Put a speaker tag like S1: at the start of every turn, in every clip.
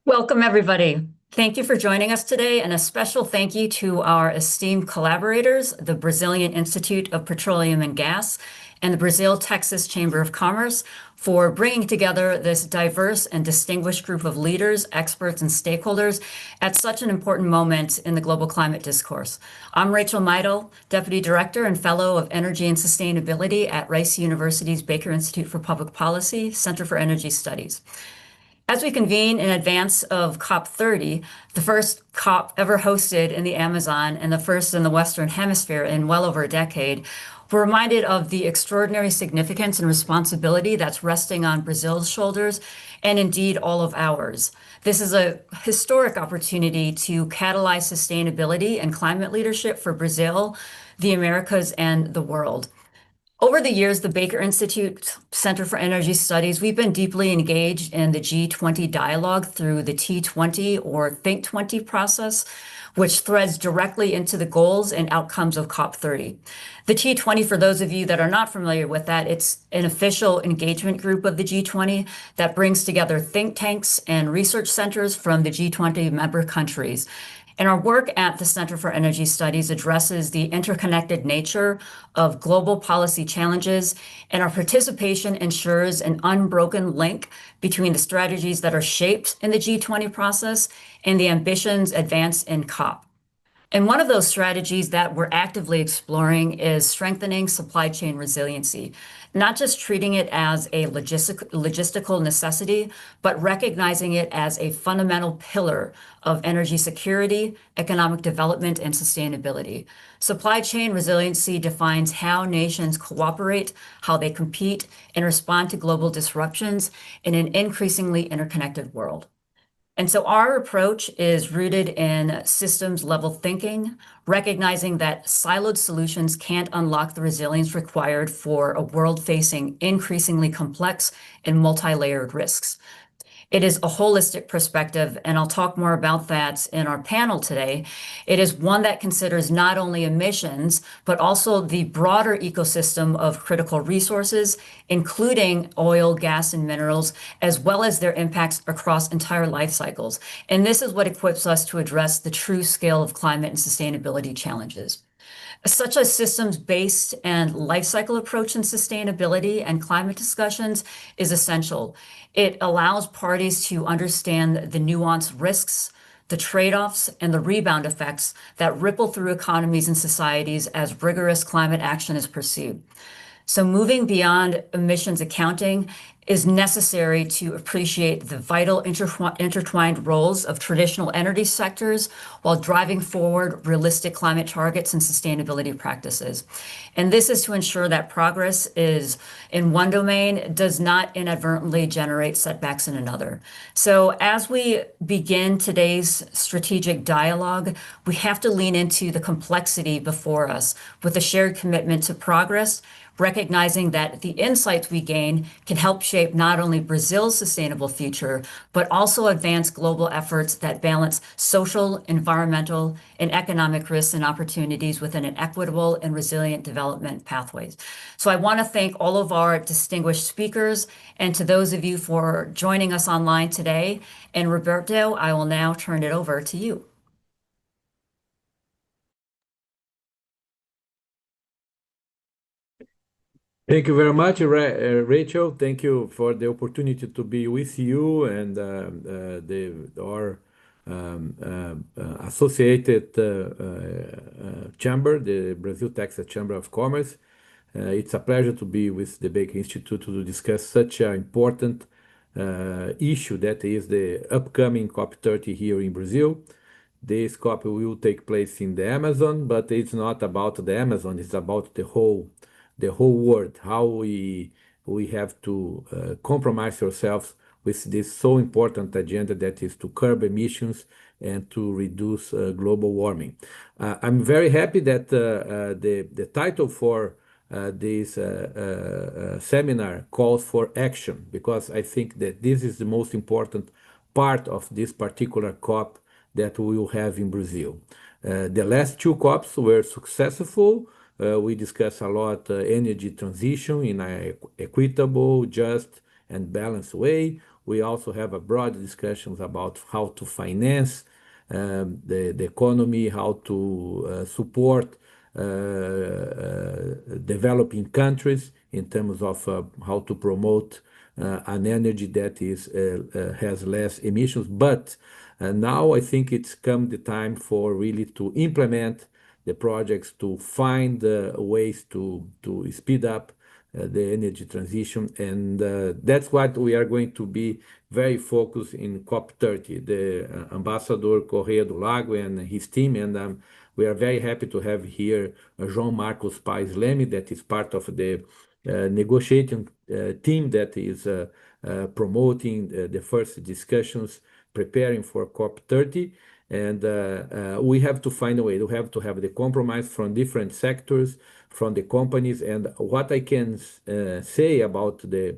S1: Welcome, everybody. Thank you for joining us today, and a special thank you to our esteemed collaborators, the Brazilian Institute of Petroleum and Gas and the Brazil-Texas Chamber of Commerce, for bringing together this diverse and distinguished group of leaders, experts, and stakeholders at such an important moment in the global climate discourse. I'm Rachel Meidl, Deputy Director and Fellow of Energy and Sustainability at Rice University's Baker Institute for Public Policy, Center for Energy Studies. As we convene in advance of COP30, the first COP ever hosted in the Amazon and the first in the Western Hemisphere in well over a decade, we're reminded of the extraordinary significance and responsibility that's resting on Brazil's shoulders, and indeed all of ours. This is a historic opportunity to catalyze sustainability and climate leadership for Brazil, the Americas, and the world. Over the years, the Baker Institute Center for Energy Studies, we've been deeply engaged in the G20 dialogue through the T20 or Think 20 process, which threads directly into the goals and outcomes of COP30. The T20, for those of you that are not familiar with that, it's an official engagement group of the G20 that brings together think tanks and research centers from the G20 member countries. And our work at the Center for Energy Studies addresses the interconnected nature of global policy challenges, and our participation ensures an unbroken link between the strategies that are shaped in the G20 process and the ambitions advanced in COP. And one of those strategies that we're actively exploring is strengthening supply chain resiliency, not just treating it as a logistical necessity, but recognizing it as a fundamental pillar of energy security, economic development, and sustainability. Supply chain resiliency defines how nations cooperate, how they compete, and respond to global disruptions in an increasingly interconnected world. And so our approach is rooted in systems level thinking, recognizing that siloed solutions can't unlock the resilience required for a world facing increasingly complex and multi-layered risks. It is a holistic perspective, and I'll talk more about that in our panel today. It is one that considers not only emissions, but also the broader ecosystem of critical resources, including oil, gas, and minerals, as well as their impacts across entire life cycles. And this is what equips us to address the true scale of climate and sustainability challenges. Such a systems-based and life cycle approach in sustainability and climate discussions is essential. It allows parties to understand the nuanced risks, the trade-offs, and the rebound effects that ripple through economies and societies as rigorous climate action is pursued. So moving beyond emissions accounting is necessary to appreciate the vital intertwined roles of traditional energy sectors while driving forward realistic climate targets and sustainability practices. And this is to ensure that progress is in one domain does not inadvertently generate setbacks in another. So as we begin today's strategic dialogue, we have to lean into the complexity before us with a shared commitment to progress, recognizing that the insights we gain can help shape not only Brazil's sustainable future, but also advance global efforts that balance social, environmental, and economic risks and opportunities within an equitable and resilient development pathways. So I want to thank all of our distinguished speakers, and to those of you for joining us online today. And Roberto, I will now turn it over to you.
S2: Thank you very much, Rachel. Thank you for the opportunity to be with you and our associated chamber, the Brazil-Texas Chamber of Commerce. It's a pleasure to be with the Baker Institute to discuss such an important issue that is the upcoming COP30 here in Brazil. This COP will take place in the Amazon, but it's not about the Amazon, it's about the whole world, how we have to compromise ourselves with this so important agenda that is to curb emissions and to reduce global warming. I'm very happy that the title for this seminar calls for action, because I think that this is the most important part of this particular COP that we will have in Brazil. The last two COPs were successful. We discussed a lot energy transition in an equitable, just, and balanced way. We also have a broad discussions about how to finance the economy, how to support developing countries in terms of how to promote an energy that has less emissions. But now I think it's come the time for really to implement the projects, to find ways to speed up the energy transition. And that's what we are going to be very focused in COP30. The Ambassador Correa do Lago and his team, and we are very happy to have here João Marcos Paes Leme, that is part of the negotiating team that is promoting the first discussions, preparing for COP30. And we have to find a way. We have to have the compromise from different sectors, from the companies. And what I can say about the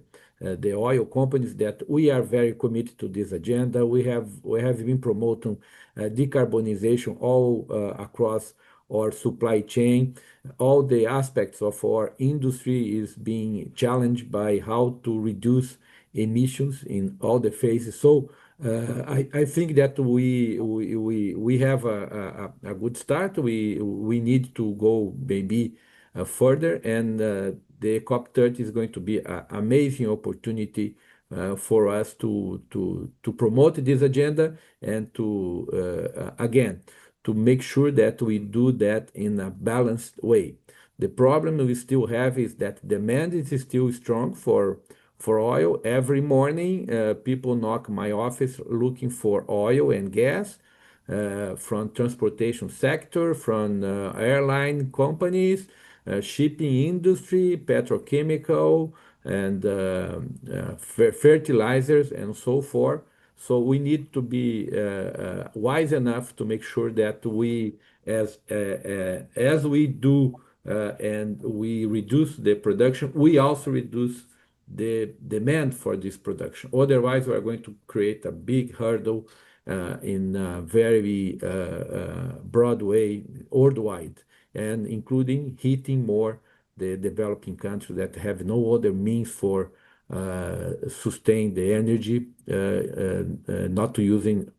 S2: oil companies, that we are very committed to this agenda. We have been promoting decarbonization all across our supply chain. All the aspects of our industry is being challenged by how to reduce emissions in all the phases. So I think that we have a good start. We need to go maybe further, and the COP30 is going to be an amazing opportunity for us to promote this agenda and to again to make sure that we do that in a balanced way. The problem we still have is that demand is still strong for oil. Every morning, people knock my office looking for oil and gas from transportation sector, from airline companies, shipping industry, petrochemical, and fertilizers, and so forth. So we need to be wise enough to make sure that we, as we do and we reduce the production, we also reduce the demand for this production. Otherwise, we are going to create a big hurdle in a very broad way, worldwide, and including hitting more the developing countries that have no other means for sustain the energy, not using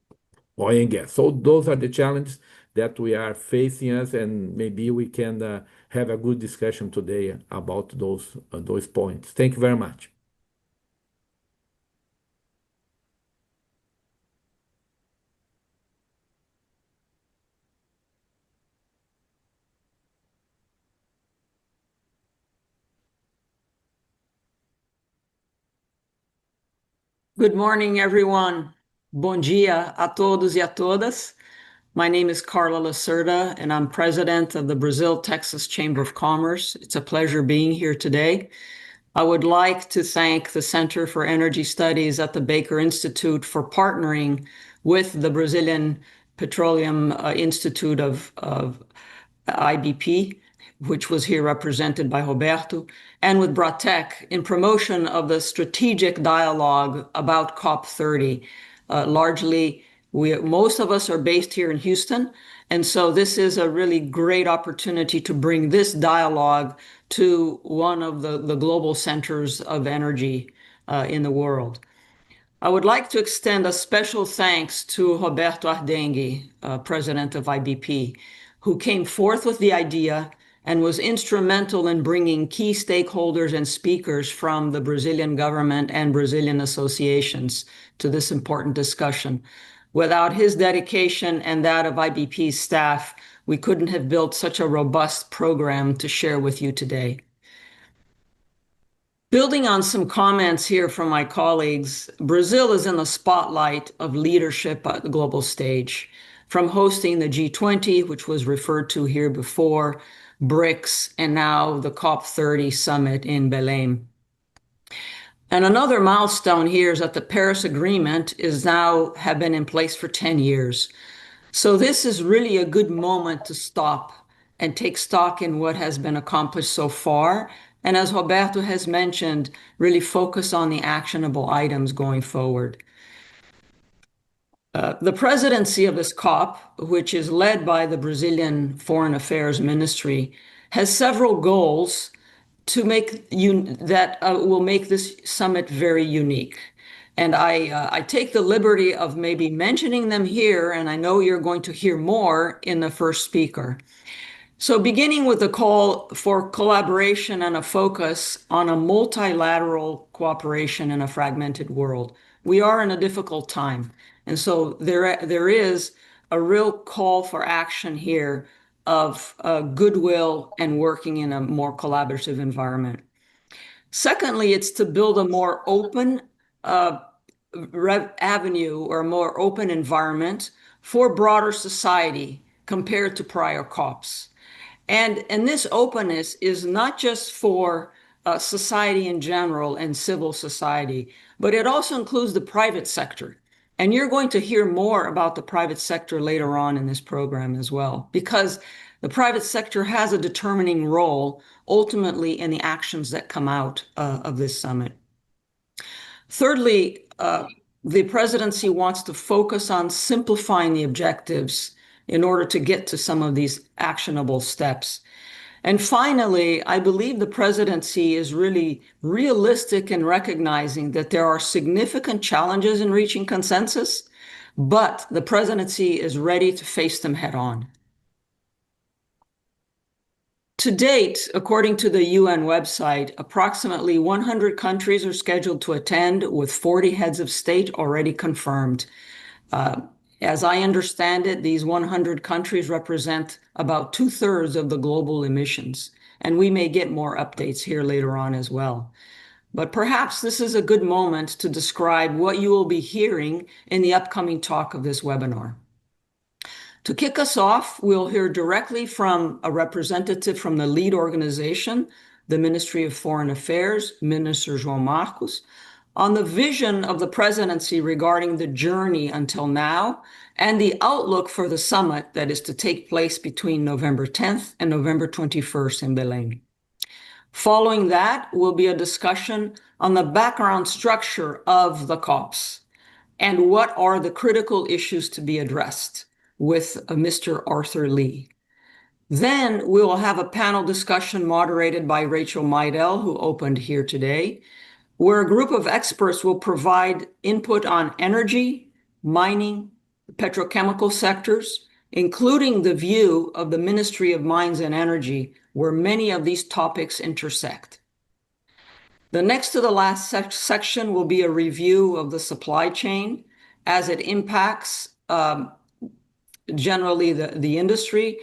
S2: oil and gas. So those are the challenges that we are facing us, and maybe we can have a good discussion today about those points. Thank you very much.
S3: Good morning, everyone. Bom dia a todos e a todas. My name is Carla Lacerda, and I'm president of the Brazil-Texas Chamber of Commerce. It's a pleasure being here today. I would like to thank the Center for Energy Studies at the Baker Institute for partnering with the Brazilian Petroleum Institute of IBP, which was here represented by Roberto, and with BRATECC in promotion of the strategic dialogue about COP30. Largely, most of us are based here in Houston, and so this is a really great opportunity to bring this dialogue to one of the global centers of energy in the world. I would like to extend a special thanks to Roberto Ardenghy, president of IBP, who came forth with the idea and was instrumental in bringing key stakeholders and speakers from the Brazilian government and Brazilian associations to this important discussion. Without his dedication and that of IBP's staff, we couldn't have built such a robust program to share with you today. Building on some comments here from my colleagues, Brazil is in the spotlight of leadership at the global stage, from hosting the G20, which was referred to here before, BRICS, and now the COP30 summit in Belém. And another milestone here is that the Paris Agreement have been in place for 10 years. So this is really a good moment to stop and take stock in what has been accomplished so far. And as Roberto has mentioned, really focus on the actionable items going forward. The presidency of this COP, which is led by the Brazilian Foreign Affairs Ministry, has several goals to make that will make this summit very unique. And I take the liberty of maybe mentioning them here, and I know you're going to hear more in the first speaker. So beginning with the call for collaboration and a focus on a multilateral cooperation in a fragmented world. We are in a difficult time. And so there is a real call for action here of goodwill and working in a more collaborative environment. Secondly, it's to build a more open avenue or a more open environment for broader society compared to prior COPs. And this openness is not just for society in general and civil society, but it also includes the private sector. And you're going to hear more about the private sector later on in this program as well, because the private sector has a determining role ultimately in the actions that come out of this summit. Thirdly, the presidency wants to focus on simplifying the objectives in order to get to some of these actionable steps. And finally, I believe the presidency is really realistic in recognizing that there are significant challenges in reaching consensus, but the presidency is ready to face them head on. To date, according to the UN website, approximately 100 countries are scheduled to attend, with 40 heads of state already confirmed. As I understand it, these 100 countries represent about 2/3 of the global emissions, and we may get more updates here later on as well. But perhaps this is a good moment to describe what you will be hearing in the upcoming talk of this webinar. To kick us off, we'll hear directly from a representative from the lead organization, the Ministry of Foreign Affairs, Minister João, on the vision of the presidency regarding the journey until now and the outlook for the summit that is to take place between November 10th and November 21st in Belém. Following that will be a discussion on the background structure of the COPs and what are the critical issues to be addressed with Mr. Arthur Lee. Then we will have a panel discussion moderated by Rachel Meidl, who opened here today, where a group of experts will provide input on energy, mining, petrochemical sectors, including the view of the Ministry of Mines and Energy, where many of these topics intersect. The next to the last section will be a review of the supply chain as it impacts generally the industry,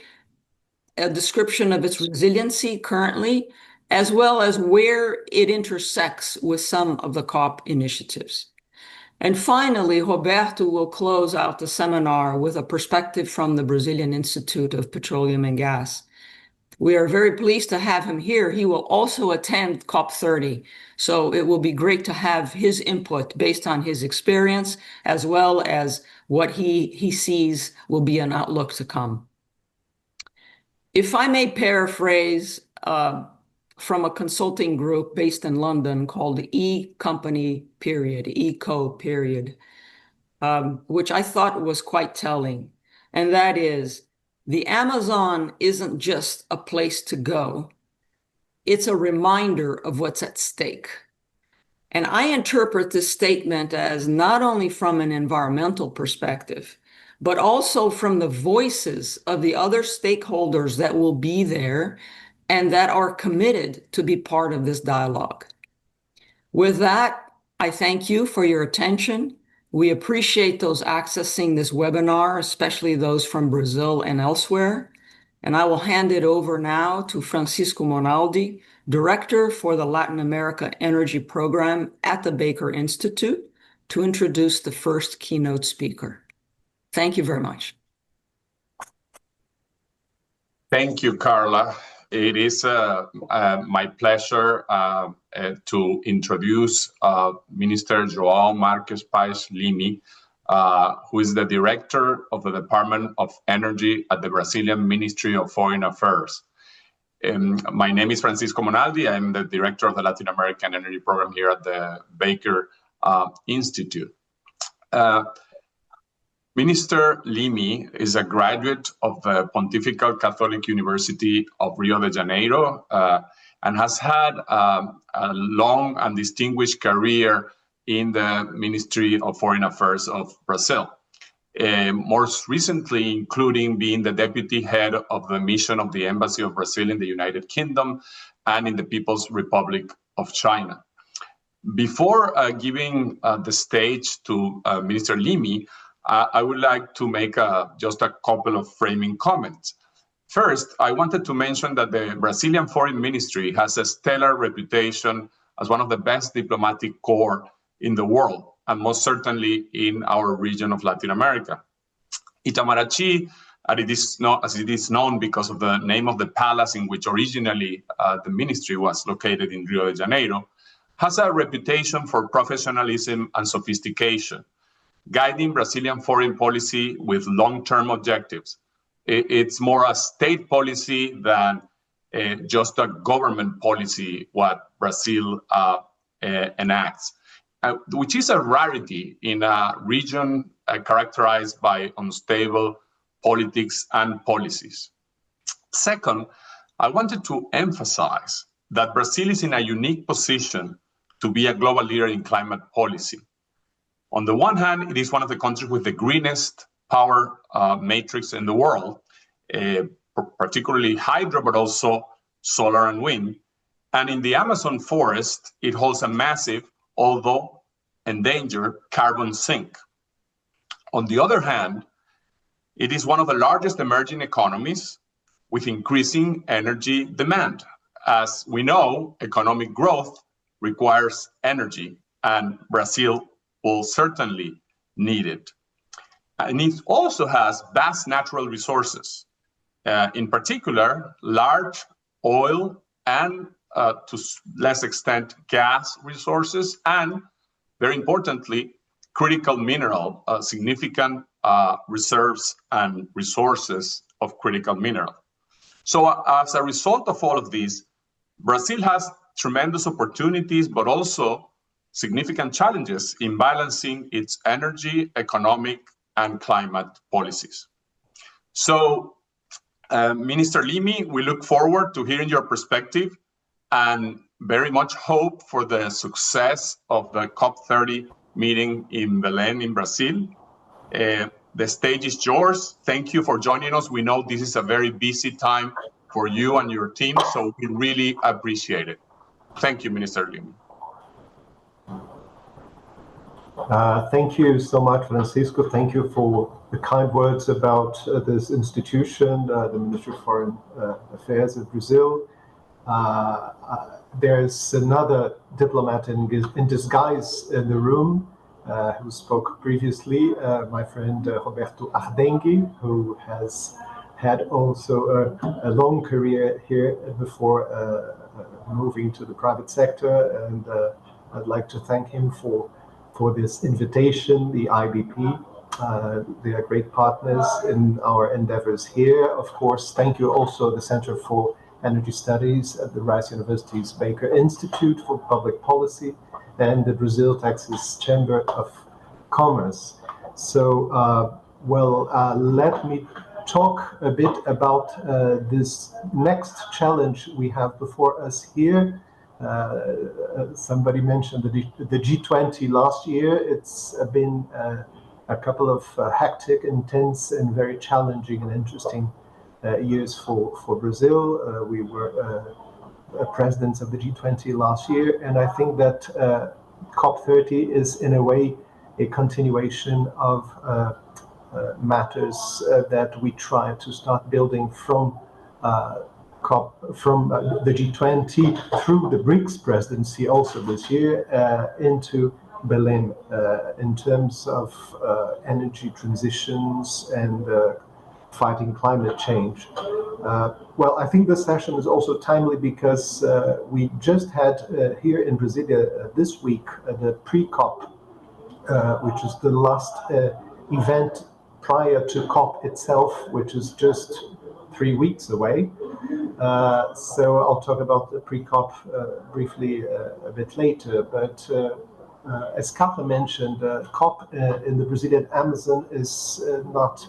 S3: a description of its resiliency currently, as well as where it intersects with some of the COP initiatives. And finally, Roberto will close out the seminar with a perspective from the Brazilian Institute of Petroleum and Gas. We are very pleased to have him here. He will also attend COP30, so it will be great to have his input based on his experience, as well as what he sees will be an outlook to come. If I may paraphrase from a consulting group based in London called E-Company period, ECO period, which I thought was quite telling. And that is, the Amazon isn't just a place to go. It's a reminder of what's at stake. And I interpret this statement as not only from an environmental perspective, but also from the voices of the other stakeholders that will be there and that are committed to be part of this dialogue. With that, I thank you for your attention. We appreciate those accessing this webinar, especially those from Brazil and elsewhere. And I will hand it over now to Francisco Monaldi, Director for the Latin America Energy Program at the Baker Institute, to introduce the first keynote speaker. Thank you very much.
S4: Thank you, Carla. It is my pleasure to introduce Minister João Marques Paes Leme, who is the Director of the Department of Energy at the Brazilian Ministry of Foreign Affairs. My name is Francisco Monaldi. I'm the Director of the Latin American Energy Program here at the Baker Institute. Minister Leme is a graduate of the Pontifical Catholic University of Rio de Janeiro and has had a long and distinguished career in the Ministry of Foreign Affairs of Brazil. Most recently, including being the deputy head of the mission of the Embassy of Brazil in the United Kingdom and in the People's Republic of China. Before giving the stage to Minister Leme, I would like to make just a couple of framing comments. First, I wanted to mention that the Brazilian Foreign Ministry has a stellar reputation as one of the best diplomatic corps in the world, and most certainly in our region of Latin America. Itamaraty, as it is known because of the name of the palace in which originally the ministry was located in Rio de Janeiro, has a reputation for professionalism and sophistication, guiding Brazilian foreign policy with long-term objectives. It's more a state policy than just a government policy, what Brazil enacts, which is a rarity in a region characterized by unstable politics and policies. Second, I wanted to emphasize that Brazil is in a unique position to be a global leader in climate policy. On the one hand, it is one of the countries with the greenest power matrix in the world, particularly hydro, but also solar and wind. And in the Amazon forest, it holds a massive, although endangered, carbon sink. On the other hand, it is one of the largest emerging economies with increasing energy demand. As we know, economic growth requires energy, and Brazil will certainly need it. And it also has vast natural resources, in particular, large oil and, to less extent, gas resources, and very importantly, critical mineral, significant reserves and resources of critical mineral. So as a result of all of this, Brazil has tremendous opportunities, but also significant challenges in balancing its energy, economic, and climate policies. So, Minister Leme, we look forward to hearing your perspective and very much hope for the success of the COP30 meeting in Belém in Brazil. The stage is yours. Thank you for joining us. We know this is a very busy time for you and your team, so we really appreciate it. Thank you, Minister Leme.
S5: Thank you so much, Francisco. Thank you for the kind words about this institution, the Ministry of Foreign Affairs of Brazil. There's another diplomat in disguise in the room who spoke previously, my friend Roberto Ardenghy, who has had also a long career here before moving to the private sector, and I'd like to thank him for this invitation, the IBP. They are great partners in our endeavors here. Of course, thank you also the Center for Energy Studies at the Rice University's Baker Institute for Public Policy and the Brazil Texas Chamber of Commerce. So, let me talk a bit about this next challenge we have before us here. Somebody mentioned the G20 last year. It's been a couple of hectic, intense, and very challenging and interesting years for Brazil. We were presidents of the G20 last year, and I think that COP30 is in a way a continuation of matters that we try to start building from the G20 through the BRICS presidency also this year into Belém in terms of energy transitions and fighting climate change. I think this session is also timely because we just had here in Brasilia this week the pre-COP, which is the last event prior to COP itself, which is just 3 weeks away. So I'll talk about the pre-COP briefly a bit later. But as Carla mentioned, COP in the Brazilian Amazon is not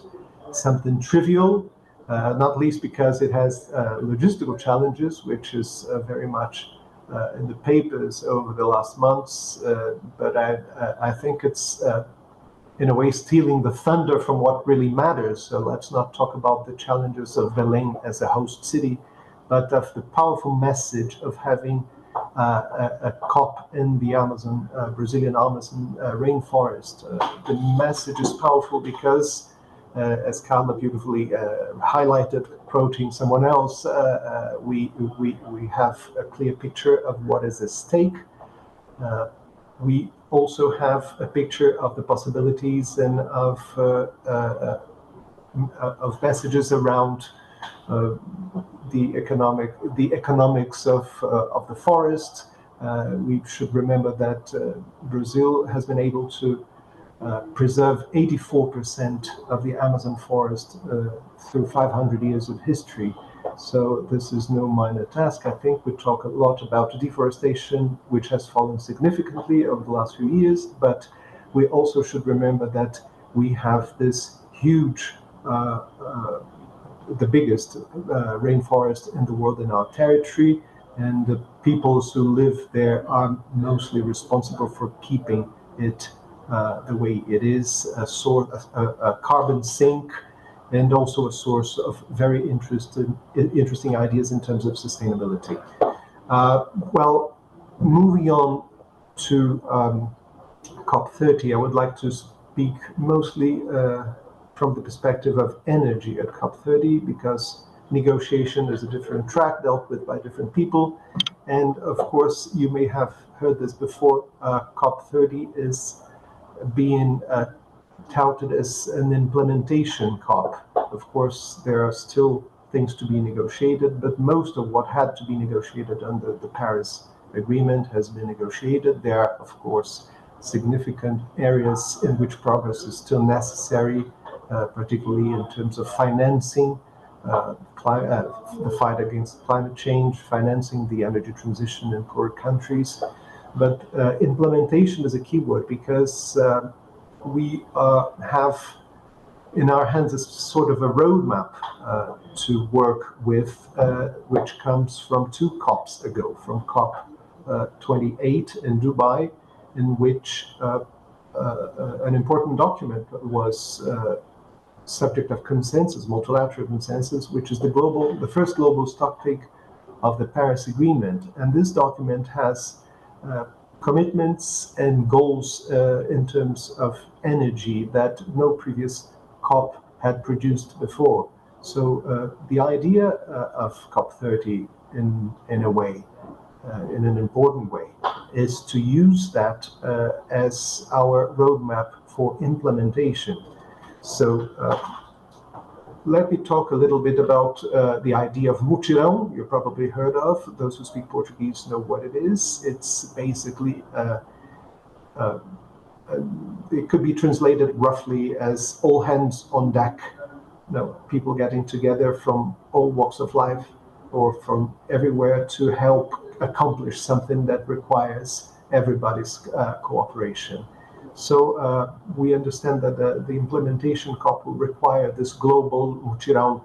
S5: something trivial, not least because it has logistical challenges, which is very much in the papers over the last months, but I think it's in a way stealing the thunder from what really matters. So let's not talk about the challenges of Belém as a host city, but of the powerful message of having a COP in the Amazon, Brazilian Amazon rainforest. The message is powerful because, as Carla beautifully highlighted, quoting someone else, we have a clear picture of what is at stake. We also have a picture of the possibilities and of messages around the economics of the forest. We should remember that Brazil has been able to preserve 84% of the Amazon forest through 500 years of history. So this is no minor task. I think we talk a lot about deforestation, which has fallen significantly over the last few years, but we also should remember that we have this huge, the biggest rainforest in the world in our territory, and the peoples who live there are mostly responsible for keeping it the way it is, a carbon sink, and also a source of very interesting ideas in terms of sustainability. Well, moving on to COP30, I would like to speak mostly from the perspective of energy at COP30, because negotiation is a different track dealt with by different people. And of course, you may have heard this before, COP30 is being touted as an implementation COP. Of course, there are still things to be negotiated, but most of what had to be negotiated under the Paris Agreement has been negotiated. There are, of course, significant areas in which progress is still necessary, particularly in terms of financing the fight against climate change, financing the energy transition in poor countries. But implementation is a key word, because we have in our hands a sort of a roadmap to work with, which comes from 2 COPs ago, from COP28 in Dubai, in which an important document was subject of consensus, multilateral consensus, which is the first global stocktake of the Paris Agreement. And this document has commitments and goals in terms of energy that no previous COP had produced before. So the idea of COP30 in a way, in an important way, is to use that as our roadmap for implementation. So let me talk a little bit about the idea of mutirão. You probably heard of. Those who speak Portuguese know what it is. It's basically, it could be translated roughly as all hands on deck. People getting together from all walks of life or from everywhere to help accomplish something that requires everybody's cooperation. So we understand that the implementation COP will require this global mutirão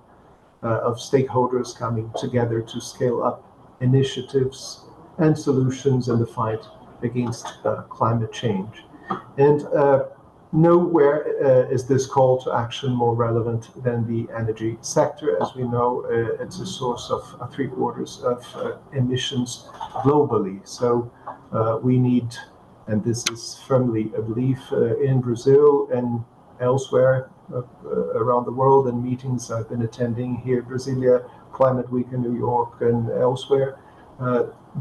S5: of stakeholders coming together to scale up initiatives and solutions in the fight against climate change. And nowhere is this call to action more relevant than the energy sector. As we know, it's a source of 3/4 of emissions globally. So we need, and this is firmly a belief in Brazil and elsewhere around the world, and meetings I've been attending here, Brasilia, Climate Week in New York and elsewhere,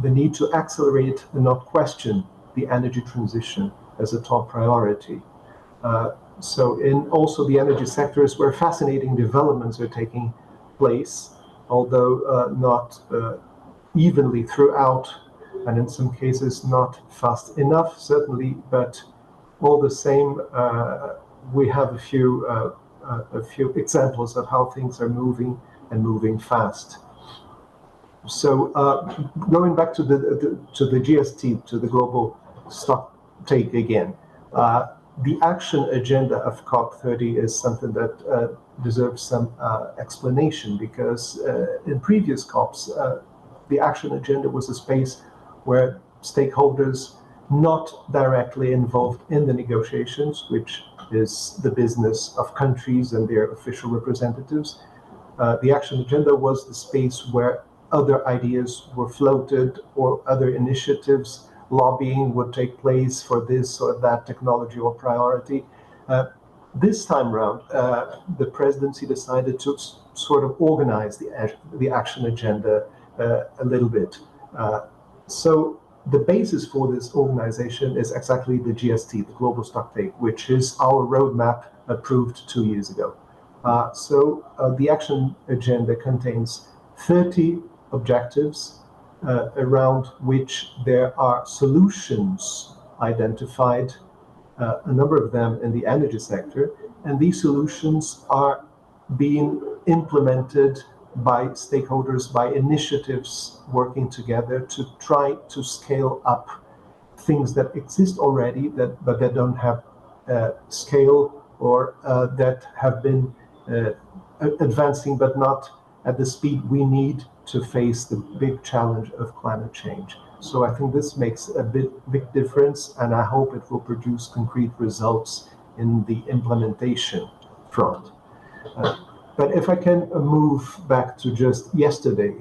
S5: the need to accelerate and not question the energy transition as a top priority. So in also the energy sectors where fascinating developments are taking place, although not evenly throughout, and in some cases not fast enough, certainly, but all the same, we have a few examples of how things are moving and moving fast. So going back to the GST, to the global stock take again, the action agenda of COP30 is something that deserves some explanation, because in previous COPs, the action agenda was a space where stakeholders not directly involved in the negotiations, which is the business of countries and their official representatives. The action agenda was the space where other ideas were floated or other initiatives, lobbying would take place for this or that technology or priority. This time around, the presidency decided to sort of organize the action agenda a little bit. So the basis for this organization is exactly the GST, the Global Stocktake, which is our roadmap approved 2 years ago. So the action agenda contains 30 objectives around which there are solutions identified, a number of them in the energy sector, and these solutions are being implemented by stakeholders, by initiatives working together to try to scale up things that exist already, but that don't have scale, or that have been advancing but not at the speed we need to face the big challenge of climate change. So I think this makes a big difference, and I hope it will produce concrete results in the implementation front. But if I can move back to just yesterday,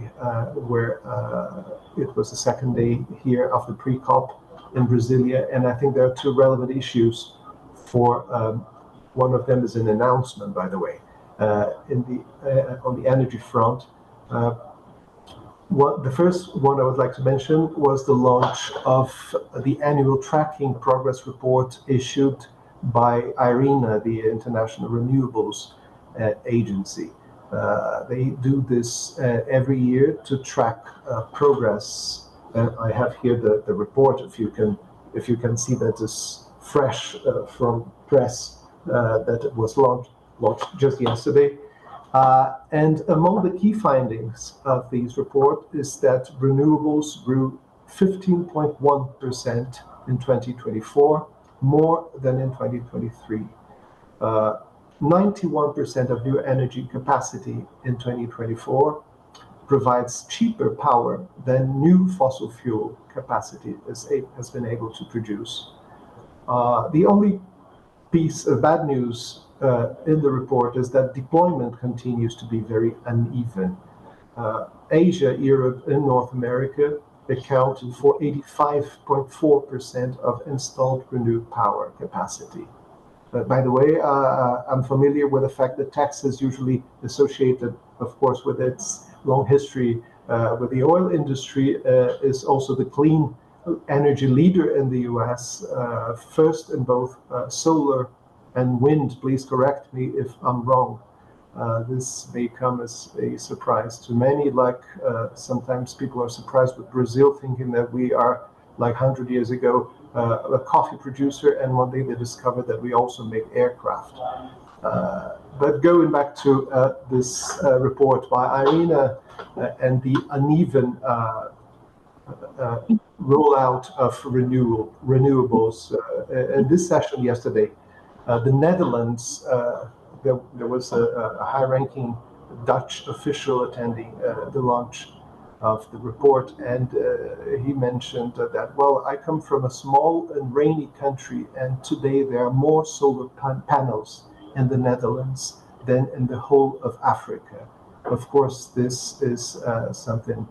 S5: where it was the second day here of the pre-COP in Brasilia, and I think there are two relevant issues for, one of them is an announcement, by the way, on the energy front. The first one I would like to mention was the launch of the annual tracking progress report issued by IRENA, the International Renewables Agency. They do this every year to track progress. I have here the report. If you can see that is fresh from press that it was launched just yesterday. And among the key findings of these report is that renewables grew 15.1% in 2024, more than in 2023. 91% of new energy capacity in 2024 provides cheaper power than new fossil fuel capacity has been able to produce. The only piece of bad news in the report is that deployment continues to be very uneven. Asia, Europe, and North America accounted for 85.4% of installed renewable power capacity. By the way, I'm familiar with the fact that Texas, usually associated, of course, with its long history with the oil industry, is also the clean energy leader in the US, first in both solar and wind. Please correct me if I'm wrong. This may come as a surprise to many, like sometimes people are surprised with Brazil, thinking that we are, like 100 years ago, a coffee producer, and one day they discovered that we also make aircraft. But going back to this report by IRENA and the uneven rollout of renewables, in this session yesterday, the Netherlands, there was a high-ranking Dutch official attending the launch of the report, and he mentioned that, well, I come from a small and rainy country, and today there are more solar panels in the Netherlands than in the whole of Africa. Of course, this is something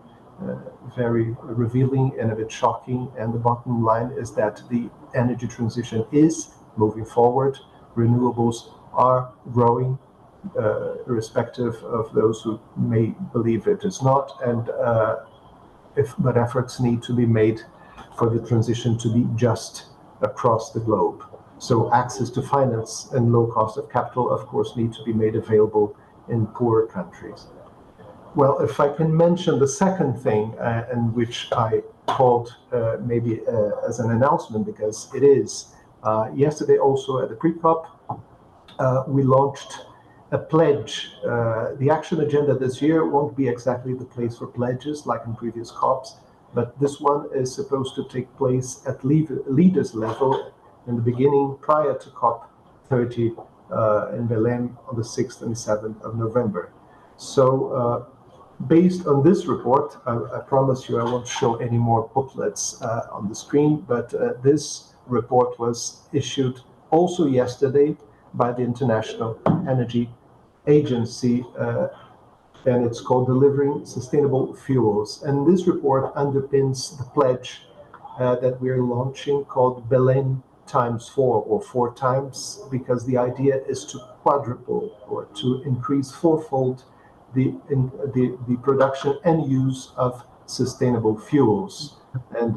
S5: very revealing and a bit shocking, and the bottom line is that the energy transition is moving forward. Renewables are growing, irrespective of those who may believe it is not, and but efforts need to be made for the transition to be just across the globe. So access to finance and low cost of capital, of course, need to be made available in poorer countries. Well, if I can mention the second thing, and which I called maybe as an announcement, because it is, yesterday also at the pre-COP, we launched a pledge. The action agenda this year won't be exactly the place for pledges like in previous COPs, but this one is supposed to take place at leaders level in the beginning, prior to COP30 in Leme on the 6th and 7th of November. So Based on this report, I promise you I won't show any more booklets on the screen, but this report was issued also yesterday by the International Energy Agency, and it's called Delivering Sustainable Fuels. And this report underpins the pledge that we're launching called Belém ×4, or 4 times, because the idea is to quadruple or to increase fourfold the production and use of sustainable fuels. And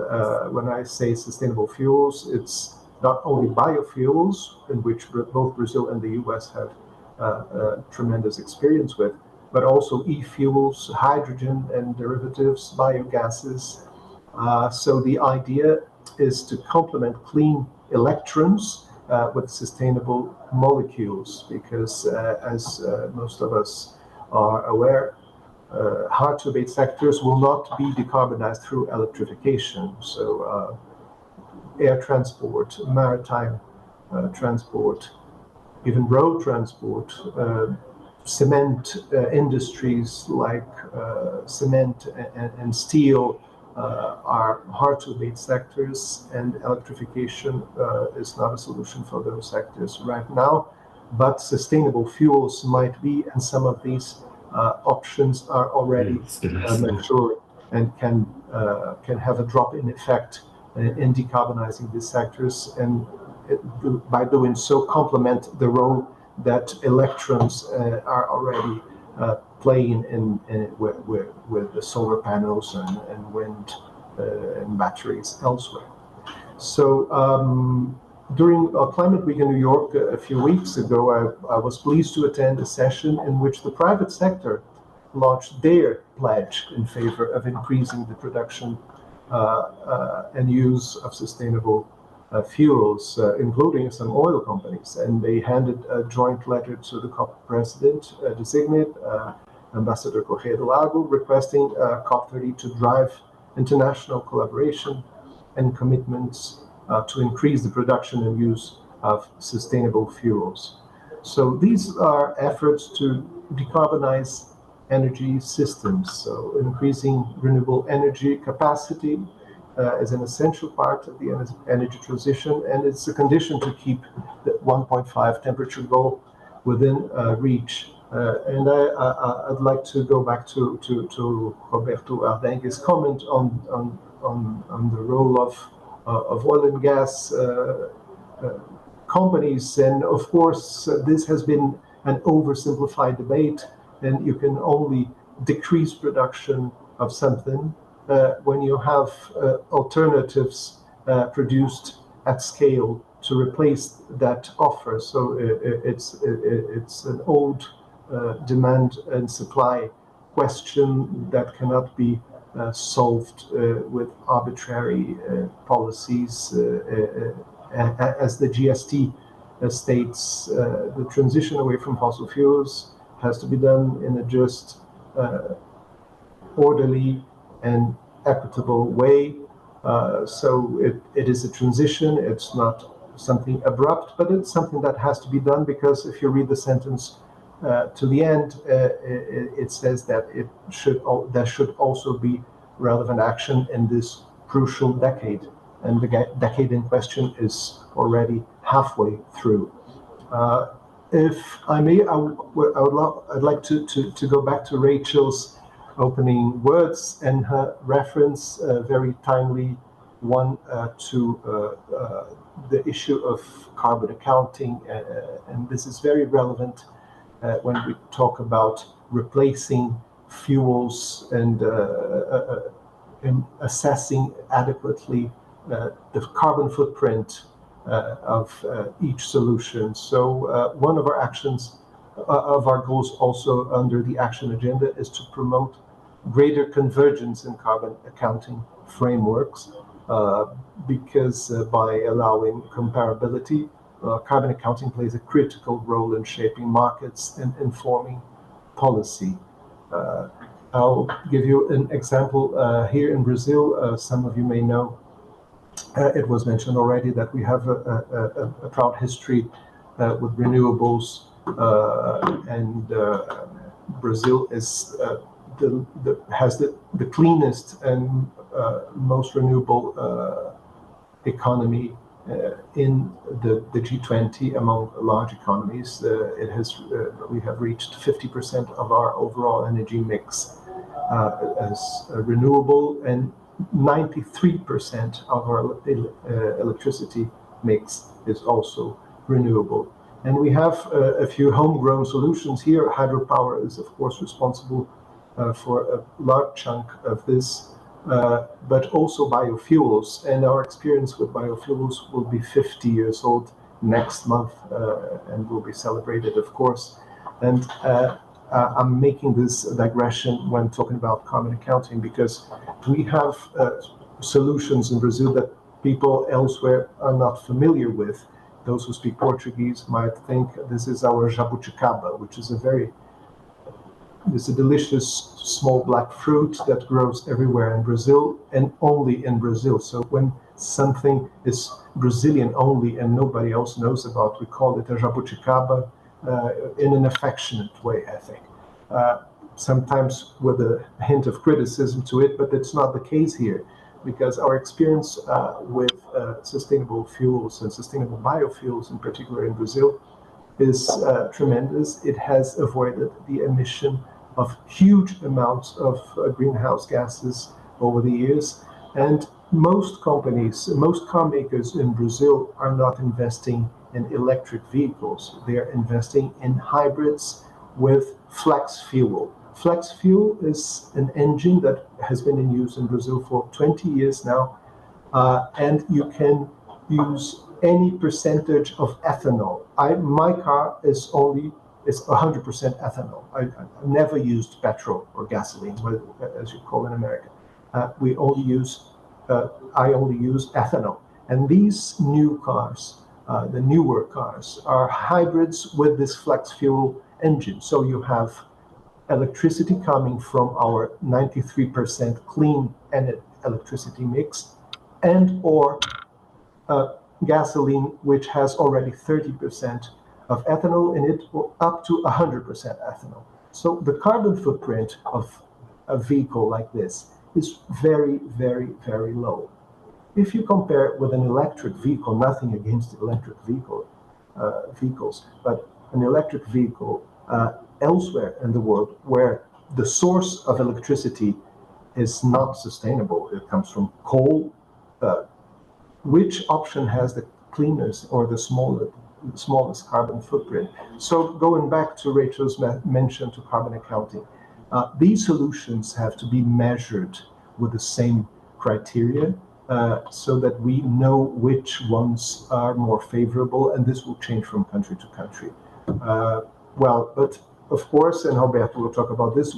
S5: when I say sustainable fuels, it's not only biofuels, in which both Brazil and the US have tremendous experience with, but also e-fuels, hydrogen and derivatives, biogases. So the idea is to complement clean electrons with sustainable molecules, because as most of us are aware, hard-to-abate sectors will not be decarbonized through electrification. So air transport, maritime transport, even road transport, cement industries like cement and steel are hard-to-abate sectors, and electrification is not a solution for those sectors right now. But sustainable fuels might be, and some of these options are already mature and can have a drop-in effect in decarbonizing these sectors, and by doing so complement the role that electrons are already playing with the solar panels and wind and batteries elsewhere. So during Climate Week in New York a few weeks ago, I was pleased to attend a session in which the private sector launched their pledge in favor of increasing the production and use of sustainable fuels, including some oil companies. And they handed a joint letter to the COP president designate, Ambassador Correa do Lago, requesting COP30 to drive international collaboration and commitments to increase the production and use of sustainable fuels. So these are efforts to decarbonize energy systems. So increasing renewable energy capacity is an essential part of the energy transition, and it's a condition to keep the 1.5 temperature goal within reach. And I'd like to go back to Roberto Ardenghy's comment on the role of oil and gas companies. And of course, this has been an oversimplified debate, and you can only decrease production of something when you have alternatives produced at scale to replace that offer. So it's an old demand and supply question that cannot be solved with arbitrary policies. As the GST states, the transition away from fossil fuels has to be done in a just, orderly, and equitable way. So it is a transition. It's not something abrupt, but it's something that has to be done, because if you read the sentence to the end, it says that there should also be relevant action in this crucial decade, and the decade in question is already halfway through. If I may, I'd like to go back to Rachel's opening words and her reference, very timely one, to the issue of carbon accounting, and this is very relevant when we talk about replacing fuels and assessing adequately the carbon footprint of each solution. So one of our actions, of our goals also under the action agenda, is to promote greater convergence in carbon accounting frameworks, because by allowing comparability, carbon accounting plays a critical role in shaping markets and informing policy. I'll give you an example here in Brazil. Some of you may know, it was mentioned already that we have a proud history with renewables, and Brazil is has the cleanest and most renewable economy in the G20 among large economies. We have reached 50% of our overall energy mix as renewable, and 93% of our electricity mix is also renewable. And we have a few homegrown solutions here. Hydropower is, of course, responsible for a large chunk of this, but also biofuels. And our experience with biofuels will be 50 years old next month and will be celebrated, of course. And I'm making this digression when talking about carbon accounting because we have solutions in Brazil that people elsewhere are not familiar with. Those who speak Portuguese might think this is our jabuticaba, which is it's a delicious small black fruit that grows everywhere in Brazil and only in Brazil. So when something is Brazilian only and nobody else knows about, we call it a jabuticaba in an affectionate way, I think. Sometimes with a hint of criticism to it, but it's not the case here, because our experience with sustainable fuels and sustainable biofuels, in particular in Brazil, is tremendous. It has avoided the emission of huge amounts of greenhouse gases over the years. And most companies, most car makers in Brazil are not investing in electric vehicles. They are investing in hybrids with flex fuel. Flex fuel is an engine that has been in use in Brazil for 20 years now, and you can use any percentage of ethanol. My car is 100% ethanol. I never used petrol or gasoline, as you call in America. I only use ethanol. And these new cars, the newer cars, are hybrids with this flex fuel engine. So you have electricity coming from our 93% clean electricity mix, and or gasoline, which has already 30% of ethanol in it, or up to 100% ethanol. So the carbon footprint of a vehicle like this is very, very, very low. If you compare it with an electric vehicle, nothing against electric vehicles, but an electric vehicle elsewhere in the world where the source of electricity is not sustainable, it comes from coal, which option has the cleanest or the smallest carbon footprint? So going back to Rachel's mention to carbon accounting, these solutions have to be measured with the same criteria so that we know which ones are more favorable, and this will change from country to country. But of course, and Roberto will talk about this,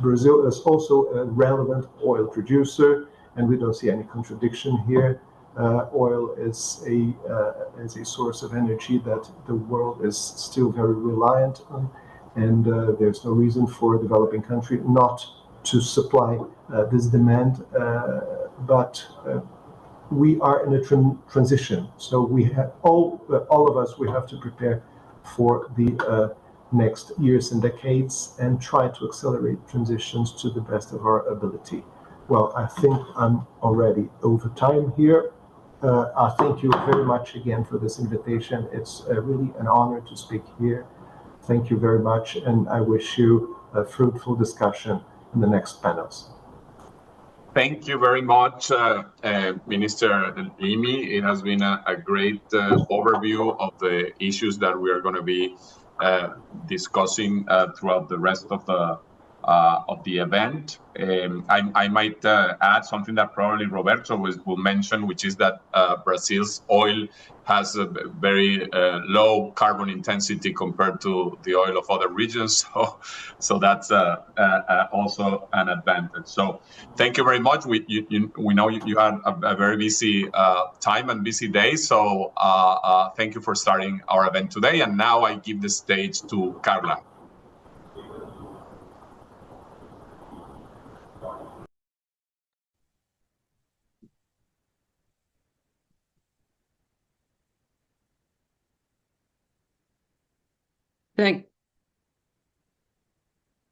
S5: Brazil is also a relevant oil producer, and we don't see any contradiction here. Oil is a source of energy that the world is still very reliant on, and there's no reason for a developing country not to supply this demand. But we are in a transition, so we have all of us. We have to prepare for the next years and decades and try to accelerate transitions to the best of our ability. Well, I think I'm already over time here. I thank you very much again for this invitation. It's really an honor to speak here. Thank you very much, and I wish you a fruitful discussion in the next panels.
S4: Thank you very much, Minister Leme. It has been a great overview of the issues that we are going to be discussing throughout the rest of the event. I might add something that probably Roberto will mention, which is that Brazil's oil has a very low carbon intensity compared to the oil of other regions. So that's also an advantage. So thank you very much. We know you had a very busy time and busy day. So thank you for starting our event today. And now I give the stage to Carla.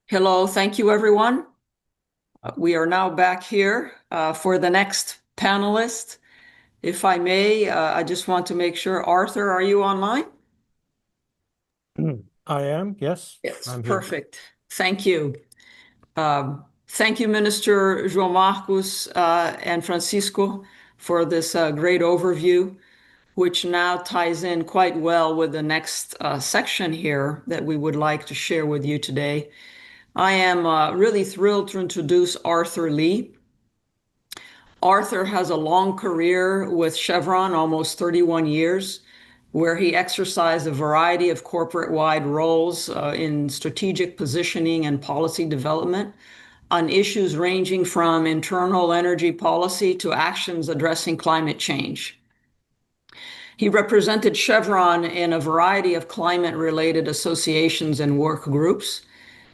S3: Hello, thank you, everyone. We are now back here for the next panelist. If I may, I just want to make sure, Arthur, are you online?
S6: I am, yes.
S3: Yes,
S6: I'm here.
S3: perfect. Thank you. Thank you, Minister João Marcos and Francisco, for this great overview, which now ties in quite well with the next section here that we would like to share with you today. I am really thrilled to introduce Arthur Lee. Arthur has a long career with Chevron, almost 31 years, where he exercised a variety of corporate-wide roles in strategic positioning and policy development on issues ranging from internal energy policy to actions addressing climate change. He represented Chevron in a variety of climate-related associations and work groups.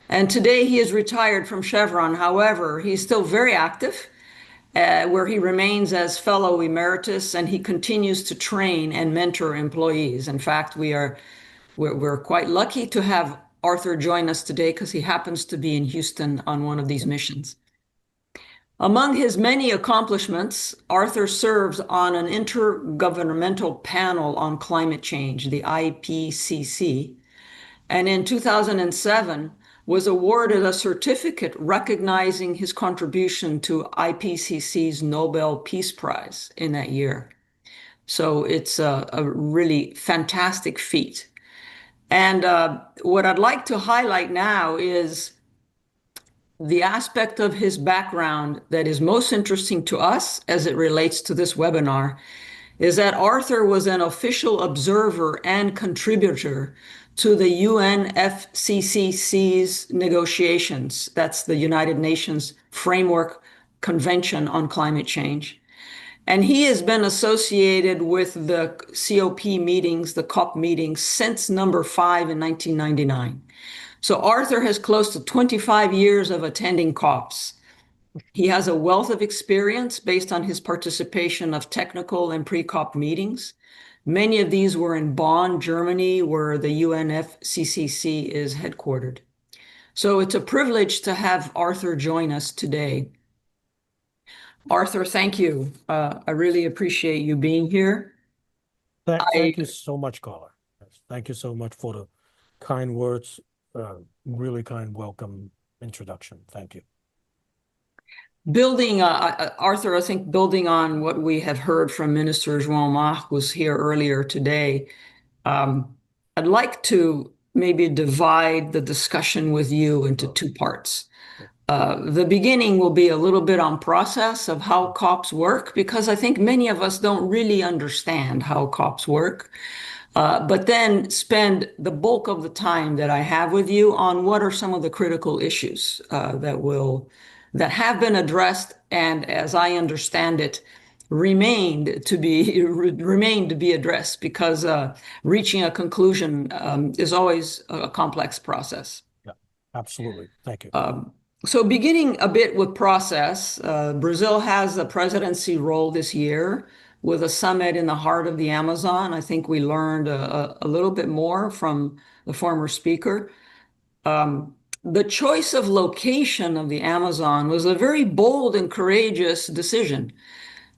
S3: And today he is retired from Chevron. However, he's still very active, where he remains as fellow emeritus, and he continues to train and mentor employees. In fact, we're quite lucky to have Arthur join us today because he happens to be in Houston on one of these missions. Among his many accomplishments, Arthur serves on an intergovernmental panel on climate change, the IPCC, and in 2007 was awarded a certificate recognizing his contribution to IPCC's Nobel Peace Prize in that year. So it's a really fantastic feat. And what I'd like to highlight now is the aspect of his background that is most interesting to us as it relates to this webinar is that Arthur was an official observer and contributor to the UNFCCC's negotiations. That's the United Nations Framework Convention on Climate Change. And he has been associated with the COP meetings, the COP meetings, since number 5 in 1999. So Arthur has close to 25 years of attending COPs. He has a wealth of experience based on his participation of technical and pre-COP meetings. Many of these were in Bonn, Germany, where the UNFCCC is headquartered. So it's a privilege to have Arthur join us today. Arthur, thank you. I really appreciate you being here.
S6: Thank you so much, Carla. Thank you so much for the kind words, really kind welcome introduction. Thank you.
S3: Arthur, I think building on what we have heard from Minister João Marcos here earlier today, I'd like to maybe divide the discussion with you into two parts. The beginning will be a little bit on process of how COPs work, because I think many of us don't really understand how COPs work. But then spend the bulk of the time that I have with you on what are some of the critical issues that have been addressed and, as I understand it, remain to be addressed, because reaching a conclusion is always a complex process.
S6: Yeah, absolutely. Thank you.
S3: So beginning a bit with process, Brazil has a presidency role this year with a summit in the heart of the Amazon. I think we learned a little bit more from the former speaker. The choice of location of the Amazon was a very bold and courageous decision,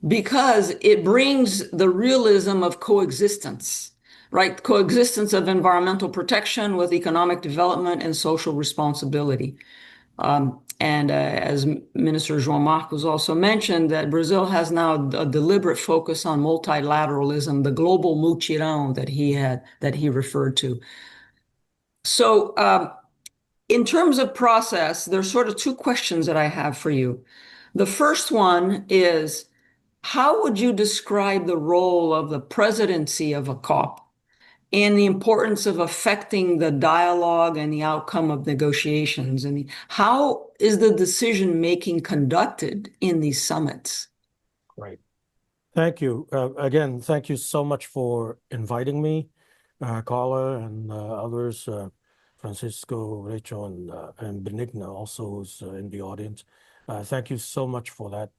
S3: because it brings the realism of coexistence, right? Coexistence of environmental protection with economic development and social responsibility. And as Minister João Marcos also mentioned, that Brazil has now a deliberate focus on multilateralism, the global mutirão that he referred to. So in terms of process, there's sort of two questions that I have for you. The first one is, how would you describe the role of the presidency of a COP and the importance of affecting the dialogue and the outcome of negotiations? And how is the decision-making conducted in these summits?
S6: Great. Thank you. Again, thank you so much for inviting me, Carla and others, Francisco, Rachel, and Benigna also, who's in the audience. Thank you so much for that.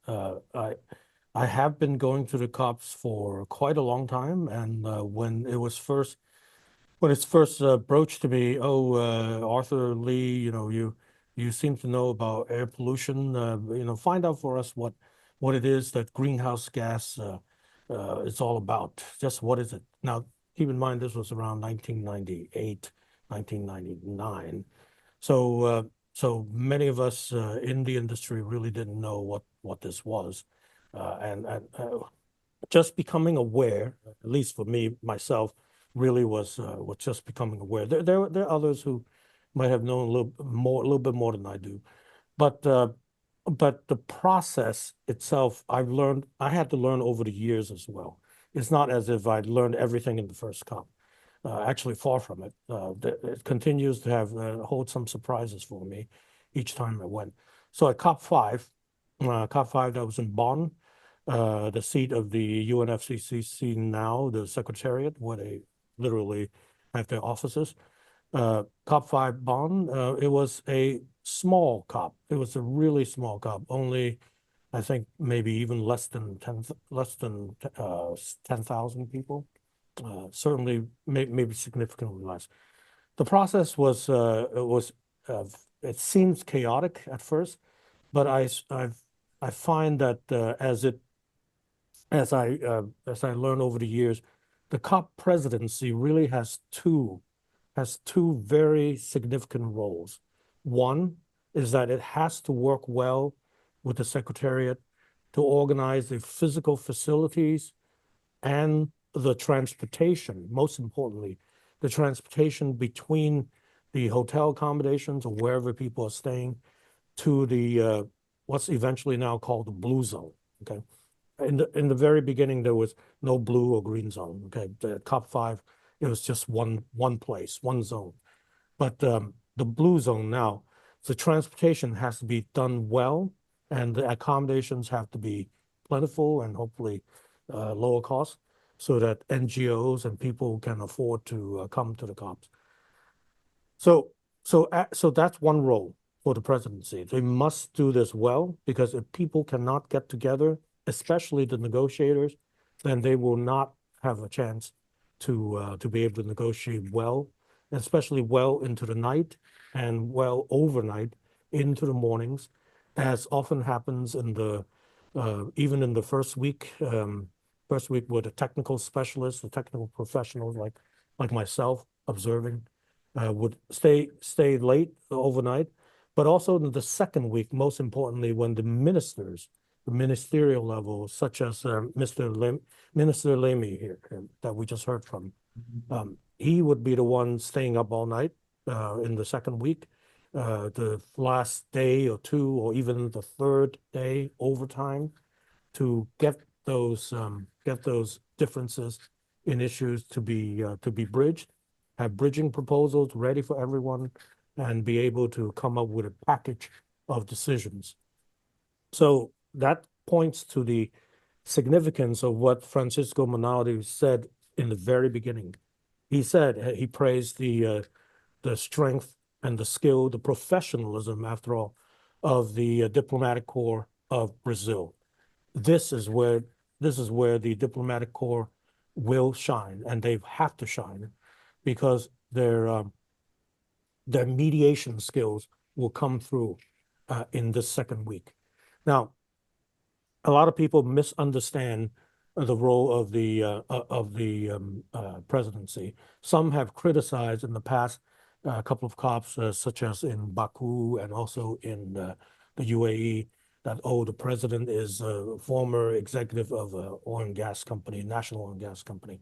S6: I have been going to the COPs for quite a long time, and when it's first broached to me, Arthur Lee, You seem to know about air pollution. Find out for us what it is that greenhouse gas is all about. Just what is it? Now, keep in mind, this was around 1998, 1999. So many of us in the industry really didn't know what this was. And just becoming aware, at least for me, myself, really was just becoming aware. There are others who might have known a little bit more than I do. But the process itself, I had to learn over the years as well. It's not as if I'd learned everything in the first COP. Actually, far from it. It continues to hold some surprises for me each time I went. So at COP5 that was in Bonn, the seat of the UNFCCC now, the Secretariat, where they literally have their offices. COP5 Bonn, it was a small COP. It was a really small COP, only I think maybe even less than 10,000 people. Certainly, maybe significantly less. The process was it seems chaotic at first, but I find that as I learn over the years, the COP presidency really has two very significant roles. One is that it has to work well with the Secretariat to organize the physical facilities and the transportation, most importantly, the transportation between the hotel accommodations or wherever people are staying to the what's eventually now called the blue zone. Okay, in the very beginning there was no blue or green zone. Okay, the COP5 it was just one place, one zone, but the blue zone now, the transportation has to be done well, and the accommodations have to be plentiful and hopefully lower cost, so that NGOs and people can afford to come to the COPs. So that's one role for the presidency. They must do this well, because if people cannot get together, especially the negotiators, then they will not have a chance to be able to negotiate well, especially well into the night and well overnight into the mornings, as often happens in the even in the first week where the technical specialists, the technical professionals like myself observing would stay late overnight, but also in the second week, most importantly, when the ministers, the ministerial level, such as Minister Leme here that we just heard from, he would be the one staying up all night in the second week, the last day or two, or even the third day overtime, to get those differences in issues to be bridged, have bridging proposals ready for everyone, and be able to come up with a package of decisions. So that points to the significance of what Francisco Monaldi said in the very beginning. He said, he praised the strength and the skill, the professionalism, after all, of the diplomatic corps of Brazil. This is where the diplomatic corps will shine, and they have to shine, because their mediation skills will come through in this second week. Now, a lot of people misunderstand the role of the presidency. Some have criticized in the past a couple of COPs, such as in Baku and also in the UAE, that, the president is a former executive of an oil and gas company, national oil and gas company.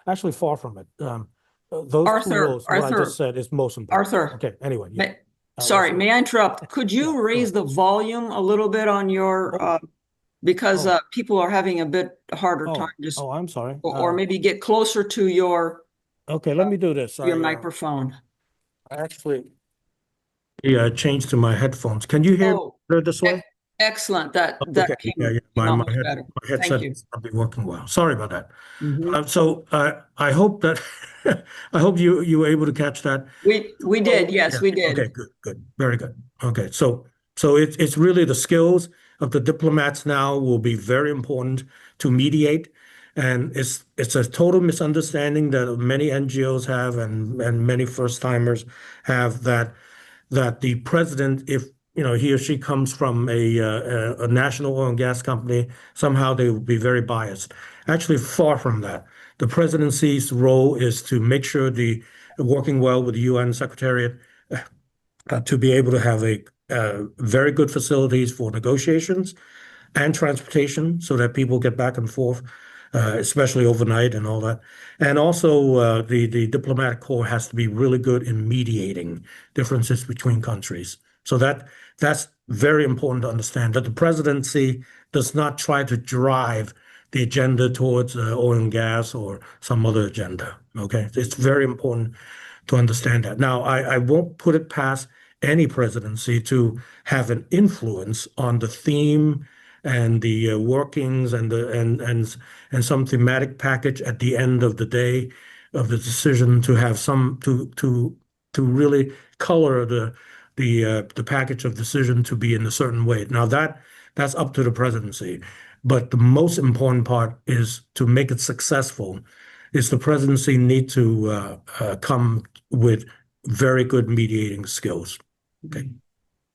S6: Actually, far from it. Those two roles, what I just said, is most important.
S3: Arthur.
S6: Okay, anyway. Yeah.
S3: Sorry, may I interrupt? Could you raise the volume a little bit on your, because people are having a bit harder time just.
S6: I'm sorry.
S3: Or maybe get closer to your.
S6: Okay, let me do this.
S3: Your microphone.
S6: I actually changed to my headphones. Can you hear me this way?
S3: Excellent. That
S6: okay.
S3: came
S6: My
S3: better.
S6: headset is not be working well. Sorry about that.
S3: Mm-hmm.
S6: So I hope that I hope you were able to catch that.
S3: We did. Yes, yeah. We did.
S6: Okay, good, very good. Okay, so it's really the skills of the diplomats now will be very important to mediate, and it's a total misunderstanding that many NGOs have and many first timers have, that that the president, if he or she comes from a national oil and gas company, somehow they will be very biased. Actually, far from that. The presidency's role is to make sure working well with the UN Secretariat to be able to have very good facilities for negotiations and transportation so that people get back and forth, especially overnight and all that. And also the diplomatic corps has to be really good in mediating differences between countries. So that's very important to understand, that the presidency does not try to drive the agenda towards oil and gas or some other agenda. Okay, it's very important to understand that. Now, I won't put it past any presidency to have an influence on the theme and the workings and some thematic package at the end of the day of the decision, to have some to really color the package of decision to be in a certain way. Now that's up to the presidency. But the most important part is to make it successful is the presidency need to come with very good mediating skills. Okay.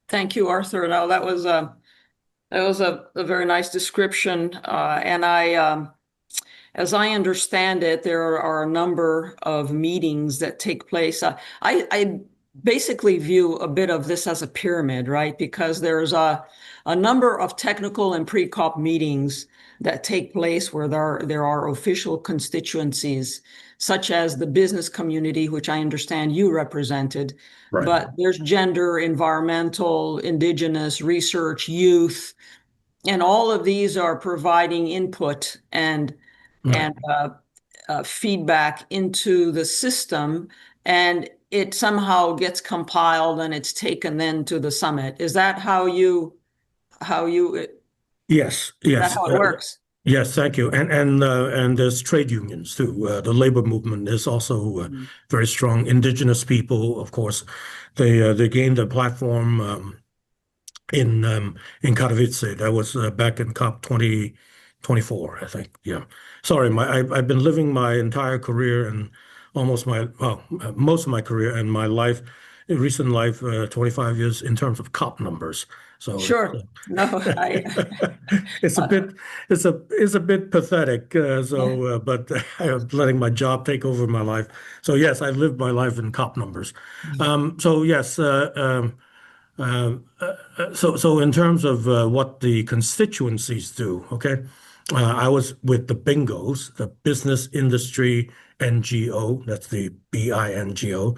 S3: Thank you, Arthur. Now that was a very nice description, and as I understand it, there are a number of meetings that take place. I basically view a bit of this as a pyramid, right? Because there's a number of technical and pre-COP meetings that take place where there are official constituencies, such as the business community, which I understand you represented.
S6: Right.
S3: But there's gender, environmental, indigenous, research, youth, and all of these are providing input and feedback into the system, and it somehow gets compiled and it's taken then to the summit. Is that how you?
S6: Yes.
S3: That's how it works.
S6: Yes, thank you. And there's trade unions too. The labor movement is also very strong. Indigenous people, of course, they gained a platform in Katowice. That was back in COP 2024, I think. Yeah. Sorry, I've been living my entire career and most of my career and my life, recent life, 25 years in terms of COP numbers. So
S3: sure,
S6: it's a bit pathetic. But I'm letting my job take over my life. So yes, I've lived my life in COP numbers. So yes. So in terms of what the constituencies do, okay, I was with the BINGOs, the Business Industry NGO, that's the BINGO,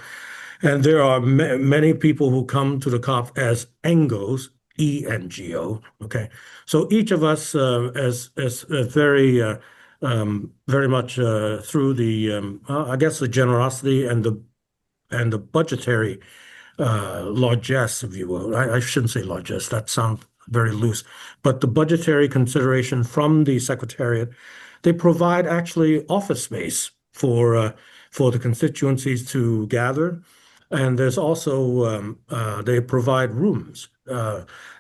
S6: and there are many people who come to the COP as ENGOs, ENGO, okay. So each of us is very much through the I guess the generosity and the budgetary largesse, if you will. I shouldn't say largesse, that sounds very loose, but the budgetary consideration from the Secretariat, they provide actually office space for the constituencies to gather. And there's also, they provide rooms,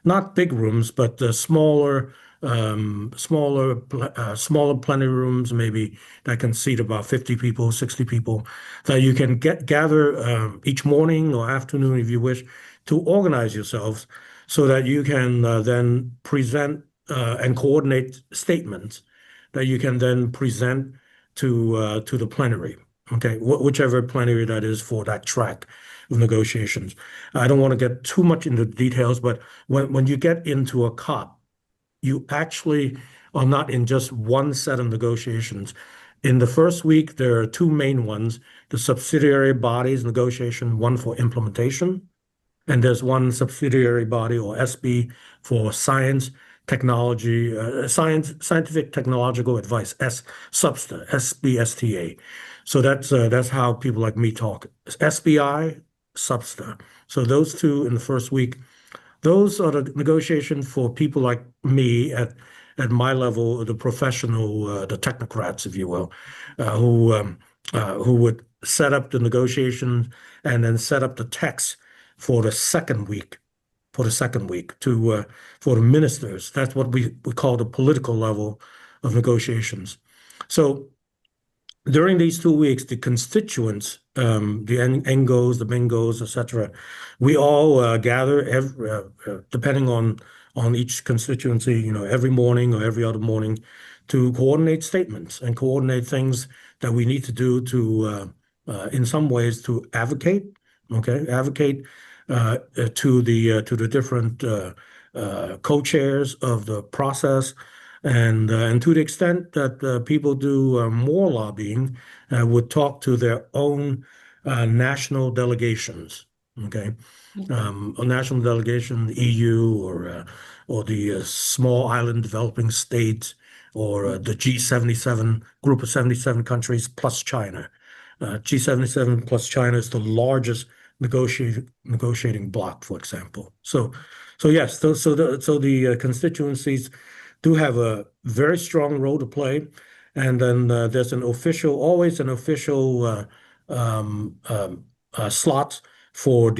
S6: not big rooms, but smaller plenary rooms, maybe that can seat about 50 people, 60 people, that you can gather each morning or afternoon, if you wish, to organize yourselves so that you can then present and coordinate statements that you can then present to the plenary. Okay, whichever plenary that is for that track of negotiations. I don't want to get too much into details, but when you get into a COP, you actually are not in just one set of negotiations. In the first week, there are two main ones, the subsidiary bodies negotiation, one for implementation, and there's one subsidiary body or SB for science, technology, scientific technological advice, SBSTA, SBSTA. So that's how people like me talk. SBI, SBSTA. So those two in the first week, those are the negotiations for people like me at my level, the professional, the technocrats, if you will, who would set up the negotiations and then set up the text for the second week. For the ministers. That's what we call the political level of negotiations. So during these 2 weeks, the constituents, the NGOs, the BINGOs, etc., we all gather depending on each constituency, every morning or every other morning to coordinate statements and coordinate things that we need to do to, in some ways, to advocate, advocate to the different co-chairs of the process. And to the extent that people do more lobbying, would talk to their own national delegations, a national delegation, EU or the small island developing states, or the G77 group of 77 countries plus China. G77 plus China is the largest negotiating bloc, for example. So yes, so the constituencies do have a very strong role to play, and then there's always an official slot for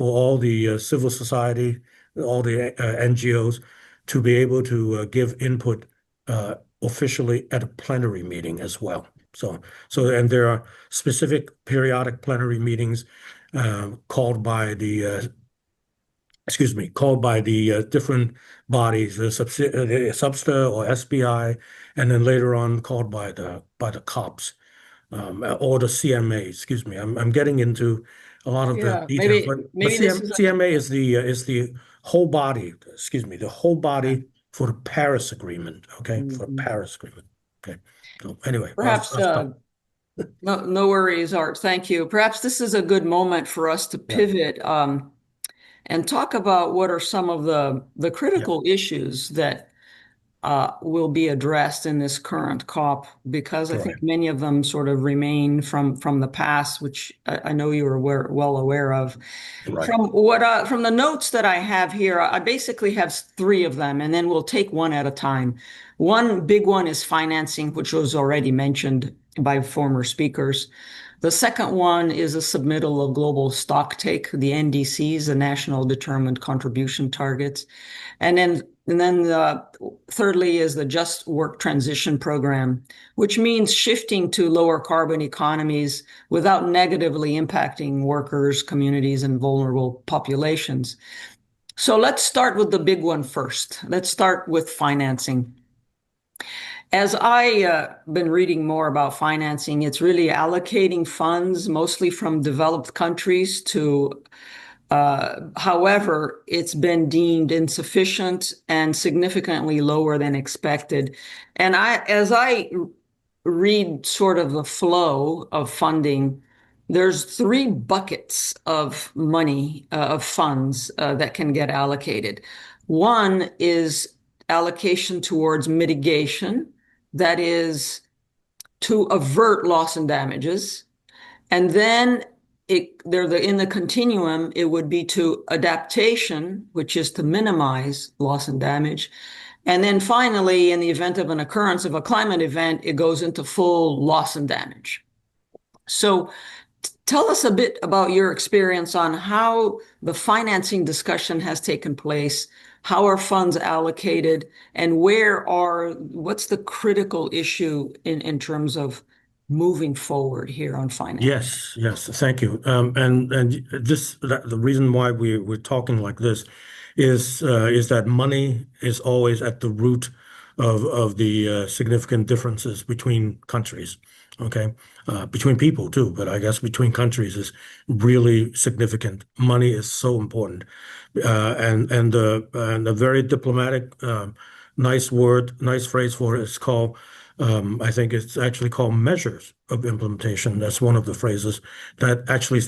S6: all the civil society, all the NGOs, to be able to give input officially at a plenary meeting as well. And there are specific periodic plenary meetings called by the different bodies, the SBSTA or SBI, and then later on called by the COPs or the CMA. Excuse me, I'm getting into a lot of the details.
S3: Maybe
S6: CMA is the whole body. Excuse me, the whole body for the Paris Agreement. Okay, for the Paris Agreement. Okay. So anyway,
S3: perhaps no worries, Art. Thank you. Perhaps this is a good moment for us to pivot and talk about what are some of the critical issues that will be addressed in this current COP, because I think many of them sort of remain from the past, which I know you are well aware of. Right. From the notes that I have here, I basically have 3 of them, and then we'll take one at a time. One big one is financing, which was already mentioned by former speakers. The second one is a submittal of global stocktake, the NDCs, the National Determined Contribution Targets. And then thirdly is the Just Work Transition Program, which means shifting to lower carbon economies without negatively impacting workers, communities, and vulnerable populations. So let's start with the big one first. Let's start with financing. As I've been reading more about financing, it's really allocating funds, mostly from developed countries to, however, it's been deemed insufficient and significantly lower than expected. And as I read sort of the flow of funding, there's 3 buckets of money, of funds that can get allocated. One is allocation towards mitigation, that is to avert loss and damages. And then in the continuum, it would be to adaptation, which is to minimize loss and damage. And then finally, in the event of an occurrence of a climate event, it goes into full loss and damage. So tell us a bit about your experience on how the financing discussion has taken place. How are funds allocated, and what's the critical issue in terms of moving forward here on finance?
S6: Yes, thank you. And the reason why we're talking like this is that money is always at the root of the significant differences between countries. Okay, between people too, but I guess between countries is really significant. Money is so important, and a very diplomatic, nice phrase for it is called. I think it's actually called measures of implementation. That's one of the phrases that actually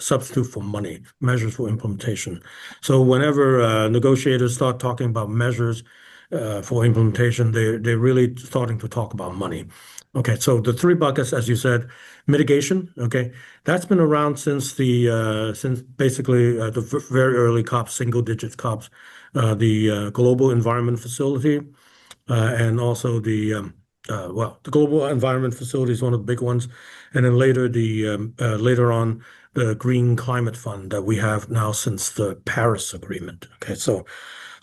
S6: substitute for money, measures for implementation. So whenever negotiators start talking about measures for implementation, they're really starting to talk about money. Okay, so the 3 buckets, as you said, mitigation. Okay, that's been around since basically the very early COPs, single-digit COPs, the Global Environment Facility, and also the Global Environment Facility is one of the big ones, and then later on the Green Climate Fund that we have now since the Paris Agreement. Okay, so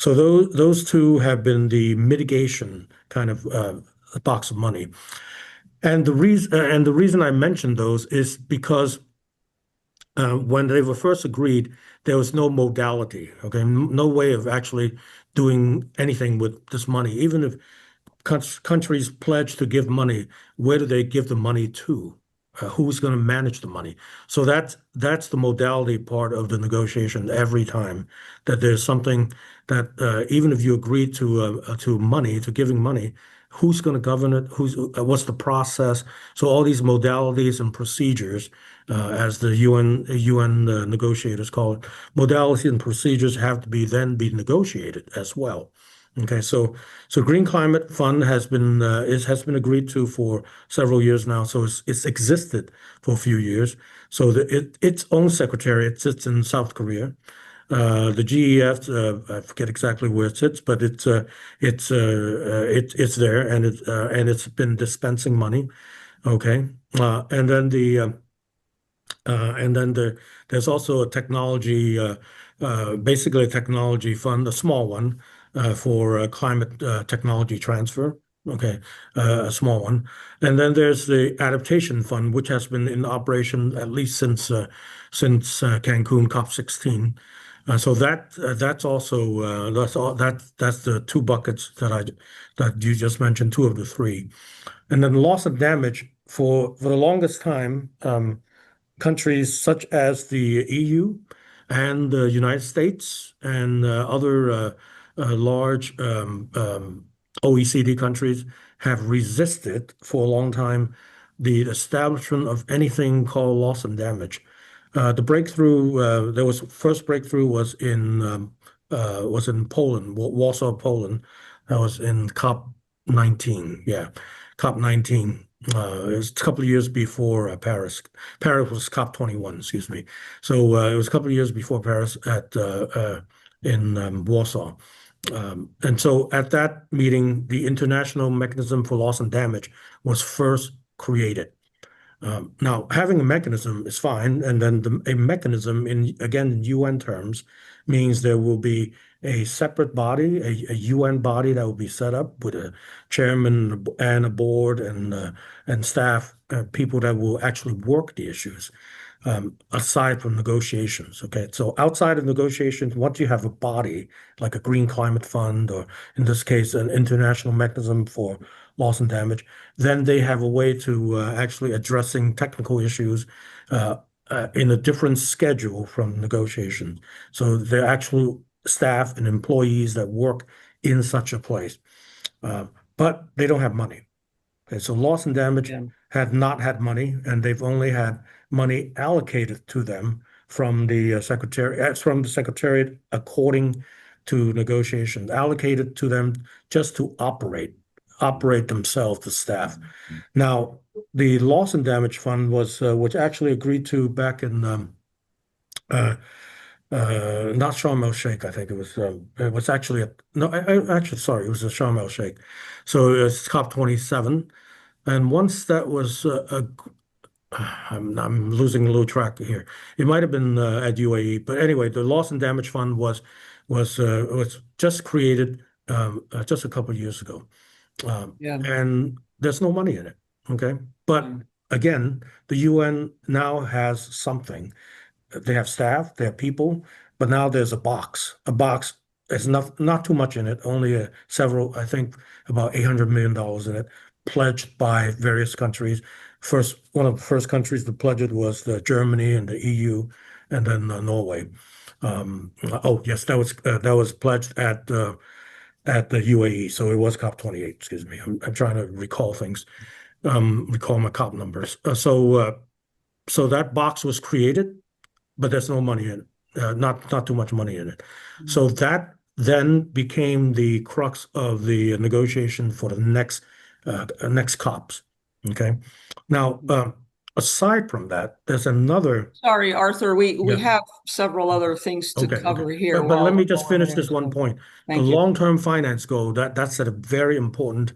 S6: those 2 have been the mitigation kind of box of money. And the reason I mentioned those is because when they were first agreed, there was no modality, okay, no way of actually doing anything with this money. Even if countries pledge to give money, where do they give the money to? Who's going to manage the money? So that's the modality part of the negotiation every time, that there's something that even if you agree to money, to giving money, who's going to govern it? What's the process? So all these modalities and procedures, as the UN negotiators call it, modalities and procedures have to be negotiated as well. Okay, so Green Climate Fund has been agreed to for several years now. So it's existed for a few years. So its own secretariat sits in South Korea. The GEF, I forget exactly where it sits, but it's there, and it's been dispensing money. Okay, there's also a technology, basically a technology fund, a small one, for climate technology transfer. Okay, a small one. And then there's the adaptation fund, which has been in operation at least since Cancun COP16. So that's also that's the two buckets that you just mentioned, two of the three. And then loss and damage for the longest time. Countries such as the EU and the United States and other large OECD countries have resisted for a long time the establishment of anything called loss and damage. The breakthrough, first breakthrough was in Poland, Warsaw, Poland. That was in COP19. Yeah, COP19. It was a couple of years before Paris. Paris was COP21, excuse me. So it was a couple of years before Paris in Warsaw. And so at that meeting, the International Mechanism for Loss and Damage was first created. Now, having a mechanism is fine, and then a mechanism, in UN terms, means there will be a separate body, a UN body that will be set up with a chairman and a board and staff, people that will actually work the issues, aside from negotiations. Okay, so outside of negotiations, once you have a body like a Green Climate Fund, or in this case, an international mechanism for loss and damage, then they have a way to actually addressing technical issues in a different schedule from negotiation. So they're actual staff and employees that work in such a place, but they don't have money. Okay, so loss and damage had not had money, and they've only had money allocated to them from the secretariat according to negotiations, allocated to them just to operate themselves, the staff. Now, the loss and damage fund was actually agreed to back in not Sharm el Sheikh, I think it was actually it was a Sharm el Sheikh. So it's COP27, and once that was I'm losing a little track here. It might have been at UAE, but anyway, the loss and damage fund was just created just a couple of years ago. And there's no money in it. Okay. But again, the UN now has something. They have staff, they have people, but now there's a box. A box, there's not too much in it, only several, I think about $800 million in it, pledged by various countries. One of the first countries to pledge it was Germany and the EU, and then Norway. Oh yes, that was pledged at the UAE, so it was COP28. Excuse me, I'm trying to recall things, recall my COP numbers. So that box was created, but there's no money in it, not too much money in it. So that then became the crux of the negotiation for the next COPs. Okay. Now, aside from that, there's another.
S3: Sorry, Arthur, we have several other things to cover here.
S6: But let me just finish this one point. The long-term finance goal, that's a very important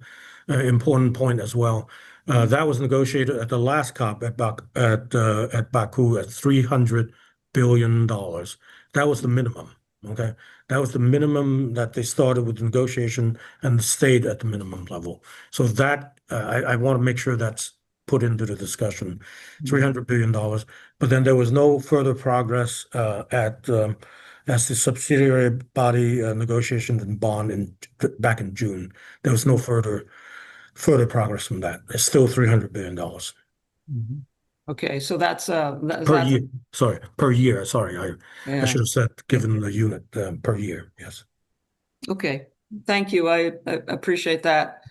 S6: point as well. That was negotiated at the last COP at Baku at $300 billion. That was the minimum. Okay, that was the minimum that they started with negotiation and stayed at the minimum level. So that I want to make sure that's put into the discussion, $300 billion. But then there was no further progress as the subsidiary body negotiations and bond back in June. There was no further progress from that. It's still $300 billion.
S3: Okay, so that's
S6: Per year. Sorry, per year. Sorry, I
S3: yeah.
S6: should have said given the unit per year. Yes.
S3: Okay, thank you. I appreciate that.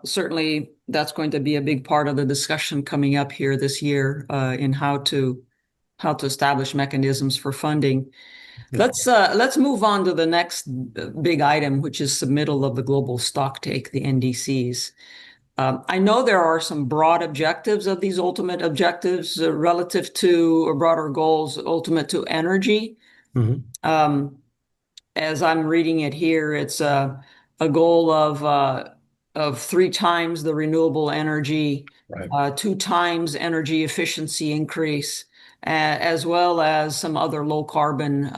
S3: Certainly, that's going to be a big part of the discussion coming up here this year in how to establish mechanisms for funding.
S6: Yeah.
S3: Let's move on to the next big item, which is submittal of the global stocktake, the NDCs. I know there are some broad objectives of these ultimate objectives relative to or broader goals ultimate to energy. As I'm reading it here, it's a goal of 3 times the renewable energy,
S6: Right.
S3: 2 times energy efficiency increase, as well as some other low carbon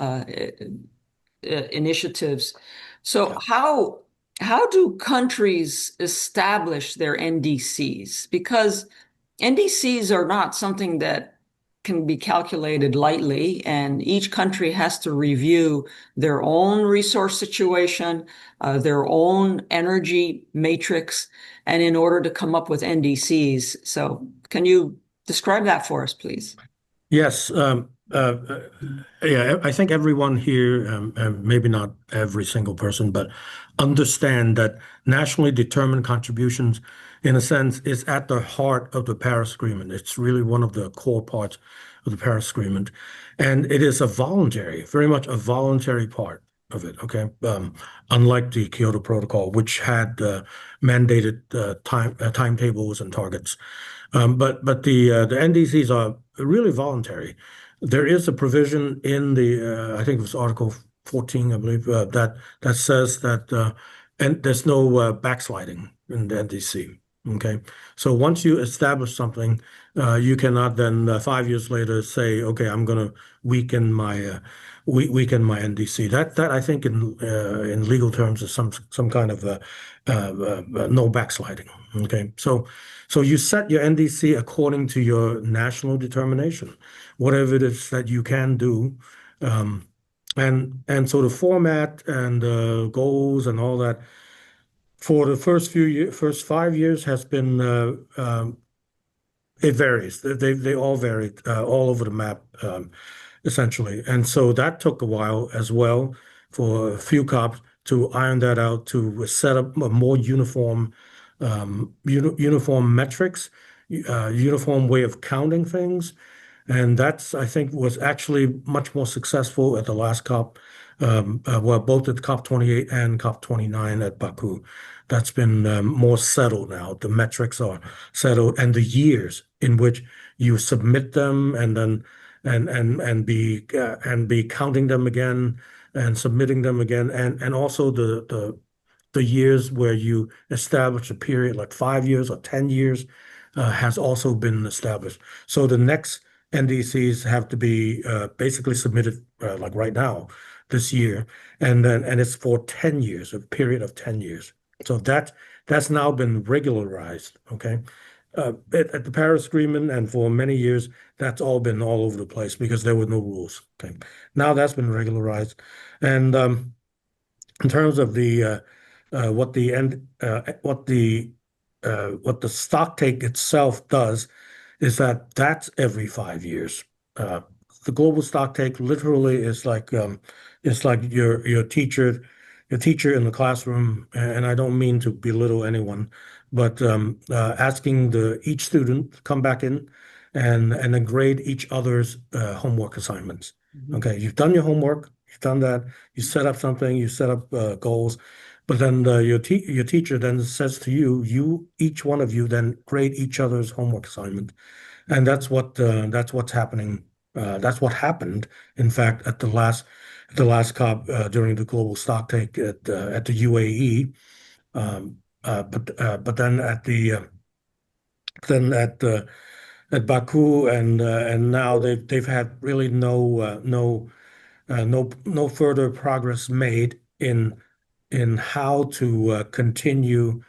S3: initiatives. So how do countries establish their NDCs? Because NDCs are not something that can be calculated lightly, and each country has to review their own resource situation, their own energy matrix, and in order to come up with NDCs. So can you describe that for us, please?
S6: Yes. Yeah, I think everyone here, maybe not every single person, but understand that nationally determined contributions, in a sense, is at the heart of the Paris Agreement. It's really one of the core parts of the Paris Agreement. And it is very much a voluntary part of it, okay? Unlike the Kyoto Protocol, which had mandated timetables and targets. But the NDCs are really voluntary. There is a provision in the I think it was Article 14, I believe, that says that and there's no backsliding in the NDC. Okay, so once you establish something, you cannot then 5 years later say, okay, I'm going to weaken my NDC. That I think in legal terms is some kind of no backsliding. Okay, so you set your NDC according to your national determination, whatever it is that you can do, and so the format and goals and all that for the first 5 years has been it varies. They all varied all over the map, essentially. And so that took a while as well for a few COPs to iron that out, to set up a more uniform metrics, uniform way of counting things. And that's, I think, was actually much more successful at the last COP, well, both at COP28 and COP29 at Baku. That's been more settled now. The metrics are settled, and the years in which you submit them, and then and be counting them again and submitting them again, and also the years where you establish a period like 5 years or 10 years has also been established. So the next NDCs have to be basically submitted like right now, this year, and it's for 10 years, a period of 10 years. So that's now been regularized, okay? At the Paris Agreement and for many years, that's all been all over the place because there were no rules. Okay, now that's been regularized, and in terms of the what the stocktake itself does is that's every 5 years. The global stocktake literally is like it's like your teacher in the classroom, and I don't mean to belittle anyone, but asking each student to come back in and then grade each other's homework assignments. Okay, you've done your homework, you've done that, you set up something, you set up goals, but then your teacher then says to you, each one of you then grade each other's homework assignment, and that's what's happening. That's what happened, in fact, at the last COP during the global stocktake at the UAE. But then at Baku and now they've had really no no further progress made in how to continue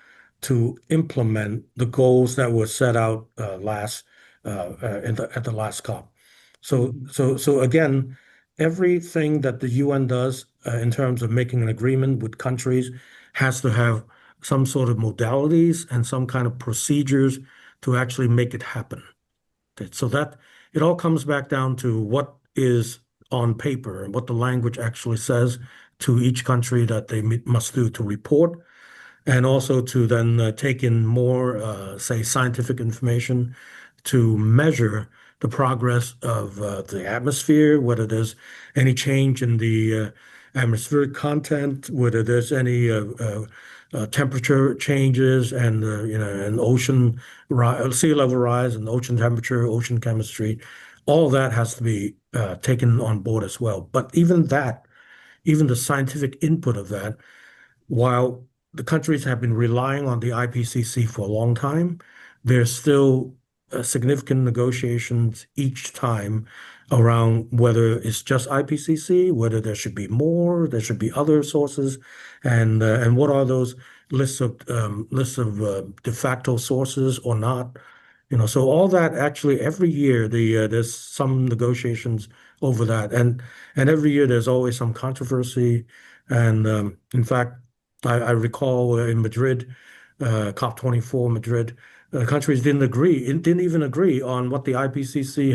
S6: to implement the goals that were set out at the last COP. So again, everything that the UN does in terms of making an agreement with countries has to have some sort of modalities and some kind of procedures to actually make it happen. So that it all comes back down to what is on paper and what the language actually says to each country that they must do to report, and also to then take in more, say, scientific information to measure the progress of the atmosphere, whether there's any change in the atmospheric content, whether there's any temperature changes and ocean sea level rise and ocean temperature, ocean chemistry, all that has to be taken on board as well. But even the scientific input of that, while the countries have been relying on the IPCC for a long time, there's still significant negotiations each time around whether it's just IPCC, whether there should be more, there should be other sources, and what are those lists of de facto sources or not. So all that actually every year there's some negotiations over that, and every year there's always some controversy, and in fact, I recall in Madrid, COP24 Madrid, countries didn't even agree on what the IPCC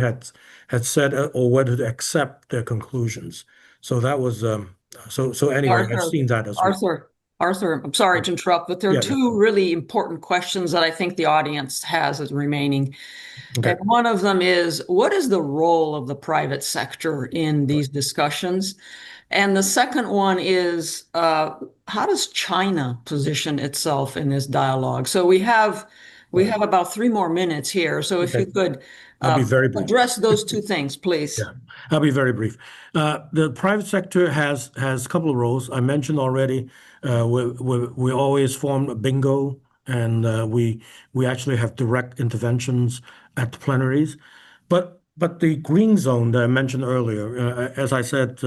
S6: had said or whether to accept their conclusions. So that was so anyway, I've seen that as well.
S3: Arthur, I'm sorry to interrupt, but there are two really important questions that I think the audience has as remaining.
S6: Okay.
S3: And one of them is, what is the role of the private sector in these discussions? And the second one is, how does China position itself in this dialogue? So we have about 3 more minutes here. So if you could
S6: I'll be very brief.
S3: Address those two things, please.
S6: Yeah, I'll be very brief. The private sector has a couple of roles. I mentioned already, we always form a bingo, and we actually have direct interventions at the plenaries. But the green zone that I mentioned earlier, as I said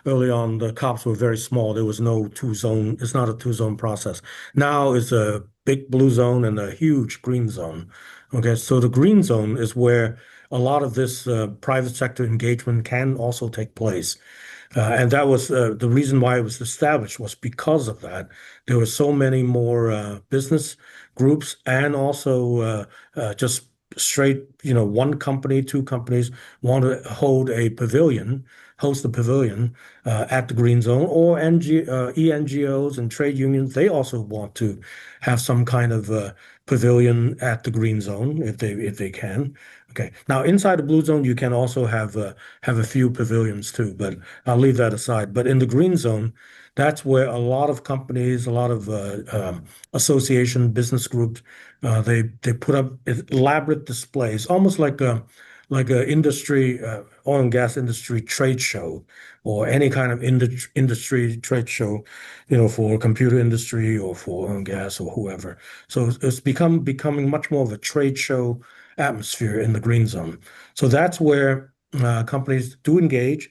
S6: early on, the COPs were very small. There was no two-zone. It's not a two-zone process. Now it's a big blue zone and a huge green zone. Okay, so the green zone is where a lot of this private sector engagement can also take place. And that was the reason why it was established, was because of that. There were so many more business groups and also just straight, one company, two companies want to host a pavilion at the green zone, or ENGOs and trade unions. They also want to have some kind of pavilion at the green zone if they can. Okay. Now inside the blue zone, you can also have a few pavilions too, but I'll leave that aside. But in the green zone, that's where a lot of companies, a lot of association business groups, they put up elaborate displays, almost like a industry, oil and gas industry trade show, or any kind of industry trade show, for computer industry or for oil and gas or whoever. So it's becoming much more of a trade show atmosphere in the green zone. So that's where companies do engage,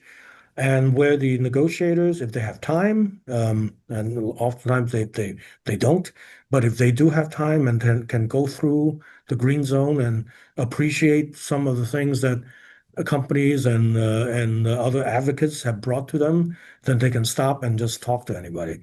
S6: and where the negotiators, if they have time, and oftentimes they don't, but if they do have time and can go through the green zone and appreciate some of the things that companies and other advocates have brought to them, then they can stop and just talk to anybody.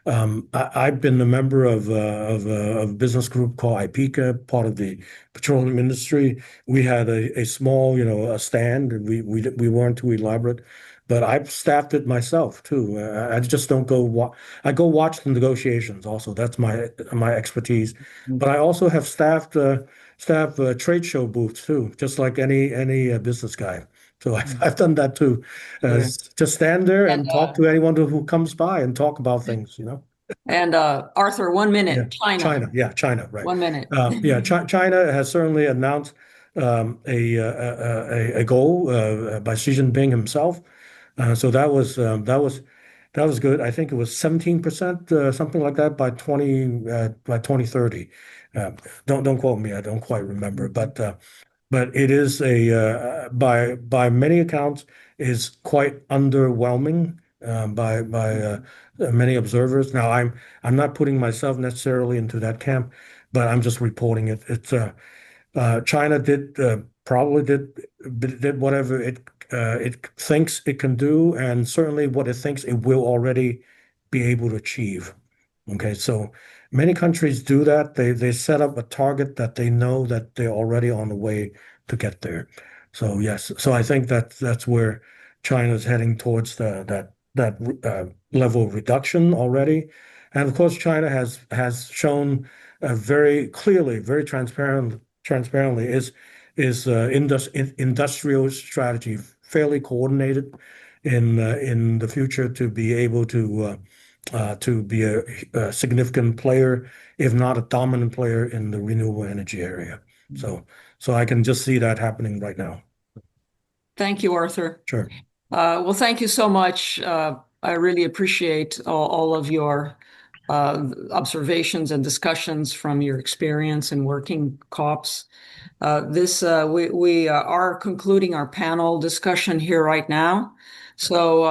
S6: I've been a member of a business group called IPECA, part of the petroleum industry. We had a small, a stand. We weren't too elaborate, but I've staffed it myself too. I just don't go. I go watch the negotiations. Also, that's my expertise. But I also have staffed trade show booths too, just like any business guy. So I've done that too. Just stand there and talk to anyone who comes by and talk about things,
S3: And Arthur, 1 minute.
S6: Yeah. China, right.
S3: 1 minute.
S6: China has certainly announced a goal by Xi Jinping himself. So that was good. I think it was 17%, something like that, by 2030. Don't quote me. I don't quite remember, but it is by many accounts is quite underwhelming by many observers. Now, I'm not putting myself necessarily into that camp, but I'm just reporting it. It's China probably did whatever it thinks it can do, and certainly what it thinks it will already be able to achieve. Okay, so many countries do that. They set up a target that they know that they're already on the way to get there. So yes, so I think that's where China's heading towards that level of reduction already. And of course, China has shown very clearly, very transparently is industrial strategy fairly coordinated in the future to be able to be a significant player, if not a dominant player in the renewable energy area. So I can just see that happening right now.
S3: Thank you, Arthur.
S6: Sure.
S3: Well, thank you so much. I really appreciate all of your observations and discussions from your experience in working COPs. We are concluding our panel discussion here right now. So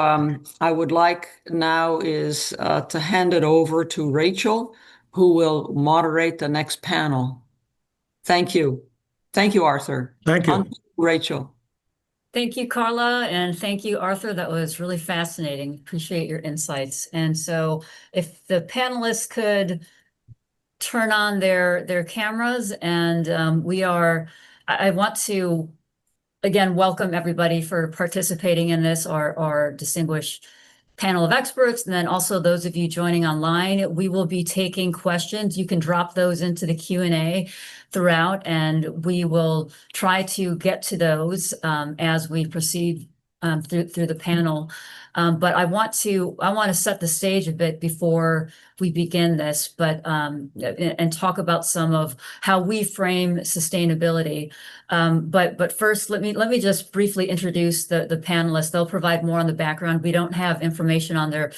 S3: I would like now is to hand it over to Rachel, who will moderate the next panel. Thank you. Thank you, Arthur.
S6: Thank you.
S3: On to Rachel.
S1: Thank you, Carla, and thank you, Arthur. That was really fascinating. Appreciate your insights. And so if the panelists could turn on their cameras, and I want to, again, welcome everybody for participating in this, our distinguished panel of experts, and then also those of you joining online. We will be taking questions. You can drop those into the Q&A throughout, and we will try to get to those as we proceed through the panel. But I want to set the stage a bit before we begin this, and talk about some of how we frame sustainability. But first, let me just briefly introduce the panelists. They'll provide more on the background. We don't have information on their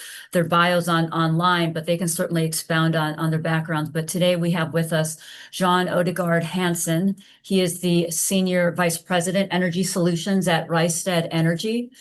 S1: bios online, but they can certainly expound on their backgrounds. But today we have with us João Odegaard Hansen. He is the Senior Vice President, Energy Solutions at Rystad Energy.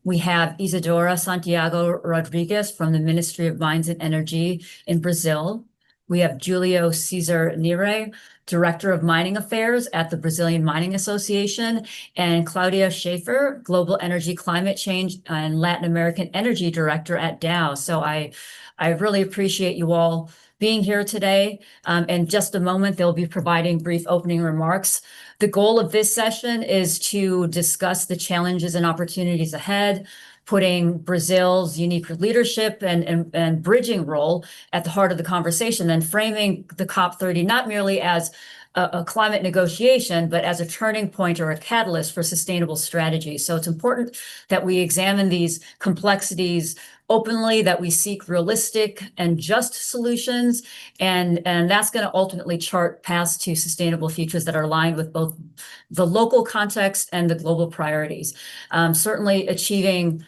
S1: We have Isadora Santiago Rodrigues from the Ministry of Mines and Energy in Brazil. We have Julio Cesar Nire, Director of Mining Affairs at the Brazilian Mining Association, and Claudia Schaefer, Global Energy Climate Change and Latin American Energy Director at Dow. So I really appreciate you all being here today. In just a moment, they'll be providing brief opening remarks. The goal of this session is to discuss the challenges and opportunities ahead, putting Brazil's unique leadership and bridging role at the heart of the conversation, and framing the COP30 not merely as a climate negotiation, but as a turning point or a catalyst for sustainable strategy. So it's important that we examine these complexities openly, that we seek realistic and just solutions, and that's going to ultimately chart paths to sustainable futures that are aligned with both the local context and the global priorities. Certainly achieving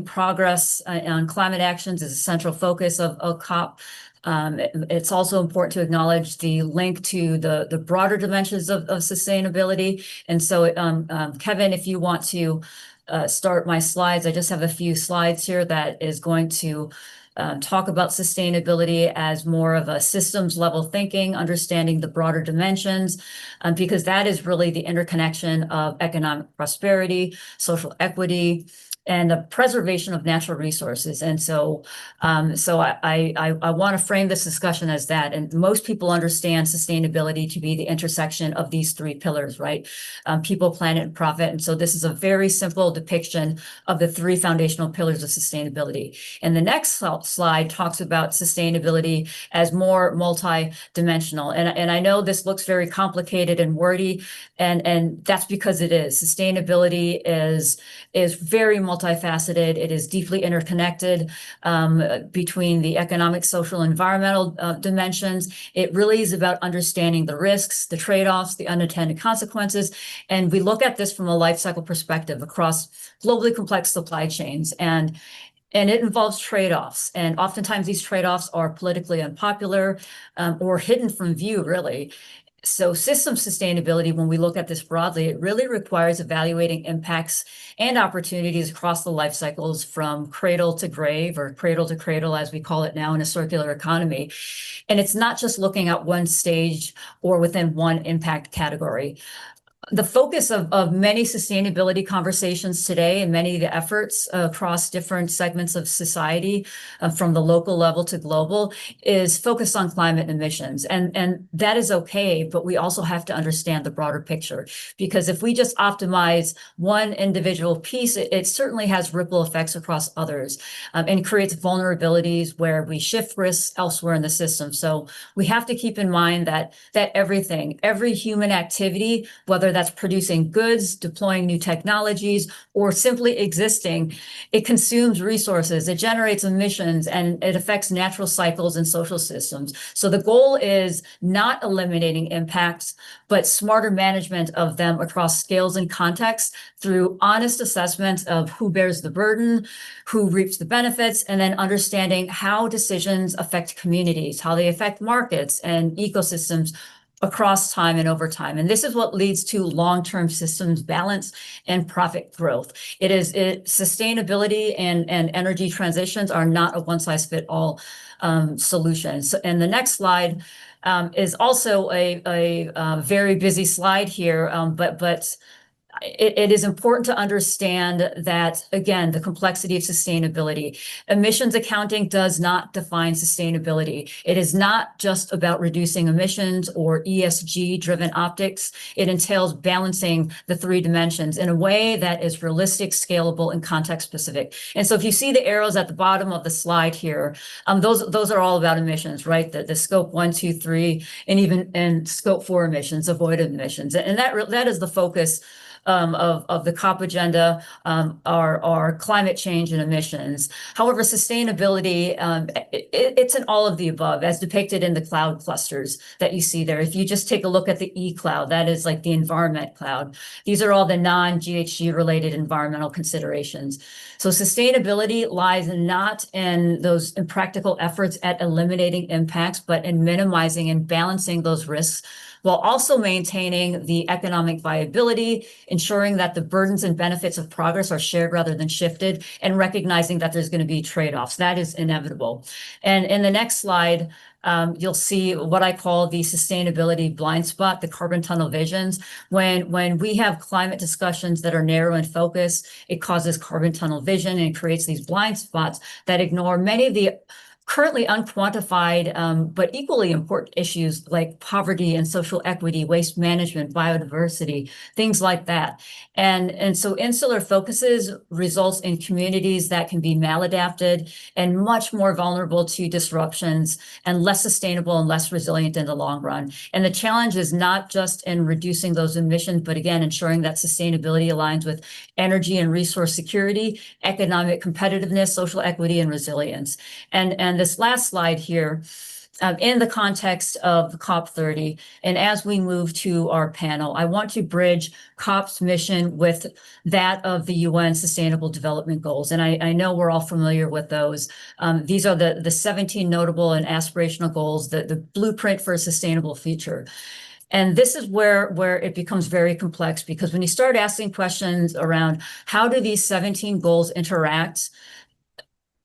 S1: progress on climate actions is a central focus of COP. It's also important to acknowledge the link to the broader dimensions of sustainability. And so, Kevin, if you want to start my slides, I just have a few slides here that is going to talk about sustainability as more of a systems level thinking, understanding the broader dimensions, because that is really the interconnection of economic prosperity, social equity, and the preservation of natural resources. And so I want to frame this discussion as that. And most people understand sustainability to be the intersection of these three pillars, right? People, planet, and profit. And so this is a very simple depiction of the three foundational pillars of sustainability. And the next slide talks about sustainability as more multi-dimensional. And I know this looks very complicated and wordy, and that's because it is. Sustainability is very multifaceted. It is deeply interconnected between the economic, social, environmental dimensions. It really is about understanding the risks, the trade-offs, the unintended consequences. And we look at this from a life cycle perspective across globally complex supply chains. And it involves trade-offs. And oftentimes these trade-offs are politically unpopular or hidden from view, really. So system sustainability, when we look at this broadly, it really requires evaluating impacts and opportunities across the life cycles from cradle to grave, or cradle to cradle, as we call it now in a circular economy. And it's not just looking at one stage or within one impact category. The focus of many sustainability conversations today and many of the efforts across different segments of society, from the local level to global, is focused on climate emissions. And that is okay, but we also have to understand the broader picture. Because if we just optimize one individual piece, it certainly has ripple effects across others, and creates vulnerabilities where we shift risks elsewhere in the system. So we have to keep in mind that everything, every human activity, whether that's producing goods, deploying new technologies, or simply existing, it consumes resources, it generates emissions, and it affects natural cycles and social systems. So the goal is not eliminating impacts, but smarter management of them across scales and contexts through honest assessment of who bears the burden, who reaps the benefits, and then understanding how decisions affect communities, how they affect markets and ecosystems across time and over time. And this is what leads to long-term systems balance and profit growth. Sustainability and energy transitions are not a one-size-fits-all solution. So, and the next slide is also a very busy slide here, but it is important to understand that, again, the complexity of sustainability. Emissions accounting does not define sustainability. It is not just about reducing emissions or ESG-driven optics. It entails balancing the three dimensions in a way that is realistic, scalable, and context-specific. And so if you see the arrows at the bottom of the slide here, those are all about emissions, right? The scope 1, 2, 3, and scope 4 emissions, avoided emissions. And that is the focus of the COP agenda, are climate change and emissions. However, sustainability, it's in all of the above, as depicted in the cloud clusters that you see there. If you just take a look at the E cloud, that is like the environment cloud. These are all the non-GHG related environmental considerations. So sustainability lies not in those impractical efforts at eliminating impacts, but in minimizing and balancing those risks, while also maintaining the economic viability, ensuring that the burdens and benefits of progress are shared rather than shifted, and recognizing that there's going to be trade-offs. That is inevitable. And in the next slide, you'll see what I call the sustainability blind spot, the carbon tunnel visions. When we have climate discussions that are narrow in focus, it causes carbon tunnel vision and creates these blind spots that ignore many of the currently unquantified, but equally important issues like poverty and social equity, waste management, biodiversity, things like that. And so insular focuses results in communities that can be maladapted and much more vulnerable to disruptions and less sustainable and less resilient in the long run. And the challenge is not just in reducing those emissions, but again, ensuring that sustainability aligns with energy and resource security, economic competitiveness, social equity, and resilience. And this last slide here, in the context of the COP30, and as we move to our panel, I want to bridge COP's mission with that of the UN Sustainable Development Goals. And I know we're all familiar with those. These are the 17 notable and aspirational goals, the blueprint for a sustainable future. And this is where it becomes very complex, because when you start asking questions around how do these 17 goals interact,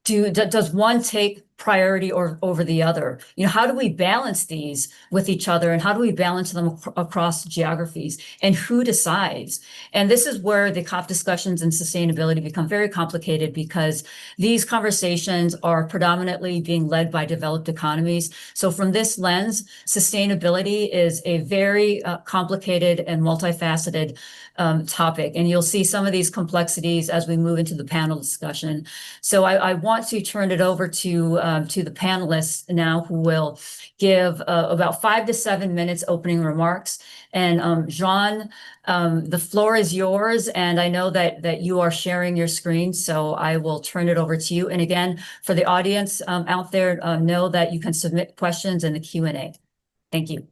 S1: does one take priority over the other? You know, how do we balance these with each other, and how do we balance them across geographies, and who decides? And this is where the COP discussions and sustainability become very complicated, because these conversations are predominantly being led by developed economies. So from this lens, sustainability is a very complicated and multifaceted topic. And you'll see some of these complexities as we move into the panel discussion. So I want to turn it over to the panelists now, who will give about 5 to 7 minutes opening remarks. And João, the floor is yours. And I know that you are sharing your screen, so I will turn it over to you. And again, for the audience out there, know that you can submit questions in the Q&A. Thank you.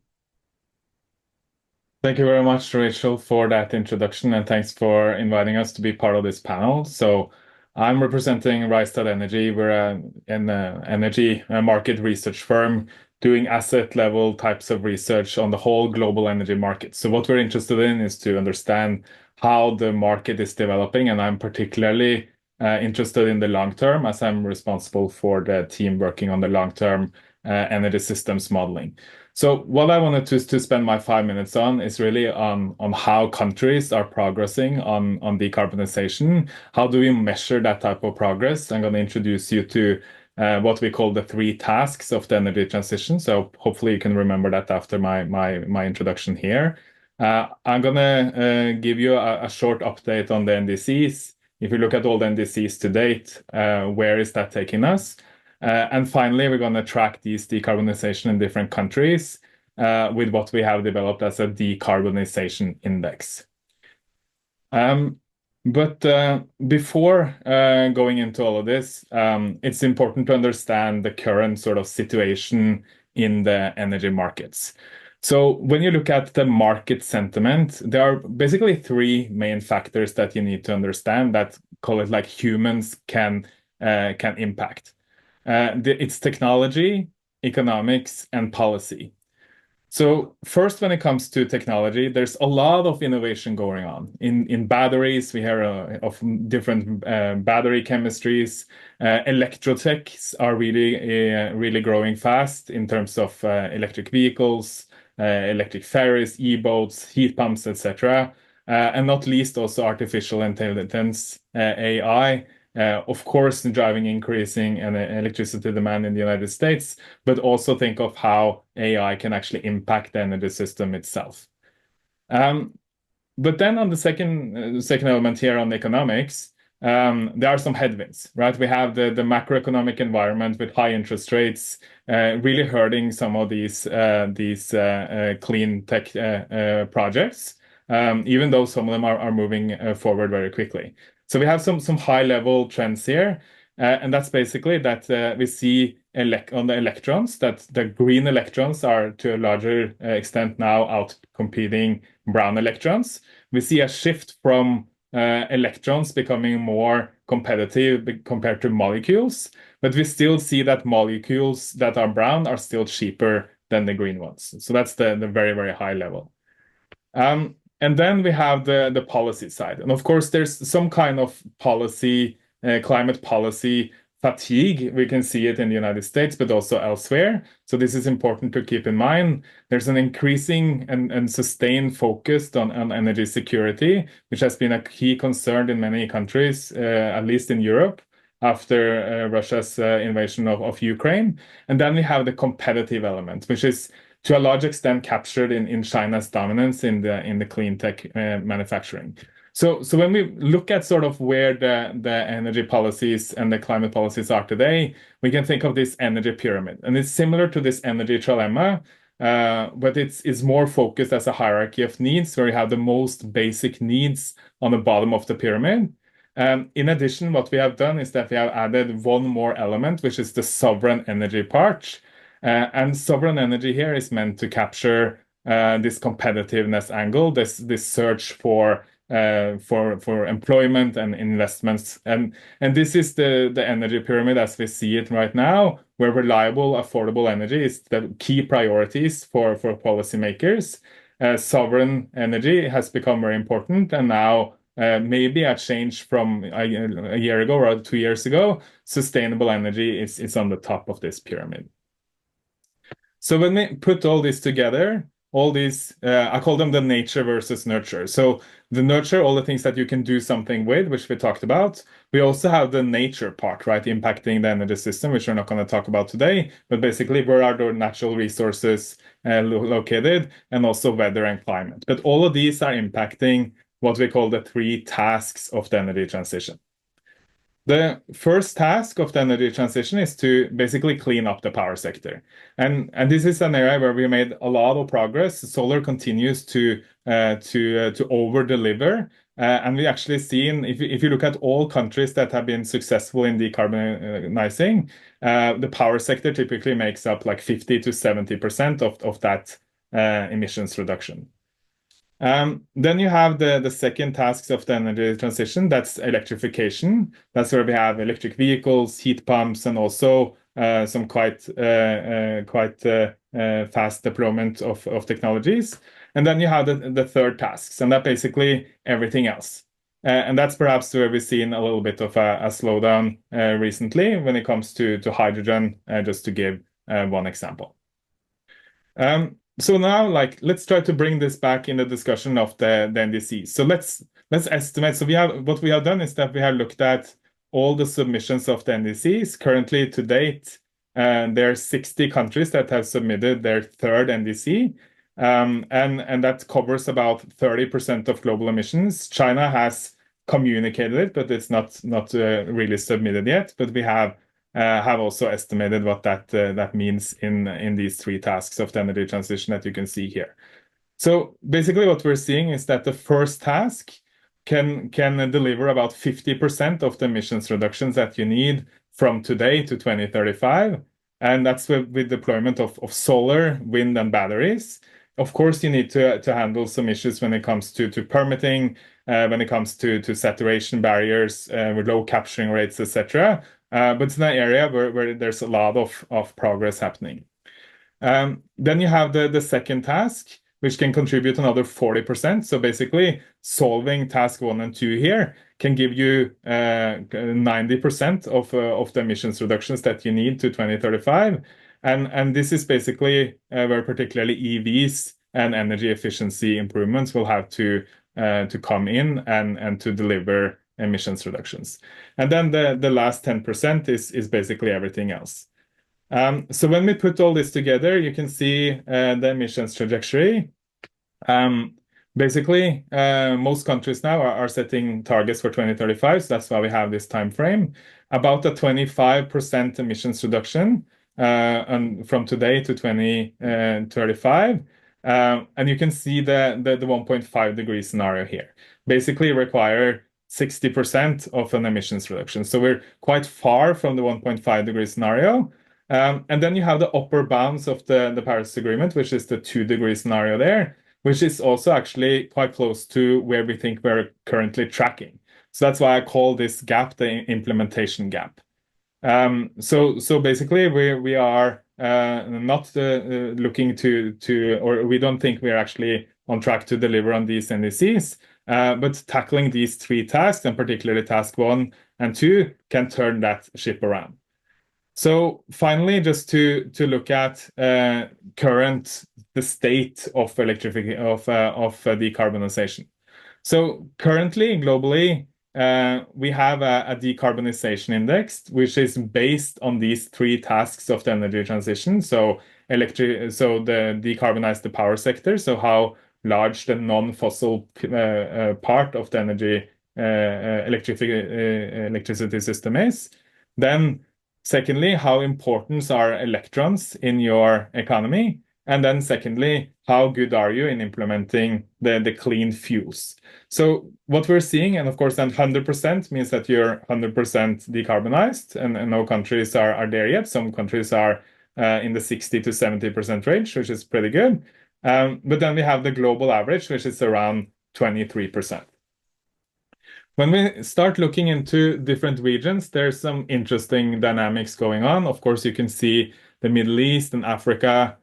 S7: Thank you very much, Rachel, for that introduction, and thanks for inviting us to be part of this panel. So I'm representing Rystad Energy. We're an energy market research firm doing asset level types of research on the whole global energy market. So what we're interested in is to understand how the market is developing, and I'm particularly interested in the long term, as I'm responsible for the team working on the long-term energy systems modeling. So what I wanted to spend my 5 minutes on is really on how countries are progressing on decarbonization. How do we measure that type of progress? I'm going to introduce you to what we call the 3 tasks of the energy transition. So hopefully you can remember that after my introduction here. I'm going to give you a short update on the NDCs. If you look at all the NDCs to date, where is that taking us? And finally, we're going to track these decarbonization in different countries with what we have developed as a decarbonization index. But before going into all of this, it's important to understand the current sort of situation in the energy markets. So when you look at the market sentiment, there are basically 3 main factors that you need to understand that, call it like, humans can impact. It's technology, economics, and policy. So first, when it comes to technology, there's a lot of innovation going on. In batteries, we hear of different battery chemistries. Electrotechs are really growing fast in terms of electric vehicles, electric ferries, e-boats, heat pumps, etc. And not least also artificial intelligence, AI. Of course, driving increasing electricity demand in the United States, but also think of how AI can actually impact the energy system itself. But then on the second element here on economics, there are some headwinds, right? We have the macroeconomic environment with high interest rates really hurting some of these clean tech projects, even though some of them are moving forward very quickly. So we have some high-level trends here, and that's basically that we see on the electrons that the green electrons are to a larger extent now outcompeting brown electrons. We see a shift from electrons becoming more competitive compared to molecules, but we still see that molecules that are brown are still cheaper than the green ones. So that's the very, very high level. And then we have the policy side. And of course, there's some kind of policy, climate policy fatigue. We can see it in the United States, but also elsewhere. So this is important to keep in mind. There's an increasing and sustained focus on energy security, which has been a key concern in many countries, at least in Europe, after Russia's invasion of Ukraine. And then we have the competitive element, which is to a large extent captured in China's dominance in the clean tech manufacturing. So when we look at sort of where the energy policies and the climate policies are today, we can think of this energy pyramid. And it's similar to this energy trilemma, but it's more focused as a hierarchy of needs, where you have the most basic needs on the bottom of the pyramid. In addition, what we have done is that we have added one more element, which is the sovereign energy part. And sovereign energy here is meant to capture this competitiveness angle, this search for employment and investments, and this is the energy pyramid as we see it right now, where reliable, affordable energy is the key priorities for policymakers. Sovereign energy has become very important, and now maybe a change from a year ago or 2 years ago, sustainable energy is on the top of this pyramid. So when we put all this together, all these, I call them the nature versus nurture. So the nurture, all the things that you can do something with, which we talked about. We also have the nature part, right, impacting the energy system, which we're not going to talk about today. But basically, where are the natural resources located, and also weather and climate. But all of these are impacting what we call the 3 tasks of the energy transition. The first task of the energy transition is to basically clean up the power sector. And this is an area where we made a lot of progress. Solar continues to over-deliver. And we actually seen, if you look at all countries that have been successful in decarbonizing, the power sector typically makes up like 50 to 70% of that emissions reduction. Then you have the second tasks of the energy transition, that's electrification. That's where we have electric vehicles, heat pumps, and also some quite fast deployment of technologies. And then you have the third tasks, and that basically everything else. And that's perhaps where we've seen a little bit of a slowdown recently when it comes to hydrogen, just to give one example. So now, let's try to bring this back in the discussion of the NDCs. So let's estimate. So what we have done is that we have looked at all the submissions of the NDCs. Currently, to date, there are 60 countries that have submitted their third NDC, and that covers about 30% of global emissions. China has communicated it, but it's not really submitted yet. But we have also estimated what that means in these three tasks of the energy transition that you can see here. So basically, what we're seeing is that the first task can deliver about 50% of the emissions reductions that you need from today to 2035, and that's with deployment of solar, wind, and batteries. Of course, you need to handle some issues when it comes to permitting, when it comes to saturation barriers with low capturing rates, etc. But it's an area where there's a lot of progress happening. Then you have the second task, which can contribute another 40%. So basically, solving task 1 and 2 here can give you 90% of the emissions reductions that you need to 2035. And this is basically where particularly EVs and energy efficiency improvements will have to come in and to deliver emissions reductions. And then the last 10% is basically everything else. So when we put all this together, you can see the emissions trajectory. Basically, most countries now are setting targets for 2035, so that's why we have this time frame. About a 25% emissions reduction from today to 2035. And you can see the 1.5 degree scenario here. Basically require 60% of an emissions reduction. So we're quite far from the 1.5 degree scenario. And then you have the upper bounds of the Paris Agreement, which is the 2 degree scenario there, which is also actually quite close to where we think we're currently tracking. So that's why I call this gap the implementation gap. So basically, we are not looking to, or we don't think we're actually on track to deliver on these NDCs, but tackling these three tasks, and particularly task 1 and 2, can turn that ship around. So finally, just to look at the state of decarbonization. So currently, globally, we have a decarbonization index, which is based on these three tasks of the energy transition. So decarbonize the power sector. So how large the non-fossil part of the energy electricity system is. Then, secondly, how important are electrons in your economy? And then secondly, how good are you in implementing the clean fuels? So what we're seeing, and of course then 100% means that you're 100% decarbonized, and no countries are there yet. Some countries are in the 60 to 70% range, which is pretty good. But then we have the global average, which is around 23%. When we start looking into different regions, there's some interesting dynamics going on. Of course, you can see the Middle East and Africa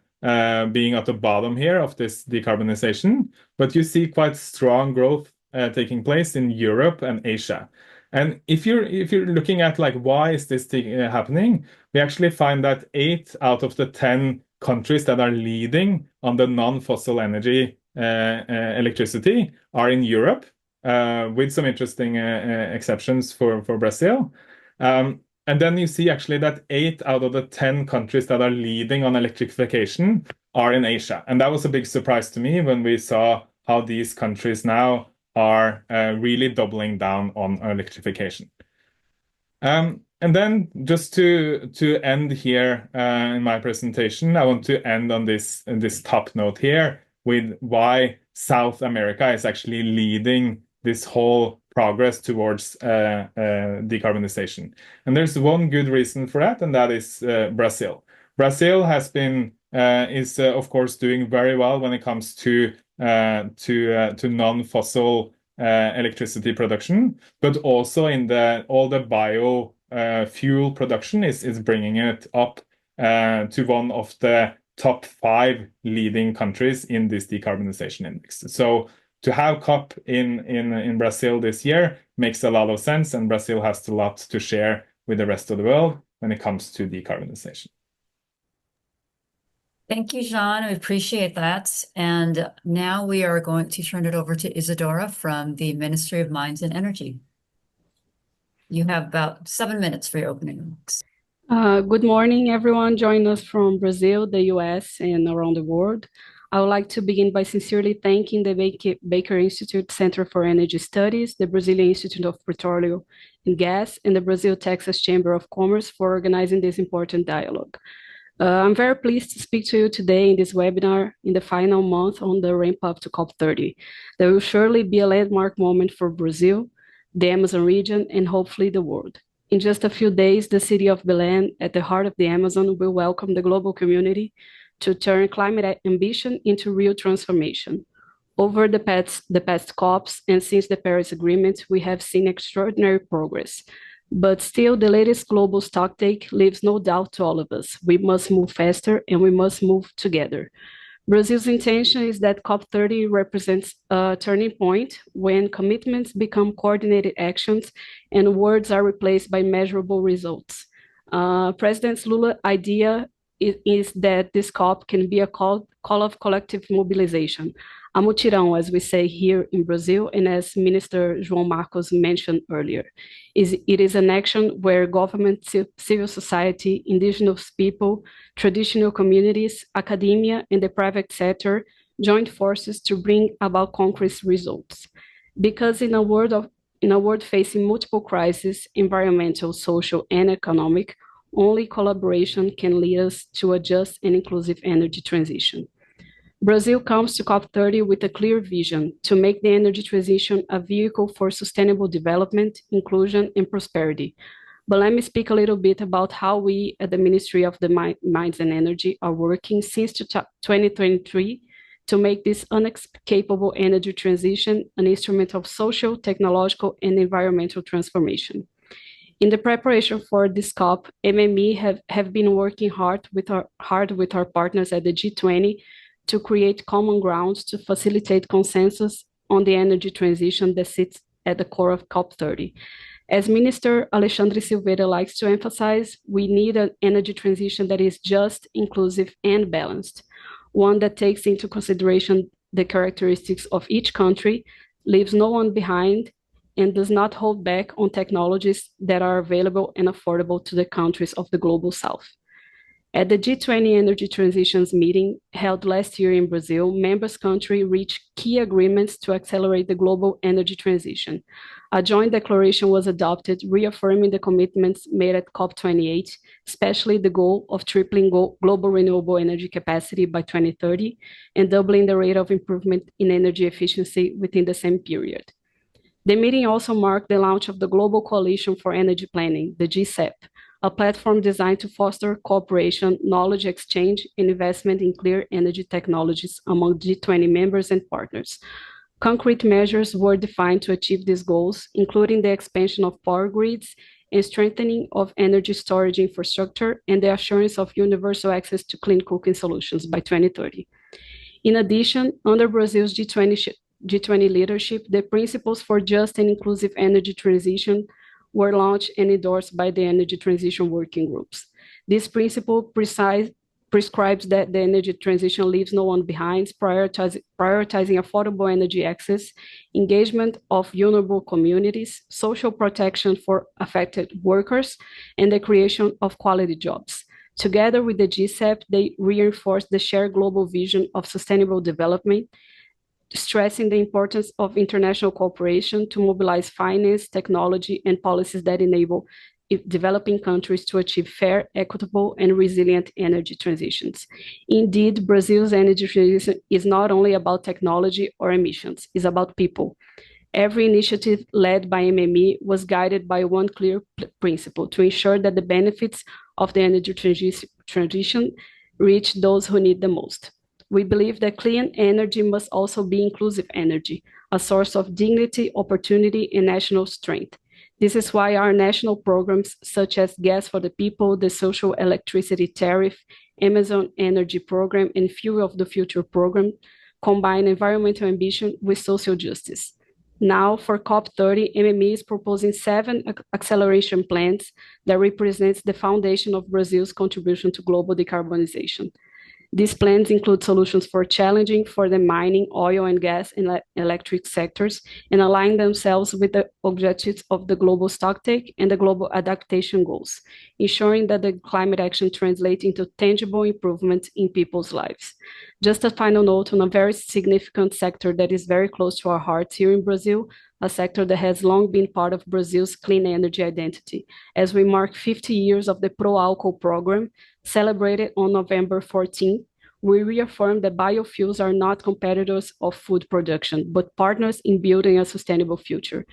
S7: being at the bottom here of this decarbonization, but you see quite strong growth taking place in Europe and Asia. And if you're looking at why is this happening, we actually find that 8 out of the 10 countries that are leading on the non-fossil energy electricity are in Europe, with some interesting exceptions for Brazil. And then you see actually that 8 out of the 10 countries that are leading on electrification are in Asia. And that was a big surprise to me when we saw how these countries now are really doubling down on electrification. And then just to end here in my presentation, I want to end on this top note here with why South America is actually leading this whole progress towards decarbonization. And there's one good reason for that, and that is Brazil. Brazil has been is of course doing very well when it comes to non-fossil electricity production, but also in all the bio fuel production is bringing it up to one of the top 5 leading countries in this decarbonization index. So to have COP in Brazil this year makes a lot of sense, and Brazil has a lot to share with the rest of the world when it comes to decarbonization.
S1: Thank you, João. We appreciate that. And now we are going to turn it over to Isadora from the Ministry of Mines and Energy. You have about 7 minutes for your opening remarks.
S8: Good morning, everyone joining us from Brazil, the US, and around the world. I would like to begin by sincerely thanking the Baker Institute Center for Energy Studies, the Brazilian Institute of Petroleum and Gas, and the Brazil-Texas Chamber of Commerce for organizing this important dialogue. I'm very pleased to speak to you today in this webinar in the final month on the ramp-up to COP30. There will surely be a landmark moment for Brazil, the Amazon region, and hopefully the world. In just a few days, the city of Belém, at the heart of the Amazon, will welcome the global community to turn climate ambition into real transformation. Over the past COPs and since the Paris Agreement, we have seen extraordinary progress. But still, the latest global stocktake leaves no doubt to all of us. We must move faster and we must move together. Brazil's intention is that COP30 represents a turning point when commitments become coordinated actions and words are replaced by measurable results. President Lula's idea is that this COP can be a call of collective mobilization, a mutirão, as we say here in Brazil, and as Minister João Marcos mentioned earlier. It is an action where government, civil society, indigenous people, traditional communities, academia, and the private sector join forces to bring about concrete results. Because in a world facing multiple crises, environmental, social, and economic, only collaboration can lead us to a just and inclusive energy transition. Brazil comes to COP30 with a clear vision to make the energy transition a vehicle for sustainable development, inclusion, and prosperity. But let me speak a little bit about how we at the Ministry of the Mines and Energy are working since 2023 to make this unescapable energy transition an instrument of social, technological, and environmental transformation. In the preparation for this COP, MME have been working hard with our partners at the G20 to create common grounds to facilitate consensus on the energy transition that sits at the core of COP30. As Minister Alexandre Silveira likes to emphasize, we need an energy transition that is just, inclusive, and balanced, one that takes into consideration the characteristics of each country, leaves no one behind, and does not hold back on technologies that are available and affordable to the countries of the Global South. At the G20 Energy Transitions meeting held last year in Brazil, members' countries reached key agreements to accelerate the global energy transition. A joint declaration was adopted, reaffirming the commitments made at COP28, especially the goal of tripling global renewable energy capacity by 2030 and doubling the rate of improvement in energy efficiency within the same period. The meeting also marked the launch of the Global Coalition for Energy Planning, the GCEP, a platform designed to foster cooperation, knowledge exchange, and investment in clear energy technologies among G20 members and partners. Concrete measures were defined to achieve these goals, including the expansion of power grids and strengthening of energy storage infrastructure and the assurance of universal access to clean cooking solutions by 2030. In addition, under Brazil's G20 leadership, the principles for just and inclusive energy transition were launched and endorsed by the Energy Transition Working Groups. This principle prescribes that the energy transition leaves no one behind, prioritizing affordable energy access, engagement of vulnerable communities, social protection for affected workers, and the creation of quality jobs. Together with the GCEP, they reinforce the shared global vision of sustainable development, stressing the importance of international cooperation to mobilize finance, technology, and policies that enable developing countries to achieve fair, equitable, and resilient energy transitions. Indeed, Brazil's energy transition is not only about technology or emissions, it's about people. Every initiative led by MME was guided by one clear principle: to ensure that the benefits of the energy transition reach those who need the most. We believe that clean energy must also be inclusive energy, a source of dignity, opportunity, and national strength. This is why our national programs, such as Gas for the People, the Social Electricity Tariff, Amazon Energy Program, and Fuel of the Future Program, combine environmental ambition with social justice. Now, for COP30, MME is proposing 7 acceleration plans that represents the foundation of Brazil's contribution to global decarbonization. These plans include solutions for challenging for the mining, oil and gas, and electric sectors, and align themselves with the objectives of the global stocktake and the global adaptation goals, ensuring that the climate action translates into tangible improvements in people's lives. Just a final note on a very significant sector that is very close to our hearts here in Brazil, a sector that has long been part of Brazil's clean energy identity. As we mark 50 years of the Pro-Álcool program, celebrated on November 14, we reaffirm that biofuels are not competitors of food production, but partners in building a sustainable future.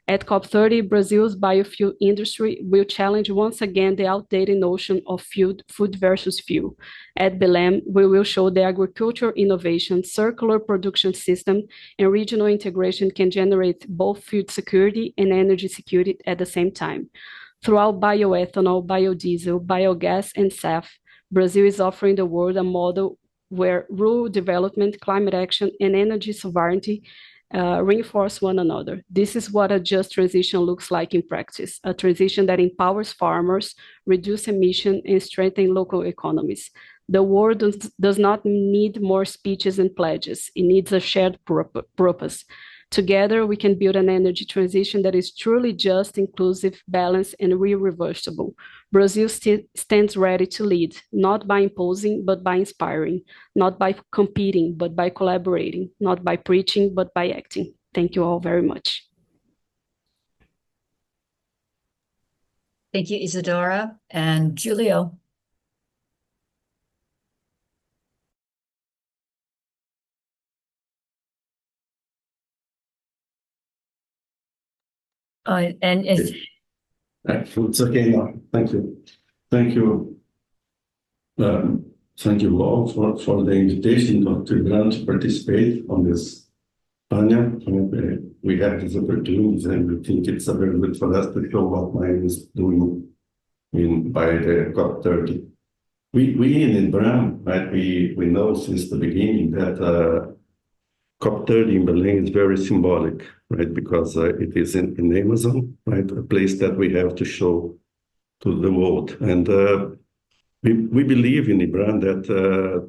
S8: At COP30, Brazil's biofuel industry will challenge once again the outdated notion of food versus fuel. At Leme, we will show that agricultural innovation, circular production system, and regional integration can generate both food security and energy security at the same time. Throughout bioethanol, biodiesel, biogas, and SAF, Brazil is offering the world a model where rural development, climate action, and energy sovereignty reinforce one another. This is what a just transition looks like in practice, a transition that empowers farmers, reduce emission, and strengthen local economies. The world does not need more speeches and pledges. It needs a shared purpose. Together, we can build an energy transition that is truly just, inclusive, balanced, and irreversible. Brazil stands ready to lead, not by imposing, but by inspiring, not by competing, but by collaborating, not by preaching, but by acting. Thank you all very much.
S1: Thank you, Isadora. And Julio.
S9: It's okay now. Thank you. Thank you. Thank you all for the invitation to grant to participate on this panel. We have this opportunity, and we think it's very good for us to show what Mine is doing by the COP30. We in BRAM, right, we know since the beginning that COP30 in Berlin is very symbolic, right? Because it is in Amazon, right? A place that we have to show to the world. And we believe in IBRAM that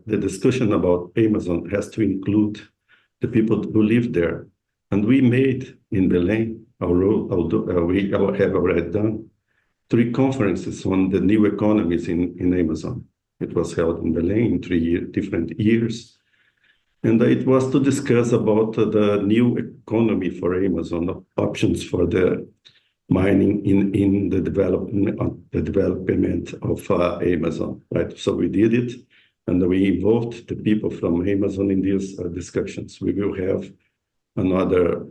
S9: the discussion about Amazon has to include the people who live there. And we made in Berlin, we have already done 3 conferences on the new economies in Amazon. It was held in Berlin in 3 different years. And it was to discuss about the new economy for Amazon, options for the mining in the development of Amazon, right? So we did it, and we involved the people from Amazon in these discussions. We will have another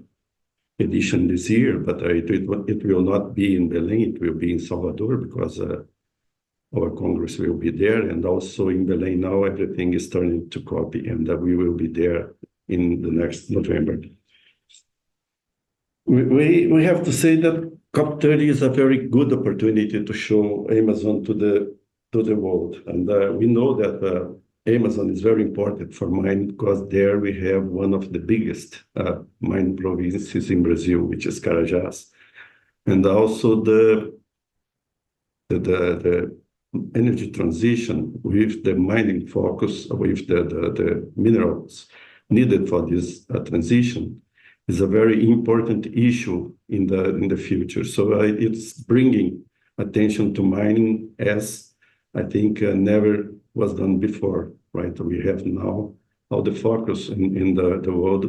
S9: edition this year, but it will not be in Berlin, it will be in Salvador, because our Congress will be there, and also in Berlin now everything is turning to copy, and we will be there in the next November. We have to say that COP30 is a very good opportunity to show Amazon to the world, and we know that Amazon is very important for mining because there we have one of the biggest mining provinces in Brazil, which is Carajás, and also the energy transition with the mining focus, with the minerals needed for this transition is a very important issue in the future. So it's bringing attention to mining as I think never was done before, right? We have now all the focus in the world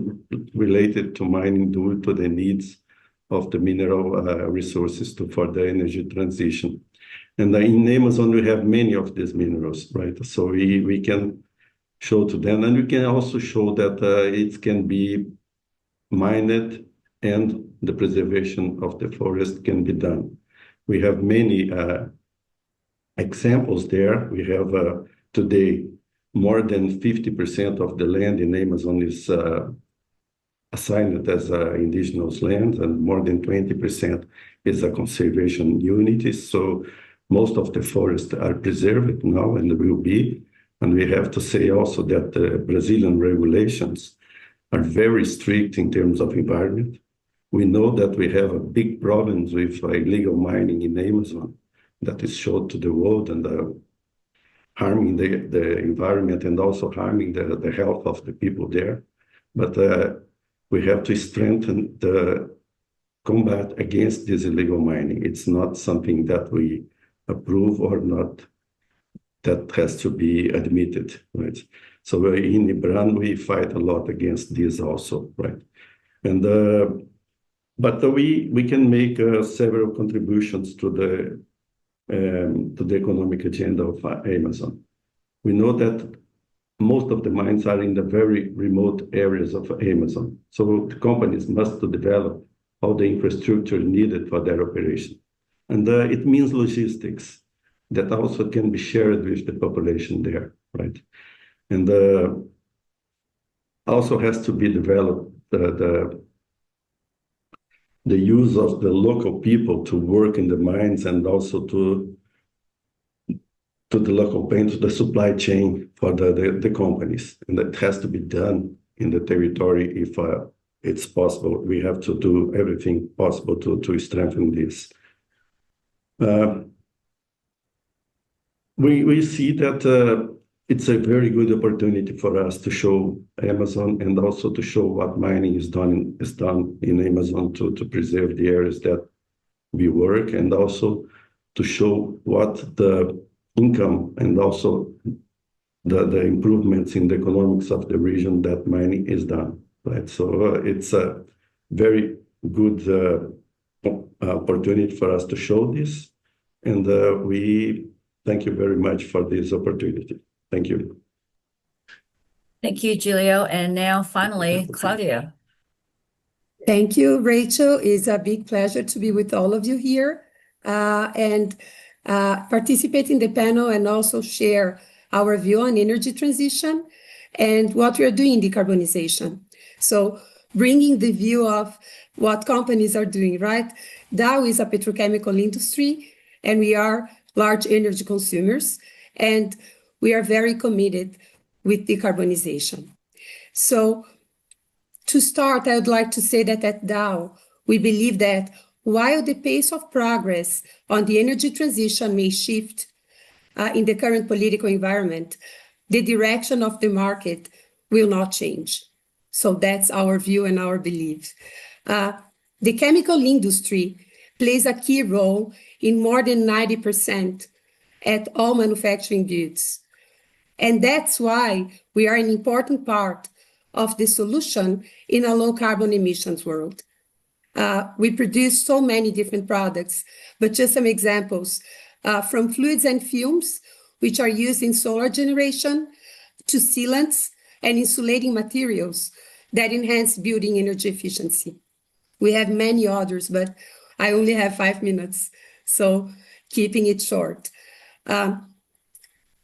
S9: related to mining due to the needs of the mineral resources for the energy transition. And in Amazon, we have many of these minerals, right? So we can show to them, and we can also show that it can be mined and the preservation of the forest can be done. We have many examples there. We have today more than 50% of the land in Amazon is assigned as indigenous land, and more than 20% is a conservation unit. So most of the forests are preserved now and will be. And we have to say also that the Brazilian regulations are very strict in terms of environment. We know that we have a big problems with illegal mining in Amazon that is shown to the world and harming the environment and also harming the health of the people there. But we have to strengthen the combat against this illegal mining. It's not something that we approve or not, that has to be admitted, right? So in IBRAN, we fight a lot against this also, right? And but we can make several contributions to the economic agenda of Amazon. We know that most of the mines are in the very remote areas of Amazon. So the companies must develop all the infrastructure needed for their operation. And it means logistics that also can be shared with the population there, right? And also has to be developed the use of the local people to work in the mines and also to the local pain, to the supply chain for the companies. And that has to be done in the territory if it's possible. We have to do everything possible to strengthen this. We see that it's a very good opportunity for us to show Amazon and also to show what mining is done in Amazon to preserve the areas that we work, and also to show what the income and also the improvements in the economics of the region that mining is done, right? So it's a very good opportunity for us to show this, and we thank you very much for this opportunity. Thank you.
S1: Thank you, Julio. And now finally, Claudia.
S10: Thank you, Rachel. It's a big pleasure to be with all of you here and participate in the panel and also share our view on energy transition and what we are doing in decarbonization. So bringing the view of what companies are doing, right? Dow is a petrochemical industry, and we are large energy consumers, and we are very committed with decarbonization. So to start, I would like to say that at Dow, we believe that while the pace of progress on the energy transition may shift in the current political environment, the direction of the market will not change. So that's our view and our belief. The chemical industry plays a key role in more than 90% at all manufacturing goods. And that's why we are an important part of the solution in a low carbon emissions world. We produce so many different products, but just some examples, from fluids and fumes, which are used in solar generation, to sealants and insulating materials that enhance building energy efficiency. We have many others, but I only have 5 minutes, so keeping it short.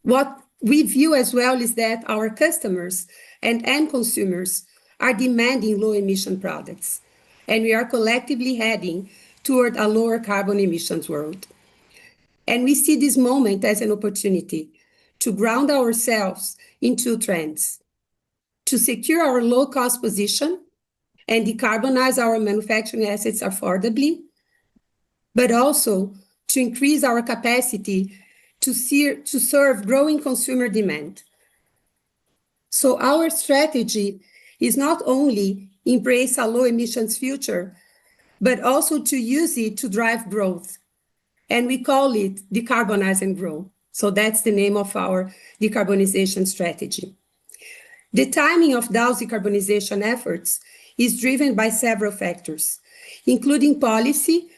S10: What we view as well is that our customers and end consumers are demanding low emission products, and we are collectively heading toward a lower carbon emissions world. And we see this moment as an opportunity to ground ourselves in two trends: to secure our low cost position and decarbonize our manufacturing assets affordably, but also to increase our capacity to serve growing consumer demand. So our strategy is not only embrace a low emissions future, but also to use it to drive growth. And we call it Decarbonize and Grow. So that's the name of our decarbonization strategy. The timing of Dow's decarbonization efforts is driven by several factors, including policy,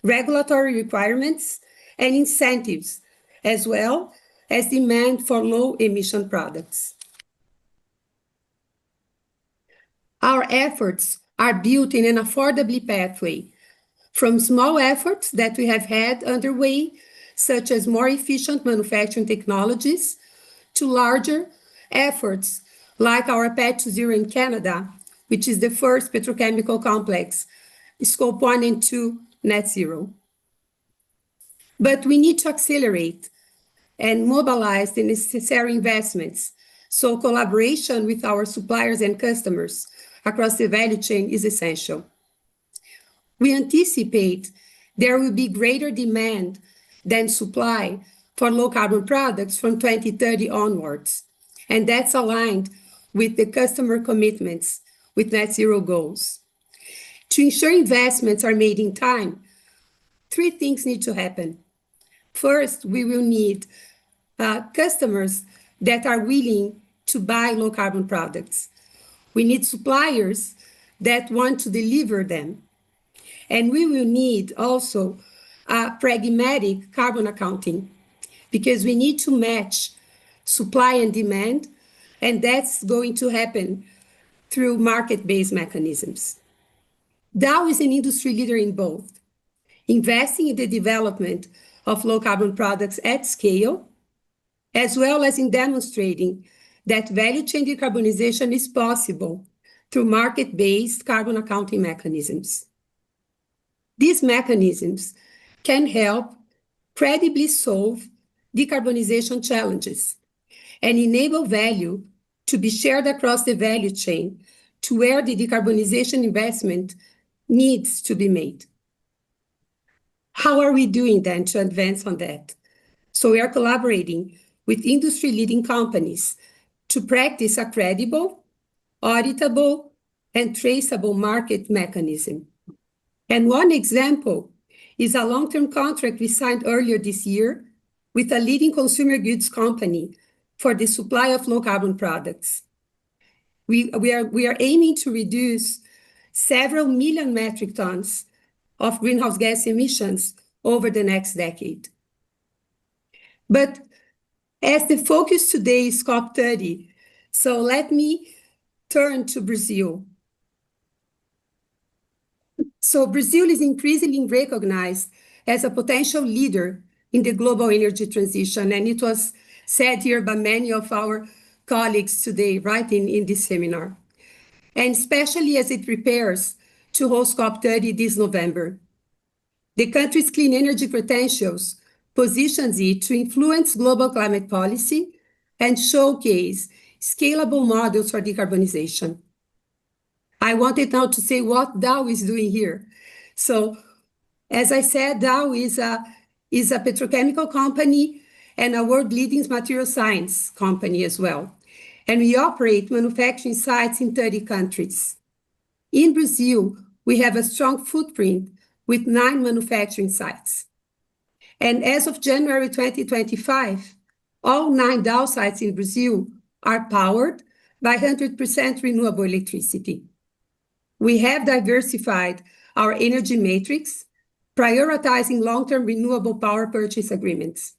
S10: regulatory requirements, and incentives, as well as demand for low emission products. Our efforts are built in an affordably pathway, from small efforts that we have had underway, such as more efficient manufacturing technologies, to larger efforts like our Path to Zero in Canada, which is the first petrochemical complex, Scope 1 and 2 net zero. But we need to accelerate and mobilize the necessary investments, so collaboration with our suppliers and customers across the value chain is essential. We anticipate there will be greater demand than supply for low-carbon products from 2030 onwards, and that's aligned with the customer commitments with net zero goals. To ensure investments are made in time, 3 things need to happen. First, we will need customers that are willing to buy low-carbon products. We need suppliers that want to deliver them. And we will need also pragmatic carbon accounting, because we need to match supply and demand, and that's going to happen through market-based mechanisms. Dow is an industry leader in both, investing in the development of low-carbon products at scale, as well as in demonstrating that value chain decarbonization is possible through market-based carbon accounting mechanisms. These mechanisms can help credibly solve decarbonization challenges and enable value to be shared across the value chain to where the decarbonization investment needs to be made. How are we doing then to advance on that? So we are collaborating with industry-leading companies to practice a credible, auditable, and traceable market mechanism. And one example is a long-term contract we signed earlier this year with a leading consumer goods company for the supply of low-carbon products. We are aiming to reduce several million metric tons of greenhouse gas emissions over the next decade. But as the focus today is COP30, so let me turn to Brazil. So Brazil is increasingly recognized as a potential leader in the global energy transition, and it was said here by many of our colleagues today, right, in this seminar, and especially as it prepares to host COP30 this November. The country's clean energy credentials positions it to influence global climate policy and showcase scalable models for decarbonization. I wanted now to say what Dow is doing here. So, as I said, Dow is a petrochemical company and a world-leading material science company as well. And we operate manufacturing sites in 30 countries. In Brazil, we have a strong footprint with 9 manufacturing sites. And as of January 2025, all 9 Dow sites in Brazil are powered by 100% renewable electricity. We have diversified our energy matrix, prioritizing long-term renewable power purchase agreements.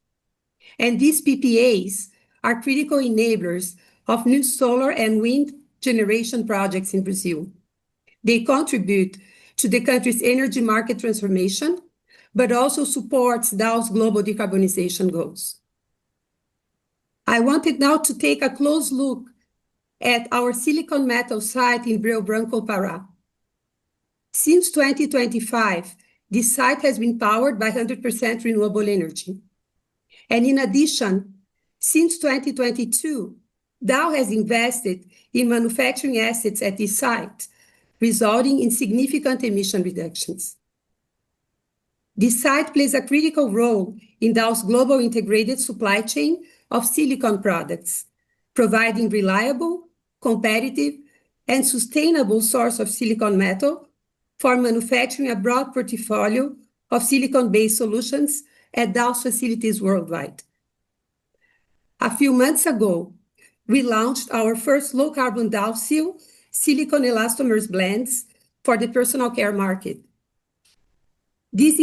S10: And these PPAs are critical enablers of new solar and wind generation projects in Brazil. They contribute to the country's energy market transformation, but also supports Dow's global decarbonization goals. I wanted now to take a close look at our silicon metal site in Rio Branco, Pará. Since 2025, this site has been powered by 100% renewable energy. And in addition, since 2022, Dow has invested in manufacturing assets at this site, resulting in significant emission reductions. This site plays a critical role in Dow's global integrated supply chain of silicon products, providing reliable, competitive, and sustainable source of silicon metal for manufacturing a broad portfolio of silicon-based solutions at Dow's facilities worldwide. A few months ago, we launched our first low-carbon Dow Seal silicon elastomers blends for the personal care market. These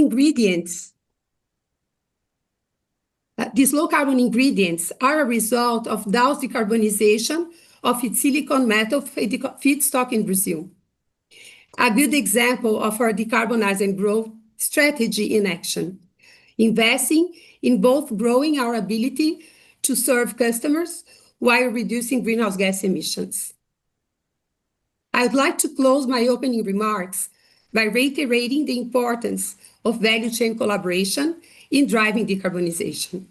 S10: low-carbon ingredients are a result of Dow's decarbonization of its silicon metal feedstock in Brazil. A good example of our decarbonize and grow strategy in action, investing in both growing our ability to serve customers while reducing greenhouse gas emissions. I'd like to close my opening remarks by reiterating the importance of value chain collaboration in driving decarbonization.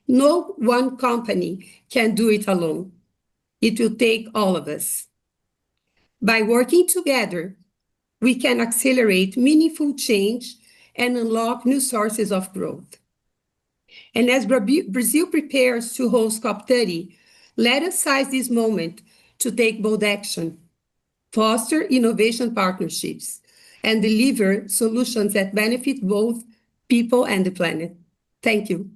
S10: No one company can do it alone. It will take all of us. By working together, we can accelerate meaningful change and unlock new sources of growth. And as Brazil prepares to host COP30, let us seize this moment to take bold action, foster innovation partnerships, and deliver solutions that benefit both people and the planet. Thank you.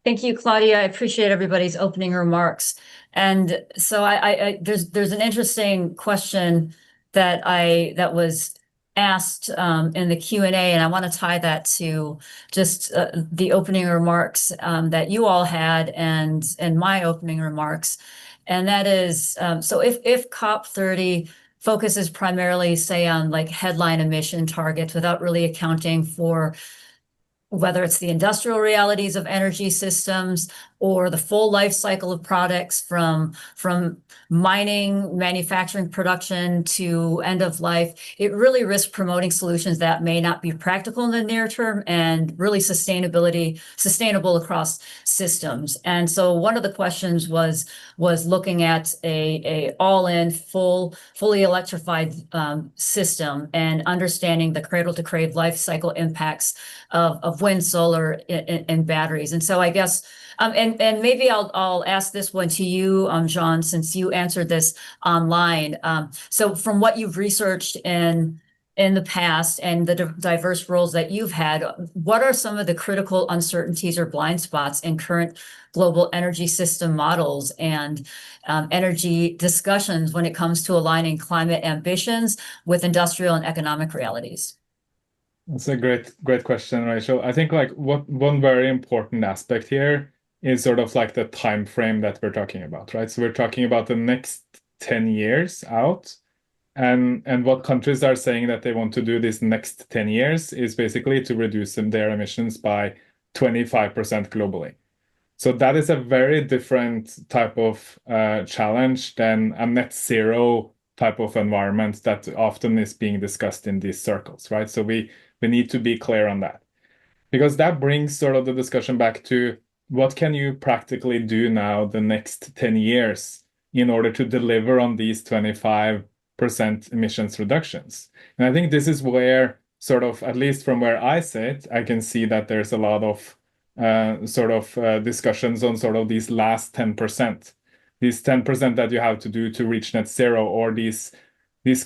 S1: Thank you, Claudia. I appreciate everybody's opening remarks. And so there's an interesting question that was asked in the Q&A, and I want to tie that to just the opening remarks that you all had and my opening remarks. And that is, so if COP30 focuses primarily, say, on like headline emission targets without really accounting for whether it's the industrial realities of energy systems or the full life cycle of products from mining, manufacturing, production to end of life, it really risks promoting solutions that may not be practical in the near term and really sustainable across systems. And so one of the questions was looking at a all-in fully electrified system and understanding the cradle to grave life cycle impacts of wind, solar, and batteries. And so I guess, and maybe I'll ask this one to you, João, since you answered this online. So from what you've researched in the past and the diverse roles that you've had, what are some of the critical uncertainties or blind spots in current global energy system models and energy discussions when it comes to aligning climate ambitions with industrial and economic realities?
S7: That's a great question, Rachel. I think like one very important aspect here is sort of like the time frame that we're talking about, right? So we're talking about the next 10 years out, and what countries are saying that they want to do this next 10 years is basically to reduce their emissions by 25% globally. So that is a very different type of challenge than a net zero type of environment that often is being discussed in these circles, right? So we need to be clear on that, because that brings sort of the discussion back to what can you practically do now the next 10 years in order to deliver on these 25% emissions reductions. And I think this is where sort of, at least from where I sit, I can see that there's a lot of discussions on sort of these last 10%, these 10% that you have to do to reach net zero, or these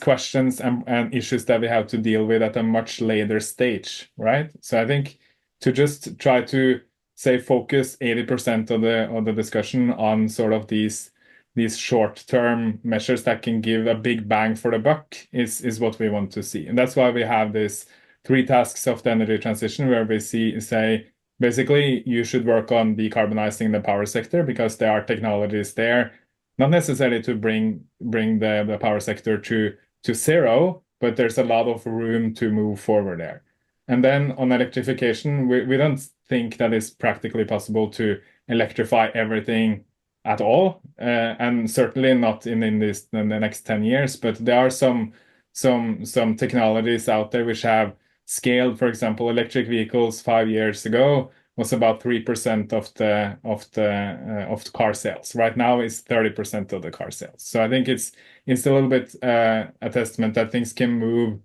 S7: questions and issues that we have to deal with at a much later stage, right? So I think to just try to say focus 80% of the discussion on sort of these short-term measures that can give a big bang for the buck is what we want to see. And that's why we have this 3 tasks of the energy transition, where we say basically you should work on decarbonizing the power sector because there are technologies there, not necessarily to bring the power sector to zero, but there's a lot of room to move forward there. And then on electrification, we don't think that it's practically possible to electrify everything at all, and certainly not in the next 10 years. But there are some technologies out there which have scaled. For example, electric vehicles 5 years ago was about 3% of the car sales. Right now, it's 30% of the car sales. So I think it's a little bit a testament that things can move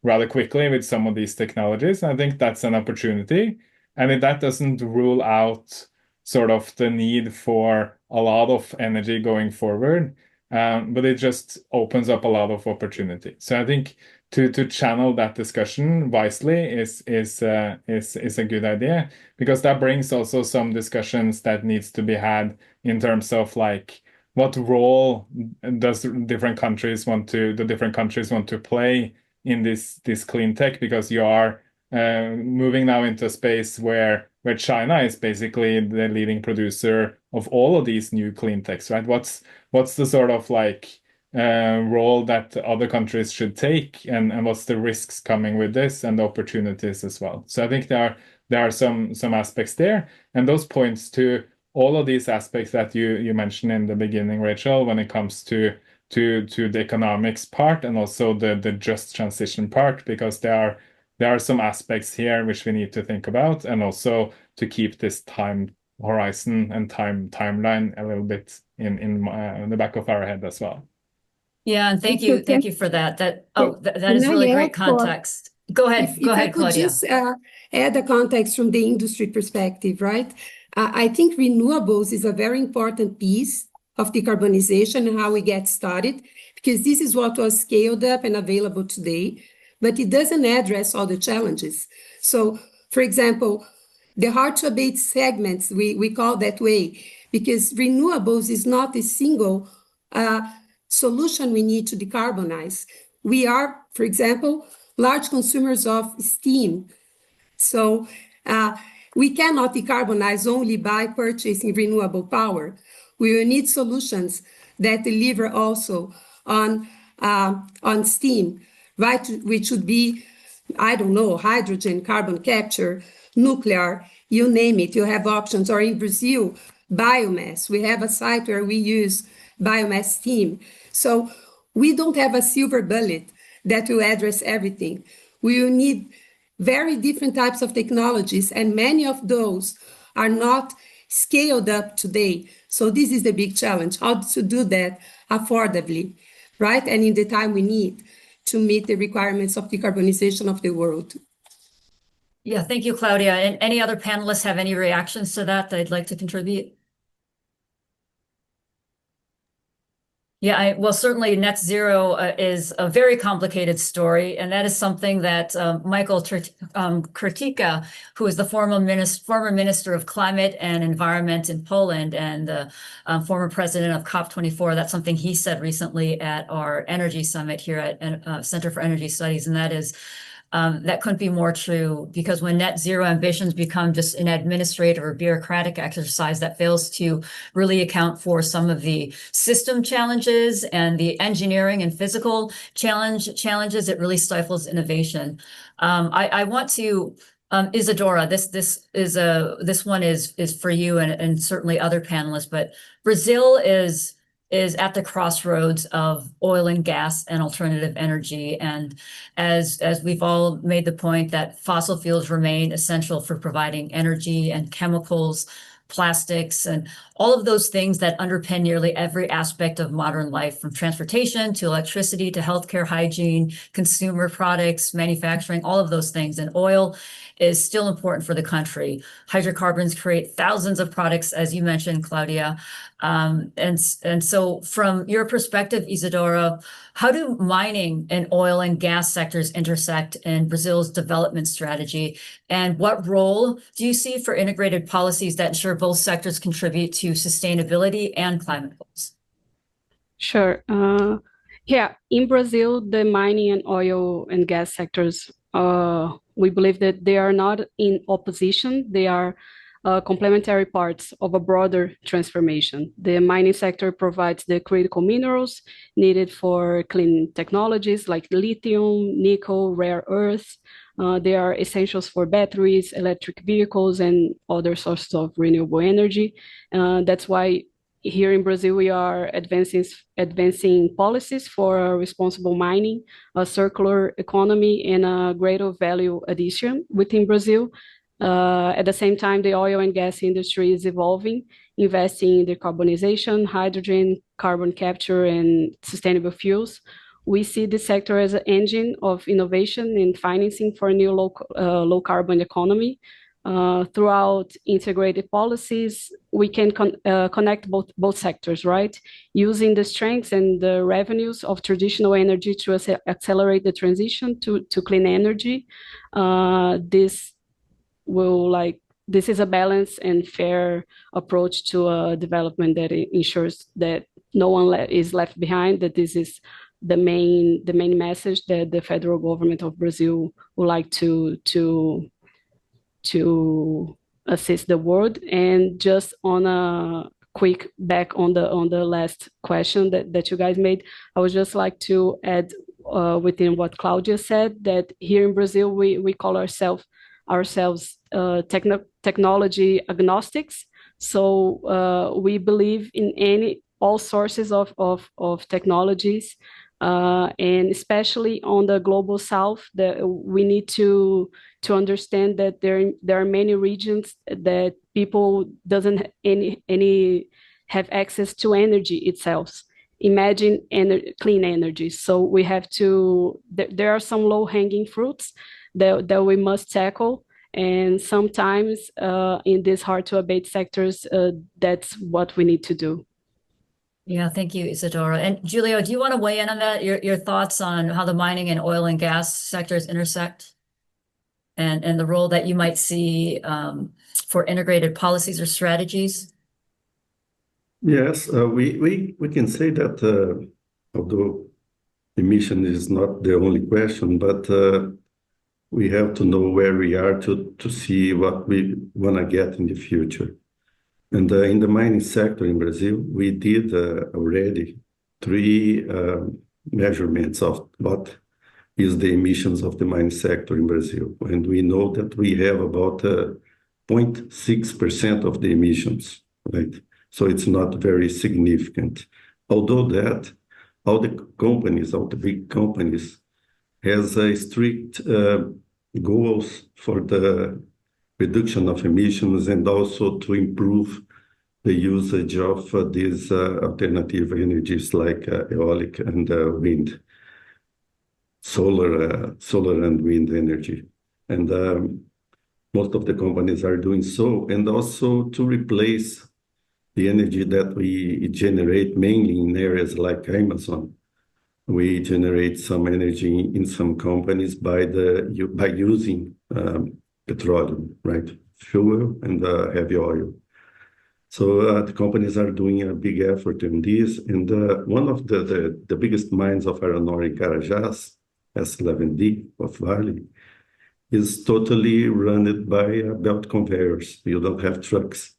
S7: rather quickly with some of these technologies. And I think that's an opportunity, and that doesn't rule out sort of the need for a lot of energy going forward, but it just opens up a lot of opportunity. So I think to channel that discussion wisely is a good idea, because that brings also some discussions that needs to be had in terms of like what role does the different countries want to play in this clean tech, because you are moving now into a space where China is basically the leading producer of all of these new clean techs, right? What's the sort of like role that other countries should take, and what's the risks coming with this and the opportunities as well? So I think there are some aspects there, and those points to all of these aspects that you mentioned in the beginning, Rachel, when it comes to the economics part and also the just transition part, because there there are some aspects here which we need to think about, and also to keep this time horizon and timeline a little bit in the back of our head as well.
S1: Yeah, and thank you for that. That is
S10: Can I
S1: really
S10: add
S1: great context. Go ahead,
S10: If I could
S1: Claudia.
S10: just add a context from the industry perspective, right? I think renewables is a very important piece of decarbonization and how we get started, because this is what was scaled up and available today, but it doesn't address all the challenges. So, for example, the hard-to-abate segments, we call that way, because renewables is not a single solution we need to decarbonize. We are, for example, large consumers of steam. So we cannot decarbonize only by purchasing renewable power. We will need solutions that deliver also on steam, right? Which would be, I don't know, hydrogen, carbon capture, nuclear, you name it, you have options. Or in Brazil, biomass. We have a site where we use biomass steam. So we don't have a silver bullet that will address everything. We will need very different types of technologies, and many of those are not scaled up today. So this is the big challenge, how to do that affordably, right? And in the time we need to meet the requirements of decarbonization of the world.
S1: Yeah, thank you, Claudia. And any other panelists have any reactions to that they'd like to contribute? Yeah, well, certainly net zero is a very complicated story, and that is something that Michael Kurtyka, who is the former minister of climate and environment in Poland and the former president of COP24, that's something he said recently at our energy summit here at Center for Energy Studies, and that is that couldn't be more true, because when net zero ambitions become just an administrative or bureaucratic exercise that fails to really account for some of the system challenges and the engineering and physical challenges, it really stifles innovation. I want to Isadora, this one is for you and certainly other panelists, but Brazil is at the crossroads of oil and gas and alternative energy. And as we've all made the point that fossil fuels remain essential for providing energy and chemicals, plastics, and all of those things that underpin nearly every aspect of modern life, from transportation to electricity to healthcare, hygiene, consumer products, manufacturing, all of those things. And oil is still important for the country. Hydrocarbons create thousands of products, as you mentioned, Claudia. And so from your perspective, Isadora, how do mining and oil and gas sectors intersect in Brazil's development strategy? And what role do you see for integrated policies that ensure both sectors contribute to sustainability and climate goals?
S8: Sure. Yeah, in Brazil, the mining and oil and gas sectors, we believe that they are not in opposition. They are complementary parts of a broader transformation. The mining sector provides the critical minerals needed for clean technologies like lithium, nickel, rare earths. They are essentials for batteries, electric vehicles, and other sources of renewable energy. That's why here in Brazil, we are advancing policies for responsible mining, a circular economy, and a greater value addition within Brazil. At the same time, the oil and gas industry is evolving, investing in decarbonization, hydrogen, carbon capture, and sustainable fuels. We see this sector as an engine of innovation and financing for a new low carbon economy. Throughout integrated policies, we can connect both sectors, right? Using the strengths and the revenues of traditional energy to accelerate the transition to clean energy. This is a balanced and fair approach to a development that ensures that no one is left behind, that this is the main message that the federal government of Brazil would like to assist the world. And just on a quick back on the last question that you guys made, I would just like to add within what Claudia said, that here in Brazil, we call ourselves technology agnostics. So we believe in all sources of technologies and especially on the global south, that we need to understand that there are many regions that people doesn't have access to energy itself. Imagine clean energy. So we have to, there are some low-hanging fruits that we must tackle. And sometimes in these hard-to-abate sectors, that's what we need to do.
S1: Yeah, thank you, Isadora. And Julio, do you want to weigh in on that? Your thoughts on how the mining and oil and gas sectors intersect, and the role that you might see for integrated policies or strategies?
S9: Yes, we can say that although emission is not the only question, but we have to know where we are to see what we want to get in the future. And in the mining sector in Brazil, we did already 3 measurements of what is the emissions of the mining sector in Brazil. And we know that we have about 0.6% of the emissions, right? So it's not very significant. Although that, all the big companies, has a strict goals for the reduction of emissions and also to improve the usage of these alternative energies like aeolic and wind, solar and wind energy. And most of the companies are doing so, and also to replace the energy that we generate mainly in areas like Amazon. We generate some energy in some companies by using petroleum, right? Fuel and heavy oil. So the companies are doing a big effort in this. And one of the biggest mines of iron ore in Carajás, S11D of Vale, is totally run by belt conveyors. You don't have trucks.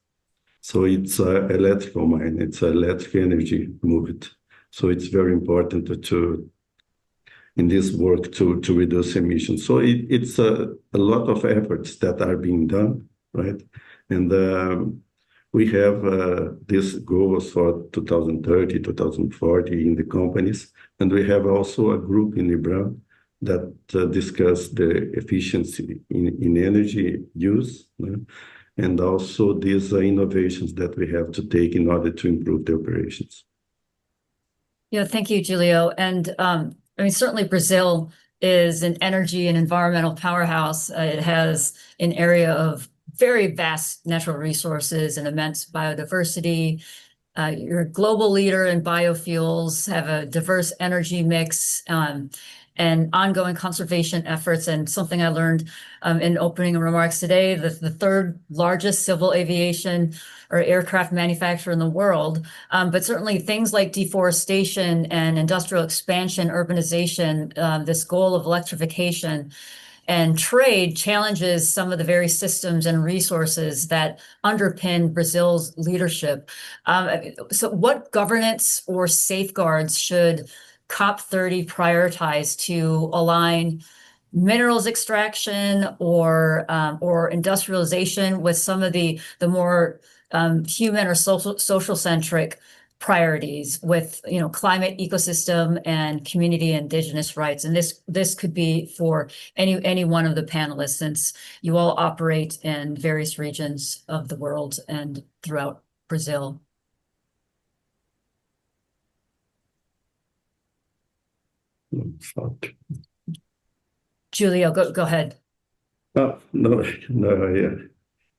S9: So it's an electrical mine. It's electric energy moved. So it's very important in this work to reduce emissions. So it's a lot of efforts that are being done, right? And we have these goals for 2030, 2040 in the companies. And we have also a group in IBRAM that discuss the efficiency in energy use, and also these innovations that we have to take in order to improve the operations.
S1: Yeah, thank you, Julio. And I mean, certainly Brazil is an energy and environmental powerhouse. It has an area of very vast natural resources and immense biodiversity. You're a global leader in biofuels, have a diverse energy mix, and ongoing conservation efforts. And something I learned in opening remarks today, the 3rd largest civil aviation or aircraft manufacturer in the world. But certainly things like deforestation and industrial expansion, urbanization, this goal of electrification and trade challenges some of the very systems and resources that underpin Brazil's leadership. So what governance or safeguards should COP30 prioritize to align minerals extraction or industrialization with some of the more human or social centric priorities with climate, ecosystem, and community indigenous rights? And this could be for any one of the panelists, since you all operate in various regions of the world and throughout Brazil. Julio, go ahead.
S9: Oh, no, yeah.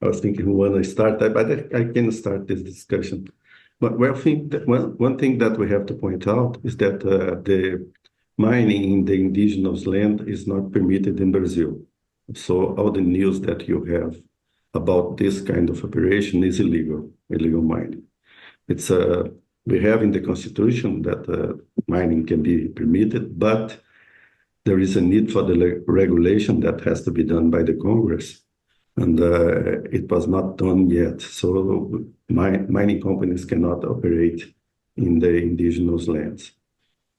S9: I was thinking who want to start that, but I can start this discussion. But I think that one thing that we have to point out is that the mining in the indigenous land is not permitted in Brazil. So all the news that you have about this kind of operation is illegal mining. It's we have in the Constitution that mining can be permitted, but there is a need for the regulation that has to be done by the Congress. And it was not done yet. So mining companies cannot operate in the indigenous lands,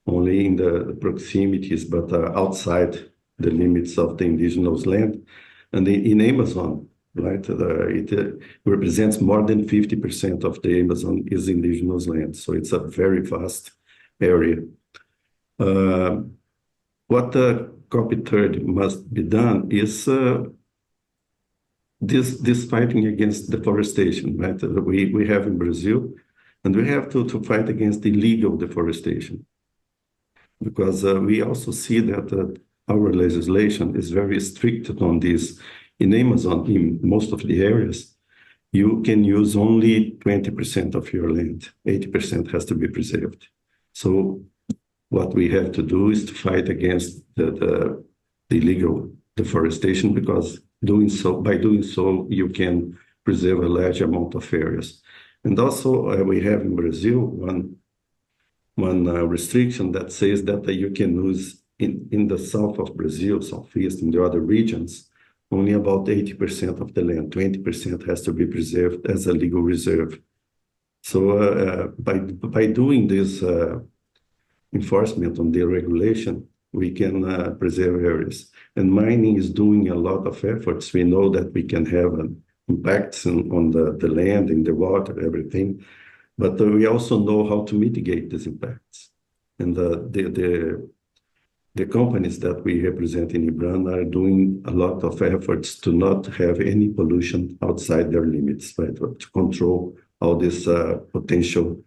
S9: only in the proximities, but outside the limits of the indigenous land. And in Amazon, right, it represents more than 50% of the Amazon is indigenous land. So it's a very vast area. What the COP30 must be done is this fighting against deforestation, right? We have in Brazil, and we have to fight against illegal deforestation, because we also see that our legislation is very strict on this. In Amazon, in most of the areas, you can use only 20% of your land. 80% has to be preserved. So what we have to do is to fight against the illegal deforestation, because by doing so, you can preserve a large amount of areas. And also, we have in Brazil one restriction that says that you can use in the south of Brazil, southeast, in the other regions, only about 80% of the land. 20% has to be preserved as a legal reserve. So by doing this enforcement on the regulation, we can preserve areas. And mining is doing a lot of efforts. We know that we can have impacts on the land, in the water, everything. But we also know how to mitigate these impacts. And the companies that we represent in IBRAN are doing a lot of efforts to not have any pollution outside their limits, right? To control all these potential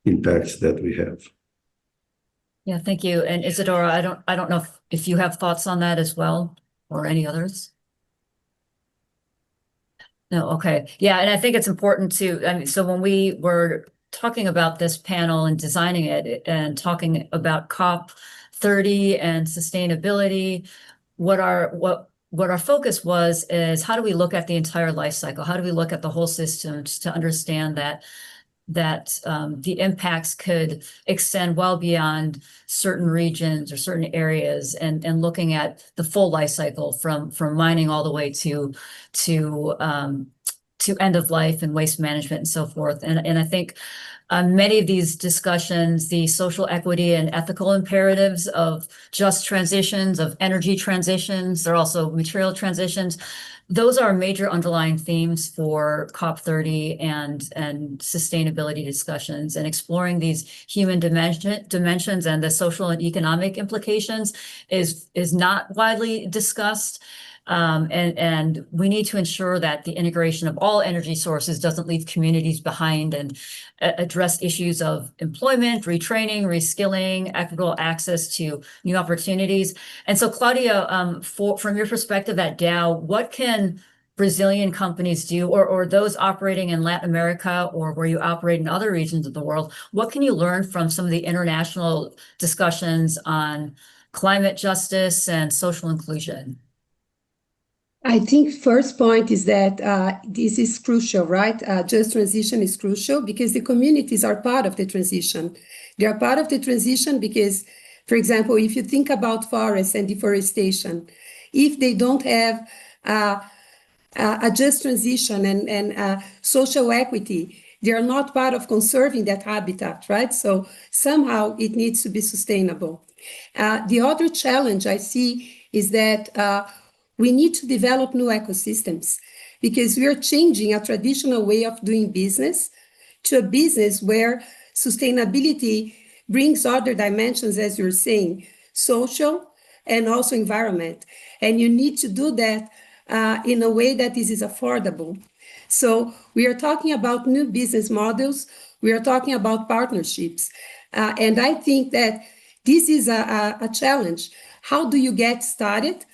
S9: impacts that we have.
S1: Yeah, thank you. And Isadora, I don't know if you have thoughts on that as well, or any others. No, okay. Yeah, and I think it's important to, so when we were talking about this panel and designing it and talking about COP30 and sustainability, what our focus was is, how do we look at the entire life cycle? How do we look at the whole systems to understand that the impacts could extend well beyond certain regions or certain areas, and looking at the full life cycle from mining all the way to end of life and waste management and so forth. And I think many of these discussions, the social equity and ethical imperatives of just transitions, of energy transitions, there are also material transitions. Those are major underlying themes for COP30 and sustainability discussions, and exploring these human dimensions and the social and economic implications is not widely discussed. And we need to ensure that the integration of all energy sources doesn't leave communities behind, and address issues of employment, retraining, reskilling, equitable access to new opportunities. And so, Claudia, from your perspective at Dow, what can Brazilian companies do, or those operating in Latin America, or where you operate in other regions of the world, what can you learn from some of the international discussions on climate justice and social inclusion?
S10: I think first point is that this is crucial, right? Just transition is crucial because the communities are part of the transition. They are part of the transition because, for example, if you think about forests and deforestation, if they don't have a just transition and social equity, they are not part of conserving that habitat, right? So somehow it needs to be sustainable. The other challenge I see is that we need to develop new ecosystems, because we are changing a traditional way of doing business to a business where sustainability brings other dimensions, as you're saying, social and also environment. And you need to do that in a way that is affordable. So we are talking about new business models. We are talking about partnerships. And I think that this is a challenge. How do you get started?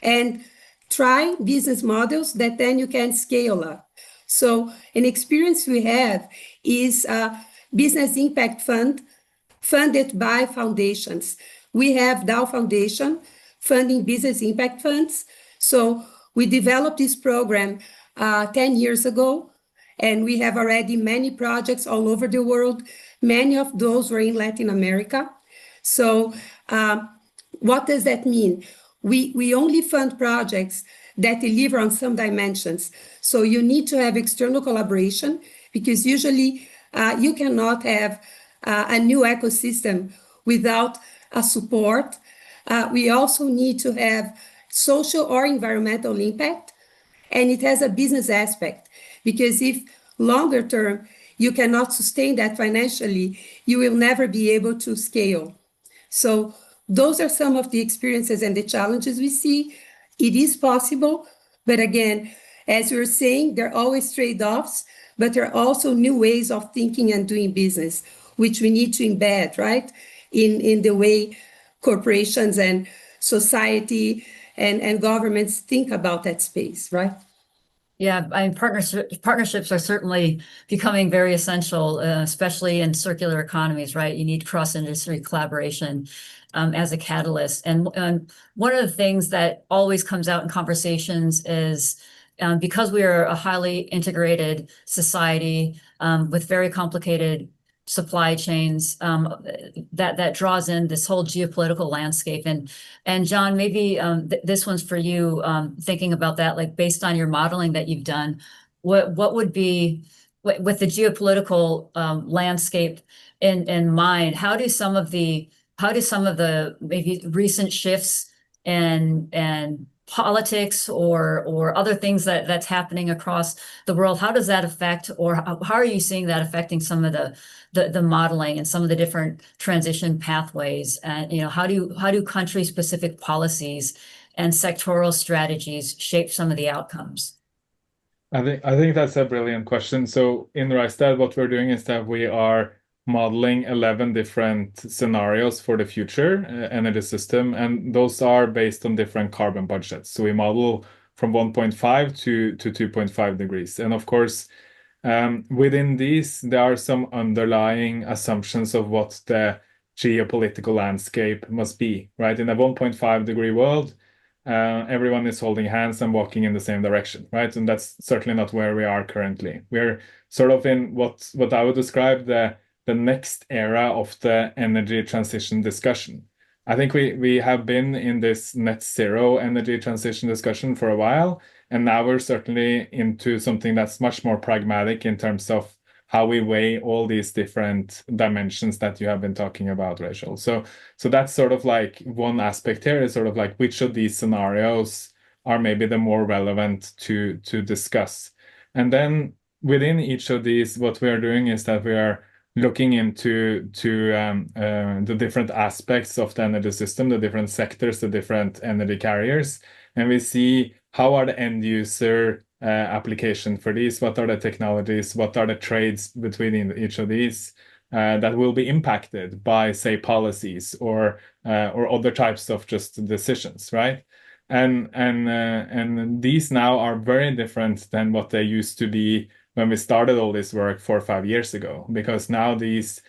S10: And try business models that then you can scale up. So an experience we have is a business impact fund funded by foundations. We have Dow Foundation funding business impact funds. So we developed this program 10 years ago, and we have already many projects all over the world. Many of those were in Latin America. So what does that mean? We only fund projects that deliver on some dimensions. So you need to have external collaboration, because usually you cannot have a new ecosystem without a support. We also need to have social or environmental impact, and it has a business aspect, because if longer term you cannot sustain that financially, you will never be able to scale. So those are some of the experiences and the challenges we see. It is possible, but again, as you're saying, there are always trade-offs, but there are also new ways of thinking and doing business, which we need to embed, right, in the way corporations and society and governments think about that space, right?
S1: Yeah, I mean, partnerships are certainly becoming very essential, especially in circular economies, right? You need cross-industry collaboration as a catalyst. And one of the things that always comes out in conversations is because we are a highly integrated society with very complicated supply chains, that draws in this whole geopolitical landscape. And John, maybe this one's for you, thinking about that, like based on your modeling that you've done, what would be, with the geopolitical landscape in mind, how do some of the maybe recent shifts and politics or other things that's happening across the world, how does that affect, or how are you seeing that affecting some of the modeling and some of the different transition pathways? And how do country specific policies and sectoral strategies shape some of the outcomes?
S7: I think that's a brilliant question. So in Rystad, what we're doing is that we are modeling 11 different scenarios for the future energy system, and those are based on different carbon budgets. So we model from 1.5 to 2.5 degrees. And of course, within these, there are some underlying assumptions of what the geopolitical landscape must be, right? In a 1.5 degree world, everyone is holding hands and walking in the same direction, right? And that's certainly not where we are currently. We're sort of in what I would describe the next era of the energy transition discussion. I think we have been in this net zero energy transition discussion for a while, and now we're certainly into something that's much more pragmatic in terms of how we weigh all these different dimensions that you have been talking about, Rachel. So that's sort of like one aspect here, is sort of like which of these scenarios are maybe the more relevant to discuss. And then within each of these, what we are doing is that we are looking into the different aspects of the energy system, the different sectors, the different energy carriers, and we see how are the end user application for these, what are the technologies, what are the trades between each of these that will be impacted by, say, policies or other types of just decisions, right? And these now are very different than what they used to be when we started all this work 4 or 5 years ago, because now these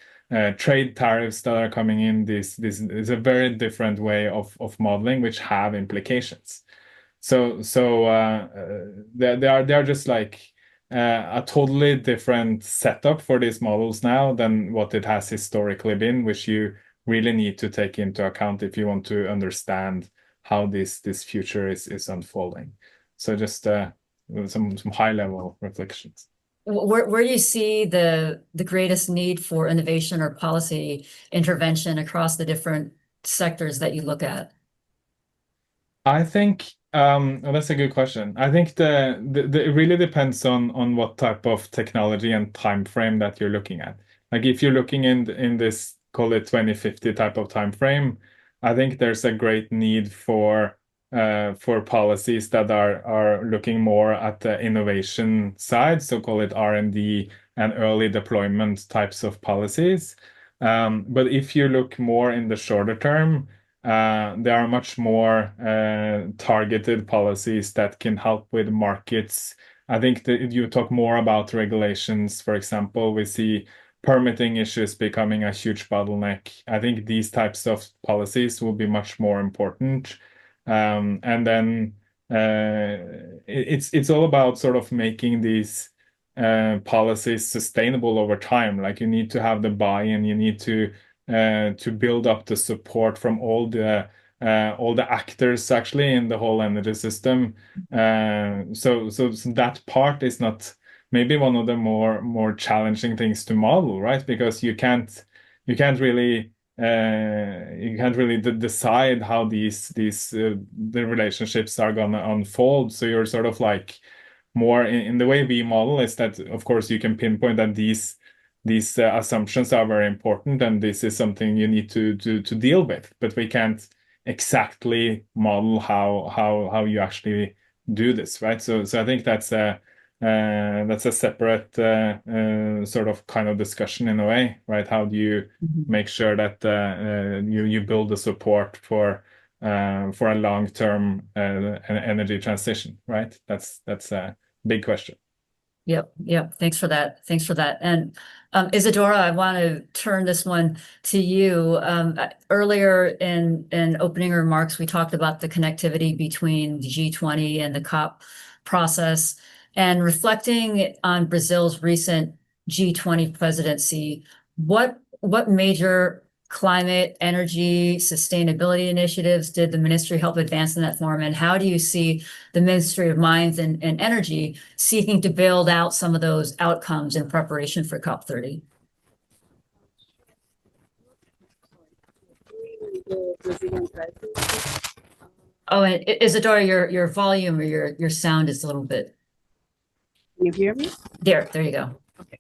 S7: trade tariffs that are coming in, this is a very different way of modeling, which have implications. So they are just like a totally different setup for these models now than what it has historically been, which you really need to take into account if you want to understand how this future is unfolding. So just some high level reflections.
S1: Where do you see the greatest need for innovation or policy intervention across the different sectors that you look at?
S7: I think well, that's a good question. I think it really depends on what type of technology and time frame that you're looking at. Like if you're looking in this, call it 2050 type of time frame, I think there's a great need for policies that are looking more at the innovation side, so call it R&D and early deployment types of policies. But if you look more in the shorter term, there are much more targeted policies that can help with markets. I think that you talk more about regulations, for example, we see permitting issues becoming a huge bottleneck. I think these types of policies will be much more important. And then it's all about sort of making these policies sustainable over time. Like you need to have the buy-in, you need to build up the support from all the actors actually in the whole energy system. So that part is not maybe one of the more challenging things to model, right? Because you can't really decide how the relationships are gonna unfold. So you're sort of like more in the way we model is that of course you can pinpoint that these these assumptions are very important, and this is something you need to deal with. But we can't exactly model how you actually do this, right? So I think that's a separate sort of kind of discussion in a way, right? How do you make sure that you build the support for a long-term energy transition, right? That's a big question.
S1: Yep. Thanks for that. And Isadora, I want to turn this one to you. Earlier in opening remarks, we talked about the connectivity between the G20 and the COP process. And reflecting on Brazil's recent G20 presidency, what major climate, energy, sustainability initiatives did the ministry help advance in that forum? And how do you see the Ministry of Mines and Energy seeking to build out some of those outcomes in preparation for COP30? Oh, and Isadora, your volume or your sound is a little bit.
S8: Can you hear me?
S1: There you go.
S8: Okay.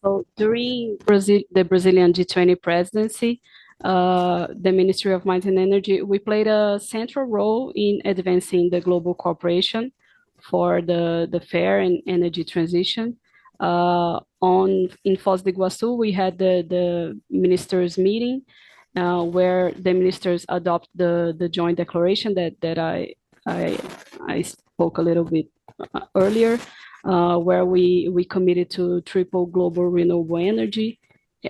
S8: So during the Brazilian G20 presidency, the Ministry of Mines and Energy, we played a central role in advancing the global cooperation for the fair and energy transition. In Foz do Iguaçu, we had the ministers' meeting where the ministers adopt the joint declaration that I spoke a little bit earlier, where we committed to triple global renewable energy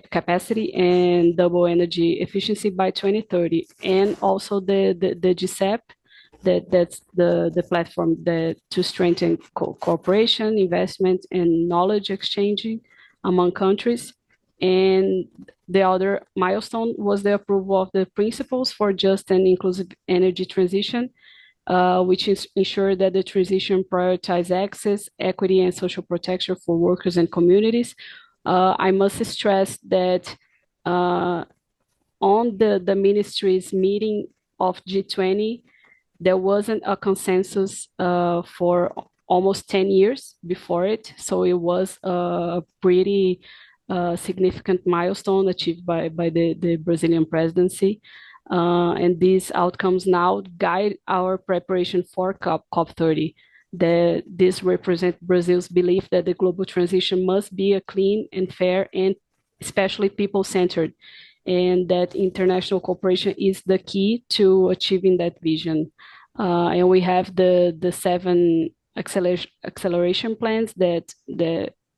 S8: capacity and double energy efficiency by 2030, and also the GCEP, that's the platform to strengthen cooperation, investment, and knowledge exchanging among countries. And the other milestone was the approval of the principles for just and inclusive energy transition, which ensure that the transition prioritizes access, equity, and social protection for workers and communities. I must stress that on the ministry's meeting of G20, there wasn't a consensus for almost 10 years before it. So it was a pretty significant milestone achieved by the Brazilian presidency. And these outcomes now guide our preparation for COP30. This represents Brazil's belief that the global transition must be a clean and fair and especially people-centered, and that international cooperation is the key to achieving that vision. And we have the 7 acceleration plans that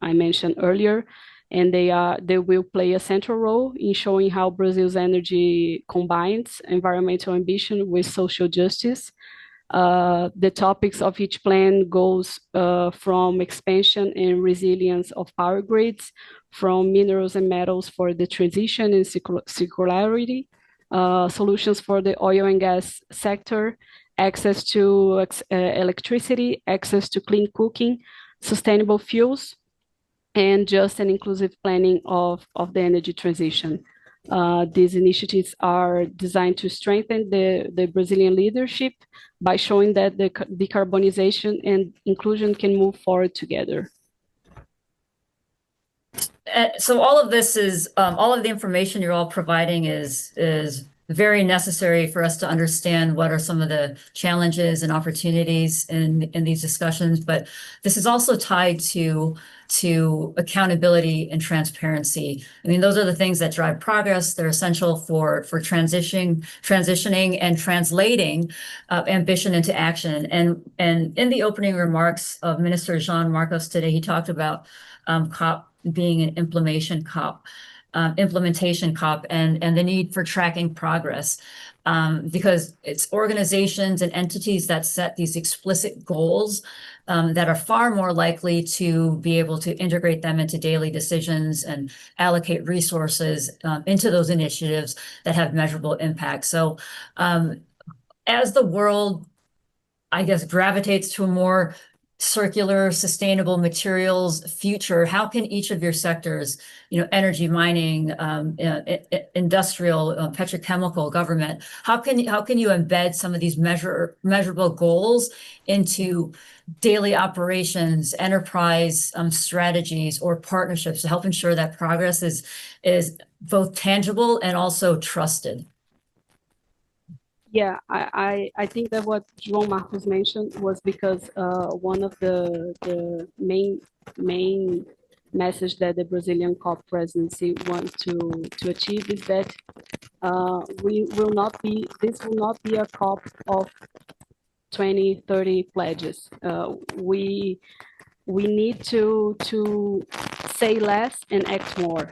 S8: I mentioned earlier, and they will play a central role in showing how Brazil's energy combines environmental ambition with social justice. The topics of each plan goes from expansion and resilience of power grids, from minerals and metals for the transition and circularity, solutions for the oil and gas sector, access to electricity, access to clean cooking, sustainable fuels, and just and inclusive planning of the energy transition. These initiatives are designed to strengthen the Brazilian leadership by showing that the decarbonization and inclusion can move forward together.
S1: So all of this is, all of the information you're all providing is very necessary for us to understand what are some of the challenges and opportunities in these discussions. But this is also tied to accountability and transparency. I mean, those are the things that drive progress. They're essential for transitioning and translating ambition into action. And in the opening remarks of Minister João Marcos today, he talked about COP being an implementation COP, and the need for tracking progress, because it's organizations and entities that set these explicit goals that are far more likely to be able to integrate them into daily decisions and allocate resources into those initiatives that have measurable impact. So as the world, I guess, gravitates to a more circular, sustainable materials future, how can each of your sectors, energy, mining, industrial, petrochemical, government, how can you embed some of these measurable goals into daily operations, enterprise strategies, or partnerships to help ensure that progress is both tangible and also trusted?
S8: Yeah, I think that what João Marcos mentioned was because one of the main message that the Brazilian COP presidency wants to achieve is that this will not be a COP of 2030 pledges. We need to say less and act more.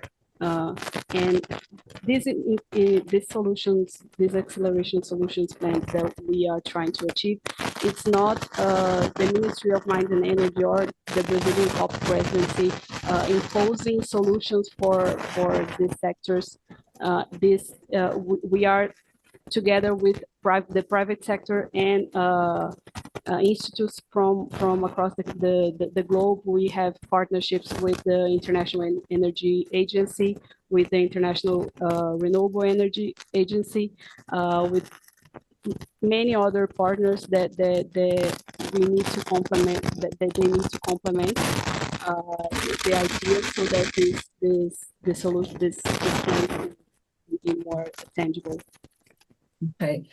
S8: And these acceleration solutions plans that we are trying to achieve, it's not the Ministry of Mines and Energy or the Brazilian COP presidency imposing solutions for these sectors. We are together with the private sector and institutes from across the globe. We have partnerships with the International Energy Agency, with the International Renewable Energy Agency, with many other partners that we need to complement, that they need to complement the idea so that this plan can be more tangible.
S1: Okay.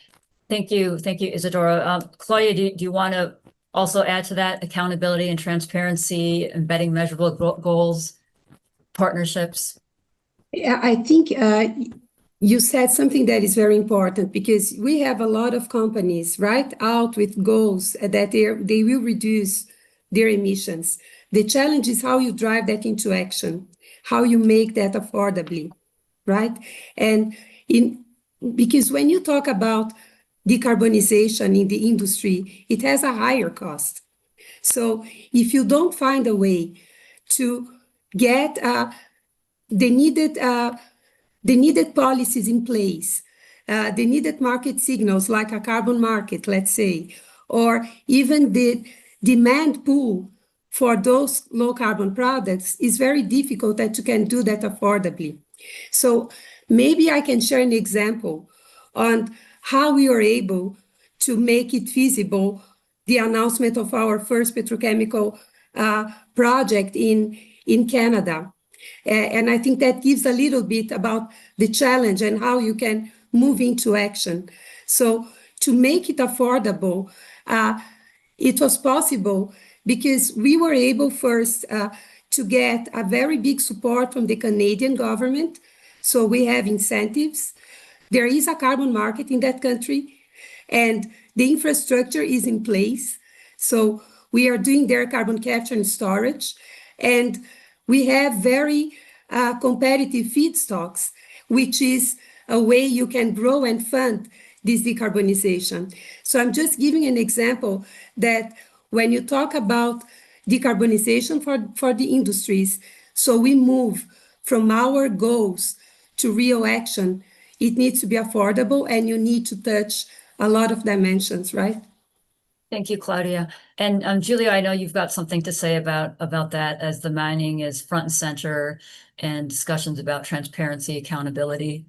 S1: Thank you, Isadora. Claudia, do you want to also add to that? Accountability and transparency, embedding measurable goals, partnerships?
S10: Yeah, I think you said something that is very important, because we have a lot of companies, right, out with goals that they will reduce their emissions. The challenge is how you drive that into action, how you make that affordably, right? And because when you talk about decarbonization in the industry, it has a higher cost. So if you don't find a way to get the needed policies in place, the needed market signals like a carbon market, let's say, or even the demand pool for those low carbon products, is very difficult that you can do that affordably. So maybe I can share an example on how we are able to make it feasible, the announcement of our first petrochemical project in Canada. And I think that gives a little bit about the challenge and how you can move into action. So to make it affordable, it was possible because we were able first to get a very big support from the Canadian government. So we have incentives. There is a carbon market in that country, and the infrastructure is in place. So we are doing their carbon capture and storage, and we have very competitive feedstocks, which is a way you can grow and fund this decarbonization. So I'm just giving an example that when you talk about decarbonization for the industries, so we move from our goals to real action, it needs to be affordable, and you need to touch a lot of dimensions, right?
S1: Thank you, Claudia. And Julia, I know you've got something to say about that, as the mining is front and center and discussions about transparency, accountability.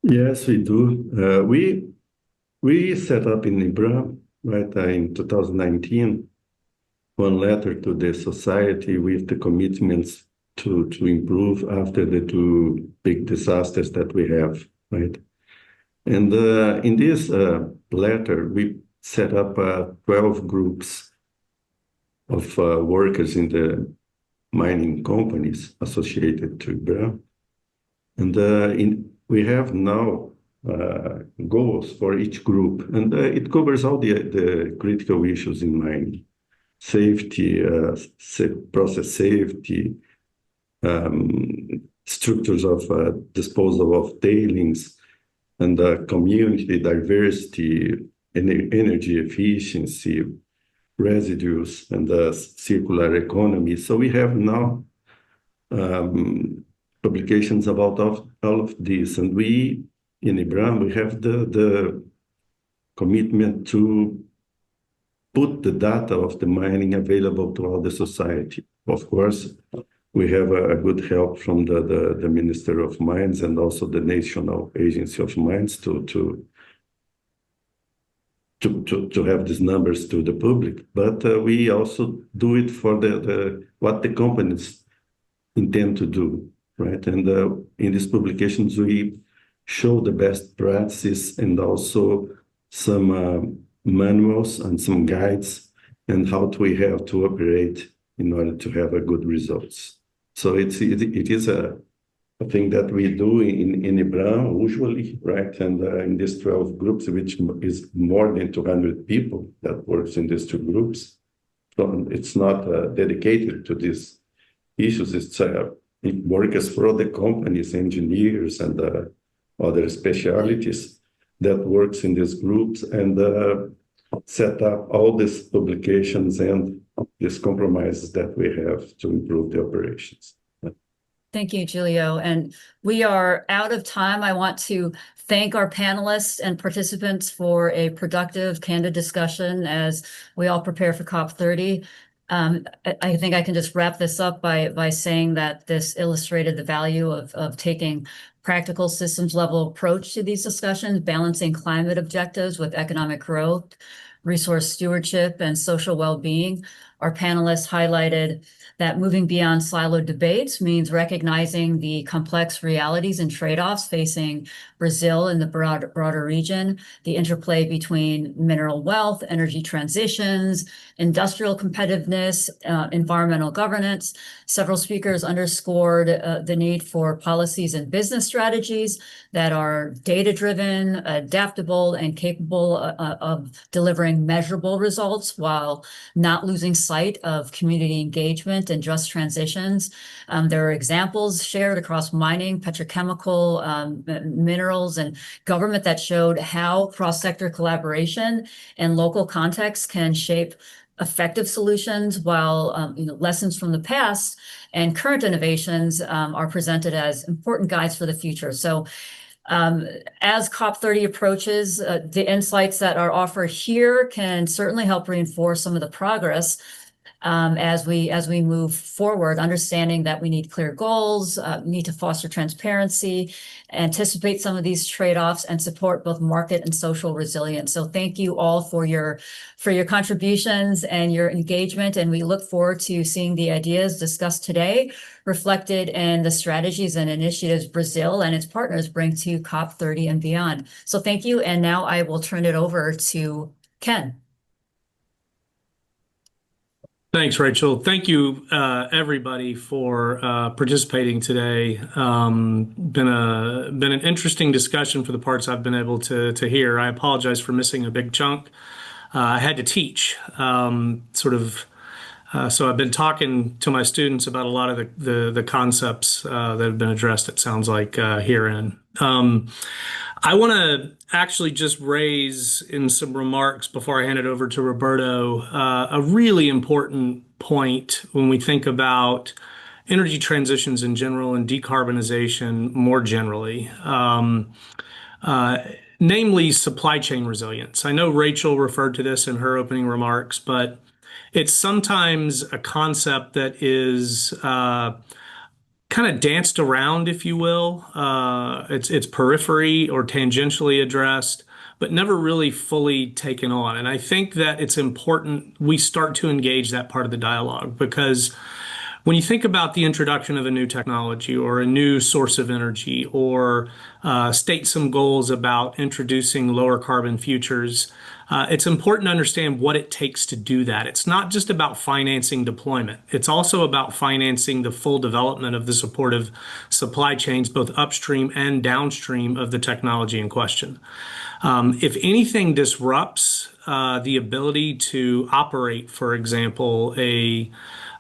S9: Yes, we do. We set up in IBRA, right, in 2019, one letter to the society with the commitments to improve after the two big disasters that we have, right? And in this letter, we set up 12 groups of workers in the mining companies associated to IBRA. And we have now goals for each group, and it covers all the critical issues in mining: safety, process safety, structures of disposal of tailings, and community diversity, energy efficiency, residues, and circular economy. So we have now publications about all of this, and we in IBRA we have the commitment to put the data of the mining available to all the society. Of course, we have a good help from the Minister of Mines and also the National Agency of Mines to have these numbers to the public, but we also do it for what the companies intend to do, right? And in these publications, we show the best practices and also some manuals and some guides and how we have to operate in order to have a good results. So it is a thing that we do in IBRAM usually, right? And in these 12 groups, which is more than 200 people that works in these two groups. So it's not dedicated to these issues. It works for the companies, engineers, and other specialities that works in these groups and set up all these publications and these compromises that we have to improve the operations.
S1: Thank you, Julio. And we are out of time. I want to thank our panelists and participants for a productive, candid discussion as we all prepare for COP30. I think I can just wrap this up by saying that this illustrated the value of taking practical systems level approach to these discussions, balancing climate objectives with economic growth, resource stewardship, and social well-being. Our panelists highlighted that moving beyond siloed debates means recognizing the complex realities and trade-offs facing Brazil and the broader region, the interplay between mineral wealth, energy transitions, industrial competitiveness, environmental governance. Several speakers underscored the need for policies and business strategies that are data-driven, adaptable, and capable of delivering measurable results while not losing sight of community engagement and just transitions. There are examples shared across mining, petrochemical, minerals, and government that showed how cross-sector collaboration and local contexts can shape effective solutions, while lessons from the past and current innovations are presented as important guides for the future. So as COP30 approaches, the insights that are offered here can certainly help reinforce some of the progress as we move forward, understanding that we need clear goals, need to foster transparency, anticipate some of these trade-offs, and support both market and social resilience. So thank you all for your contributions and your engagement, and we look forward to seeing the ideas discussed today reflected in the strategies and initiatives Brazil and its partners bring to COP30 and beyond. So thank you, and now I will turn it over to Ken.
S11: Thanks, Rachel. Thank you, everybody, for participating today. Been an interesting discussion for the parts I've been able to hear. I apologize for missing a big chunk. I had to teach, so I've been talking to my students about a lot of the concepts that have been addressed, it sounds like, herein. I want to actually just raise in some remarks before I hand it over to Roberto a really important point when we think about energy transitions in general and decarbonization more generally, namely supply chain resilience. I know Rachel referred to this in her opening remarks, but it's sometimes a concept that is kind of danced around, if you will. It's periphery or tangentially addressed, but never really fully taken on. And I think that it's important we start to engage that part of the dialogue, because when you think about the introduction of a new technology or a new source of energy, or state some goals about introducing lower carbon futures, it's important to understand what it takes to do that. It's not just about financing deployment. It's also about financing the full development of the supportive supply chains, both upstream and downstream of the technology in question. If anything disrupts the ability to operate, for example, a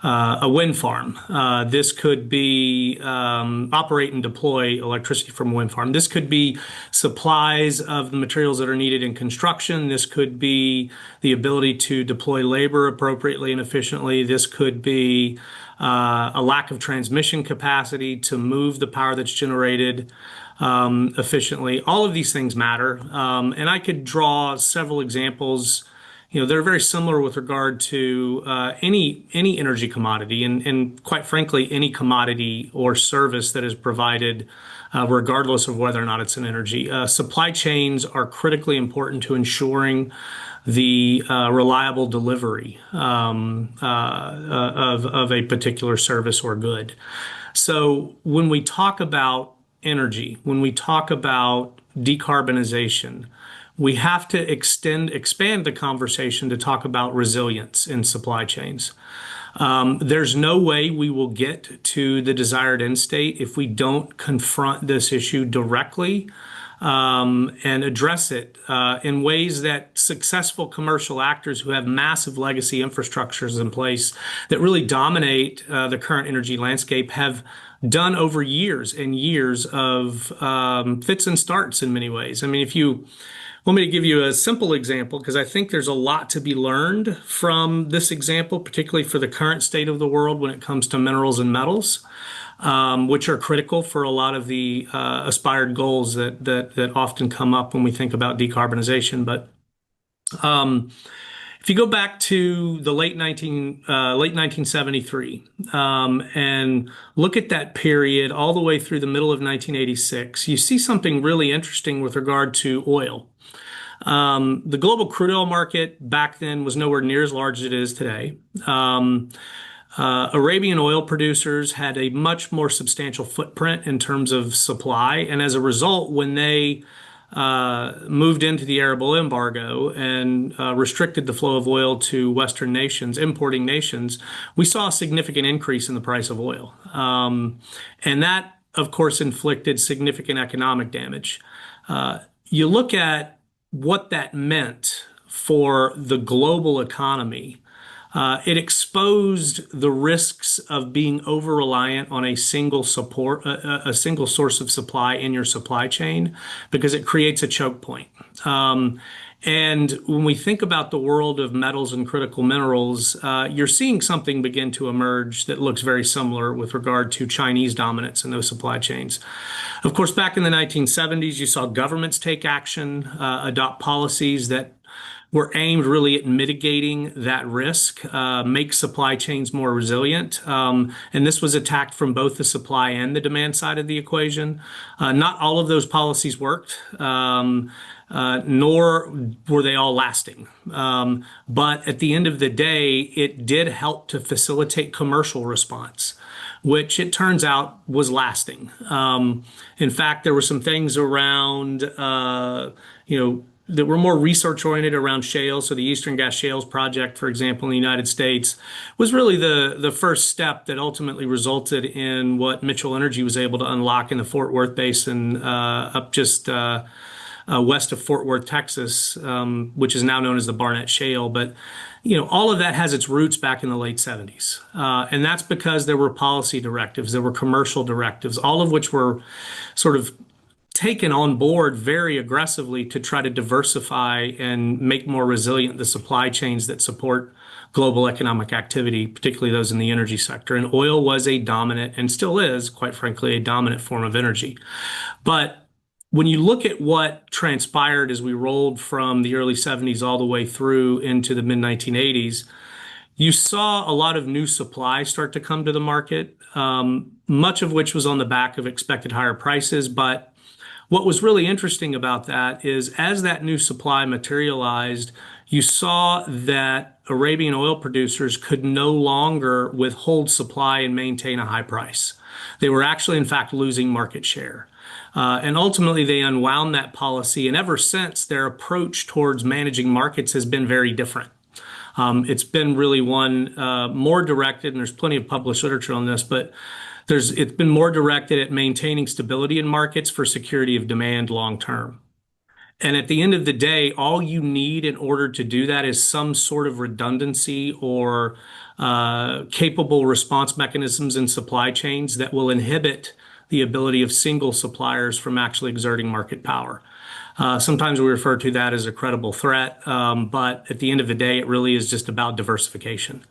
S11: wind farm. This could be operate and deploy electricity from a wind farm. This could be supplies of the materials that are needed in construction. This could be the ability to deploy labor appropriately and efficiently. This could be a lack of transmission capacity to move the power that's generated efficiently. All of these things matter. And I could draw several examples they're very similar with regard to any energy commodity, and quite frankly, any commodity or service that is provided, regardless of whether or not it's an energy. Supply chains are critically important to ensuring the reliable delivery of a particular service or good. So when we talk about energy, when we talk about decarbonization, we have to expand the conversation to talk about resilience in supply chains. There's no way we will get to the desired end state if we don't confront this issue directly and address it in ways that successful commercial actors who have massive legacy infrastructures in place that really dominate the current energy landscape have done over years and years of fits and starts in many ways. I mean, if you want me to give you a simple example, because I think there's a lot to be learned from this example, particularly for the current state of the world when it comes to minerals and metals, which are critical for a lot of the aspired goals that often come up when we think about decarbonization. But if you go back to the late 1973 and look at that period all the way through the middle of 1986, you see something really interesting with regard to oil. The global crude oil market back then was nowhere near as large as it is today. Arabian oil producers had a much more substantial footprint in terms of supply, and as a result, when they moved into the Arab oil embargo and restricted the flow of oil to Western nations, importing nations, we saw a significant increase in the price of oil. And that, of course, inflicted significant economic damage. You look at what that meant for the global economy. It exposed the risks of being over-reliant on a single source of supply in your supply chain, because it creates a choke point. And when we think about the world of metals and critical minerals, you're seeing something begin to emerge that looks very similar with regard to Chinese dominance in those supply chains. Of course, back in the 1970s, you saw governments take action, adopt policies that were aimed really at mitigating that risk, make supply chains more resilient. And this was attacked from both the supply and the demand side of the equation. Not all of those policies worked, nor were they all lasting. But at the end of the day, it did help to facilitate commercial response, which it turns out was lasting. In fact, there were some things around, that were more research-oriented around shale. So the Eastern Gas Shales Project, for example, in the United States, was really the first step that ultimately resulted in what Mitchell Energy was able to unlock in the Fort Worth Basin up just west of Fort Worth, Texas, which is now known as the Barnett Shale. But all of that has its roots back in the late 70s. And that's because there were policy directives, there were commercial directives, all of which were sort of taken on board very aggressively to try to diversify and make more resilient the supply chains that support global economic activity, particularly those in the energy sector. And oil was a dominant, and still is, quite frankly, a dominant form of energy. But when you look at what transpired as we rolled from the early 70s all the way through into the mid-1980s, you saw a lot of new supply start to come to the market, much of which was on the back of expected higher prices. But what was really interesting about that is as that new supply materialized, you saw that Arabian oil producers could no longer withhold supply and maintain a high price. They were actually, in fact, losing market share. And ultimately, they unwound that policy. And ever since, their approach towards managing markets has been very different. It's been really one more directed, and there's plenty of published literature on this, but it's been more directed at maintaining stability in markets for security of demand long term. And at the end of the day, all you need in order to do that is some sort of redundancy or capable response mechanisms in supply chains that will inhibit the ability of single suppliers from actually exerting market power. Sometimes we refer to that as a credible threat, but at the end of the day, it really is just about diversification.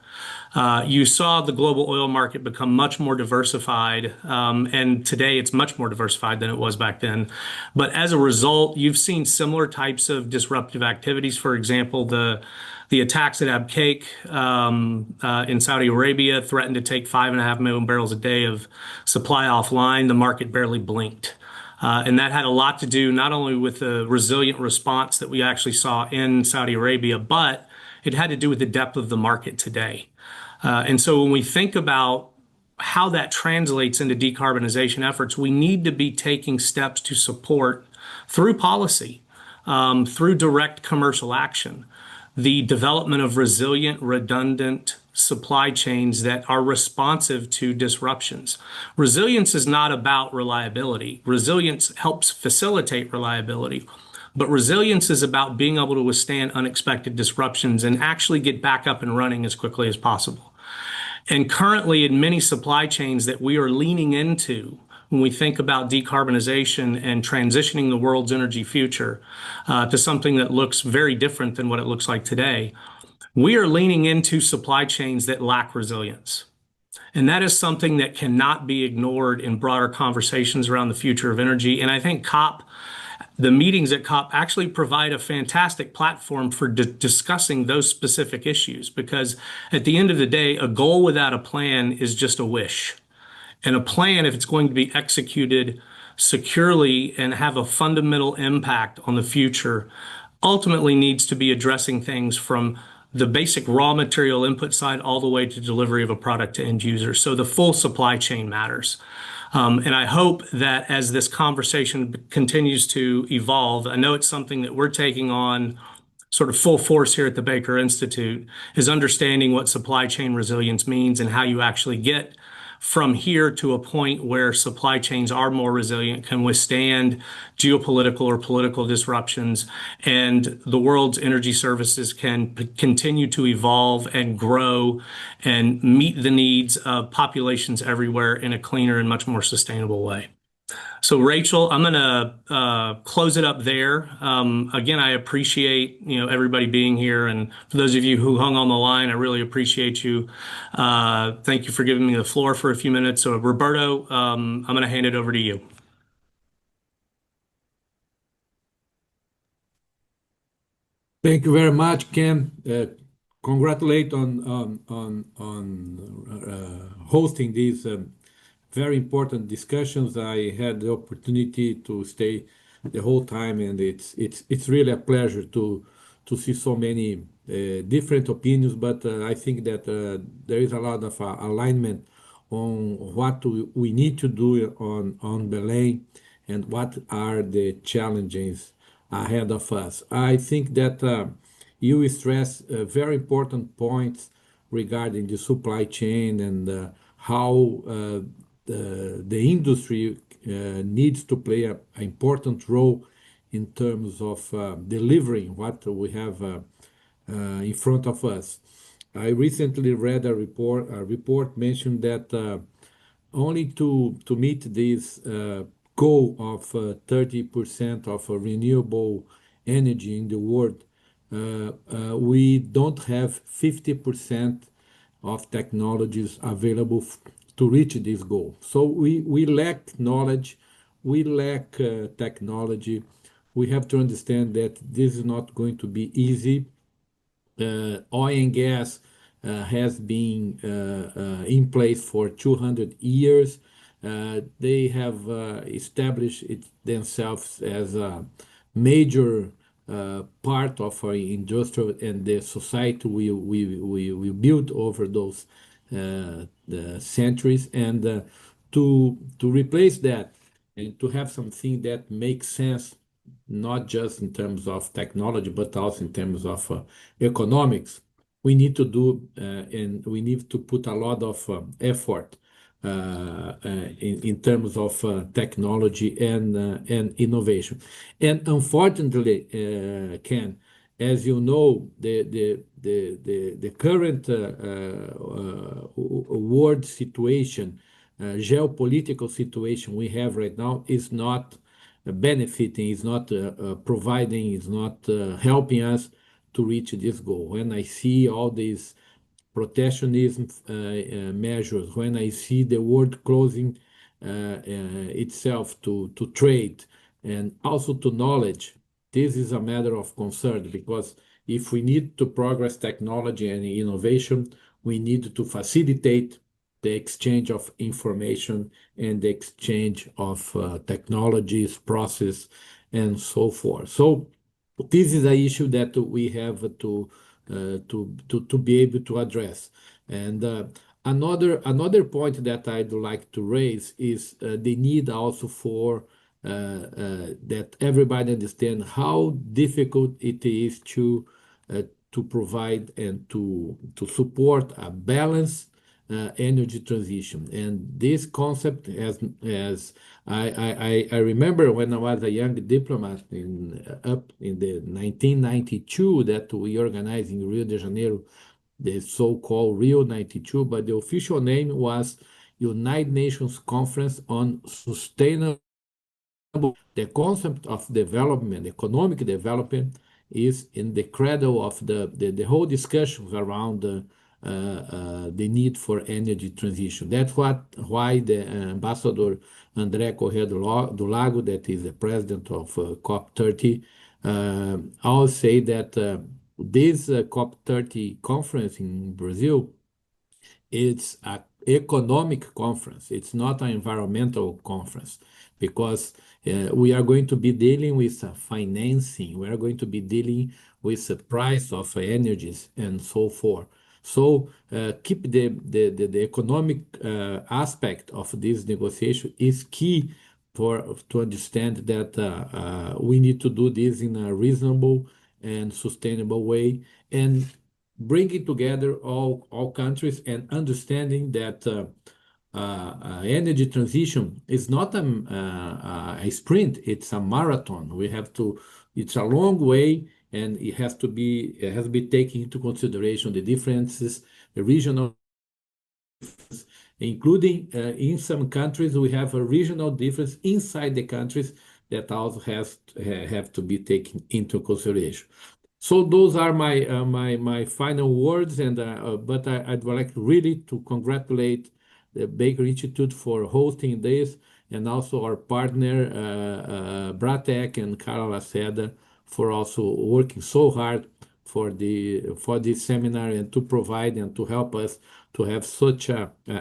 S11: You saw the global oil market become much more diversified, and today it's much more diversified than it was back then. But as a result, you've seen similar types of disruptive activities. For example, the The attacks at Abqaiq in Saudi Arabia threatened to take 5.5 million barrels a day of supply offline. The market barely blinked. And that had a lot to do not only with the resilient response that we actually saw in Saudi Arabia, but it had to do with the depth of the market today. And so when we think about how that translates into decarbonization efforts, we need to be taking steps to support through policy, through direct commercial action, the development of resilient, redundant supply chains that are responsive to disruptions. Resilience is not about reliability. Resilience helps facilitate reliability. But resilience is about being able to withstand unexpected disruptions and actually get back up and running as quickly as possible. And currently, in many supply chains that we are leaning into, when we think about decarbonization and transitioning the world's energy future to something that looks very different than what it looks like today, we are leaning into supply chains that lack resilience. And that is something that cannot be ignored in broader conversations around the future of energy. And I think the meetings at COP actually provide a fantastic platform for discussing those specific issues, because at the end of the day, a goal without a plan is just a wish. And a plan, if it's going to be executed securely and have a fundamental impact on the future, ultimately needs to be addressing things from the basic raw material input side all the way to delivery of a product to end users. So the full supply chain matters. And I hope that as this conversation continues to evolve, I know it's something that we're taking on sort of full force here at the Baker Institute, is understanding what supply chain resilience means and how you actually get from here to a point where supply chains are more resilient, can withstand geopolitical or political disruptions, and the world's energy services can continue to evolve and grow and meet the needs of populations everywhere in a cleaner and much more sustainable way. So Rachel, I'm going to close it up there. Again, I appreciate everybody being here, and for those of you who hung on the line, I really appreciate you. Thank you for giving me the floor for a few minutes. So Roberto, I'm going to hand it over to you.
S2: Thank you very much, Ken. Congratulate on hosting these very important discussions. I had the opportunity to stay the whole time, and it's really a pleasure to see so many different opinions. But I think that there is a lot of alignment on what we need to do on Belém and what are the challenges ahead of us. I think that you stress very important points regarding the supply chain and how the industry needs to play an important role in terms of delivering what we have in front of us. I recently read a report mentioned that only to meet this goal of 30% of renewable energy in the world, we don't have 50% of technologies available to reach this goal. So we lack knowledge, we lack technology. We have to understand that this is not going to be easy. Oil and gas has been in place for 200 years. They have established themselves as a major part of our industrial and the society we built over those the centuries, and to replace that and to have something that makes sense, not just in terms of technology, but also in terms of economics, we need to do and we need to put a lot of effort in terms of technology and innovation. And unfortunately, Ken, as you know, the current world situation, geopolitical situation we have right now is not benefiting, is not providing, is not helping us to reach this goal. When I see all these protectionism measures, when I see the world closing itself to trade and also to knowledge, this is a matter of concern, because if we need to progress technology and innovation, we need to facilitate the exchange of information and the exchange of technologies, process, and so forth. So this is an issue that we have to be able to address. And another point that I'd like to raise is the need also for that everybody understand how difficult it is to provide and to support a balanced energy transition. And this concept as I remember when I was a young diplomat up in the 1992 that we organized in Rio de Janeiro, the so-called Rio 92, but the official name was United Nations Conference on Sustainable. The concept of development, economic development, is in the cradle of the whole discussions around the need for energy transition. That's why the Ambassador André Corrêa do Lago, that is the president of COP30, always say that this COP30 conference in Brazil, it's an economic conference. It's not an environmental conference because we are going to be dealing with financing. We are going to be dealing with the price of energies and so forth. So keep the economic aspect of this negotiation is key to understand that we need to do this in a reasonable and sustainable way, and bringing together all countries and understanding that energy transition is not a sprint, it's a marathon. It's a long way, and it has to be taken into consideration the differences, the regional, including in some countries we have a regional difference inside the countries that also have to be taken into consideration. So those are my final words, and but I'd like really to congratulate the Baker Institute for hosting this, and also our partner BRATECC and Carla Lacerda for also working so hard for this seminar and to provide and to help us to have such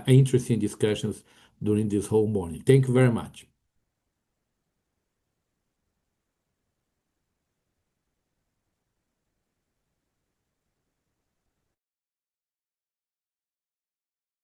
S2: interesting discussions during this whole morning. Thank you very much.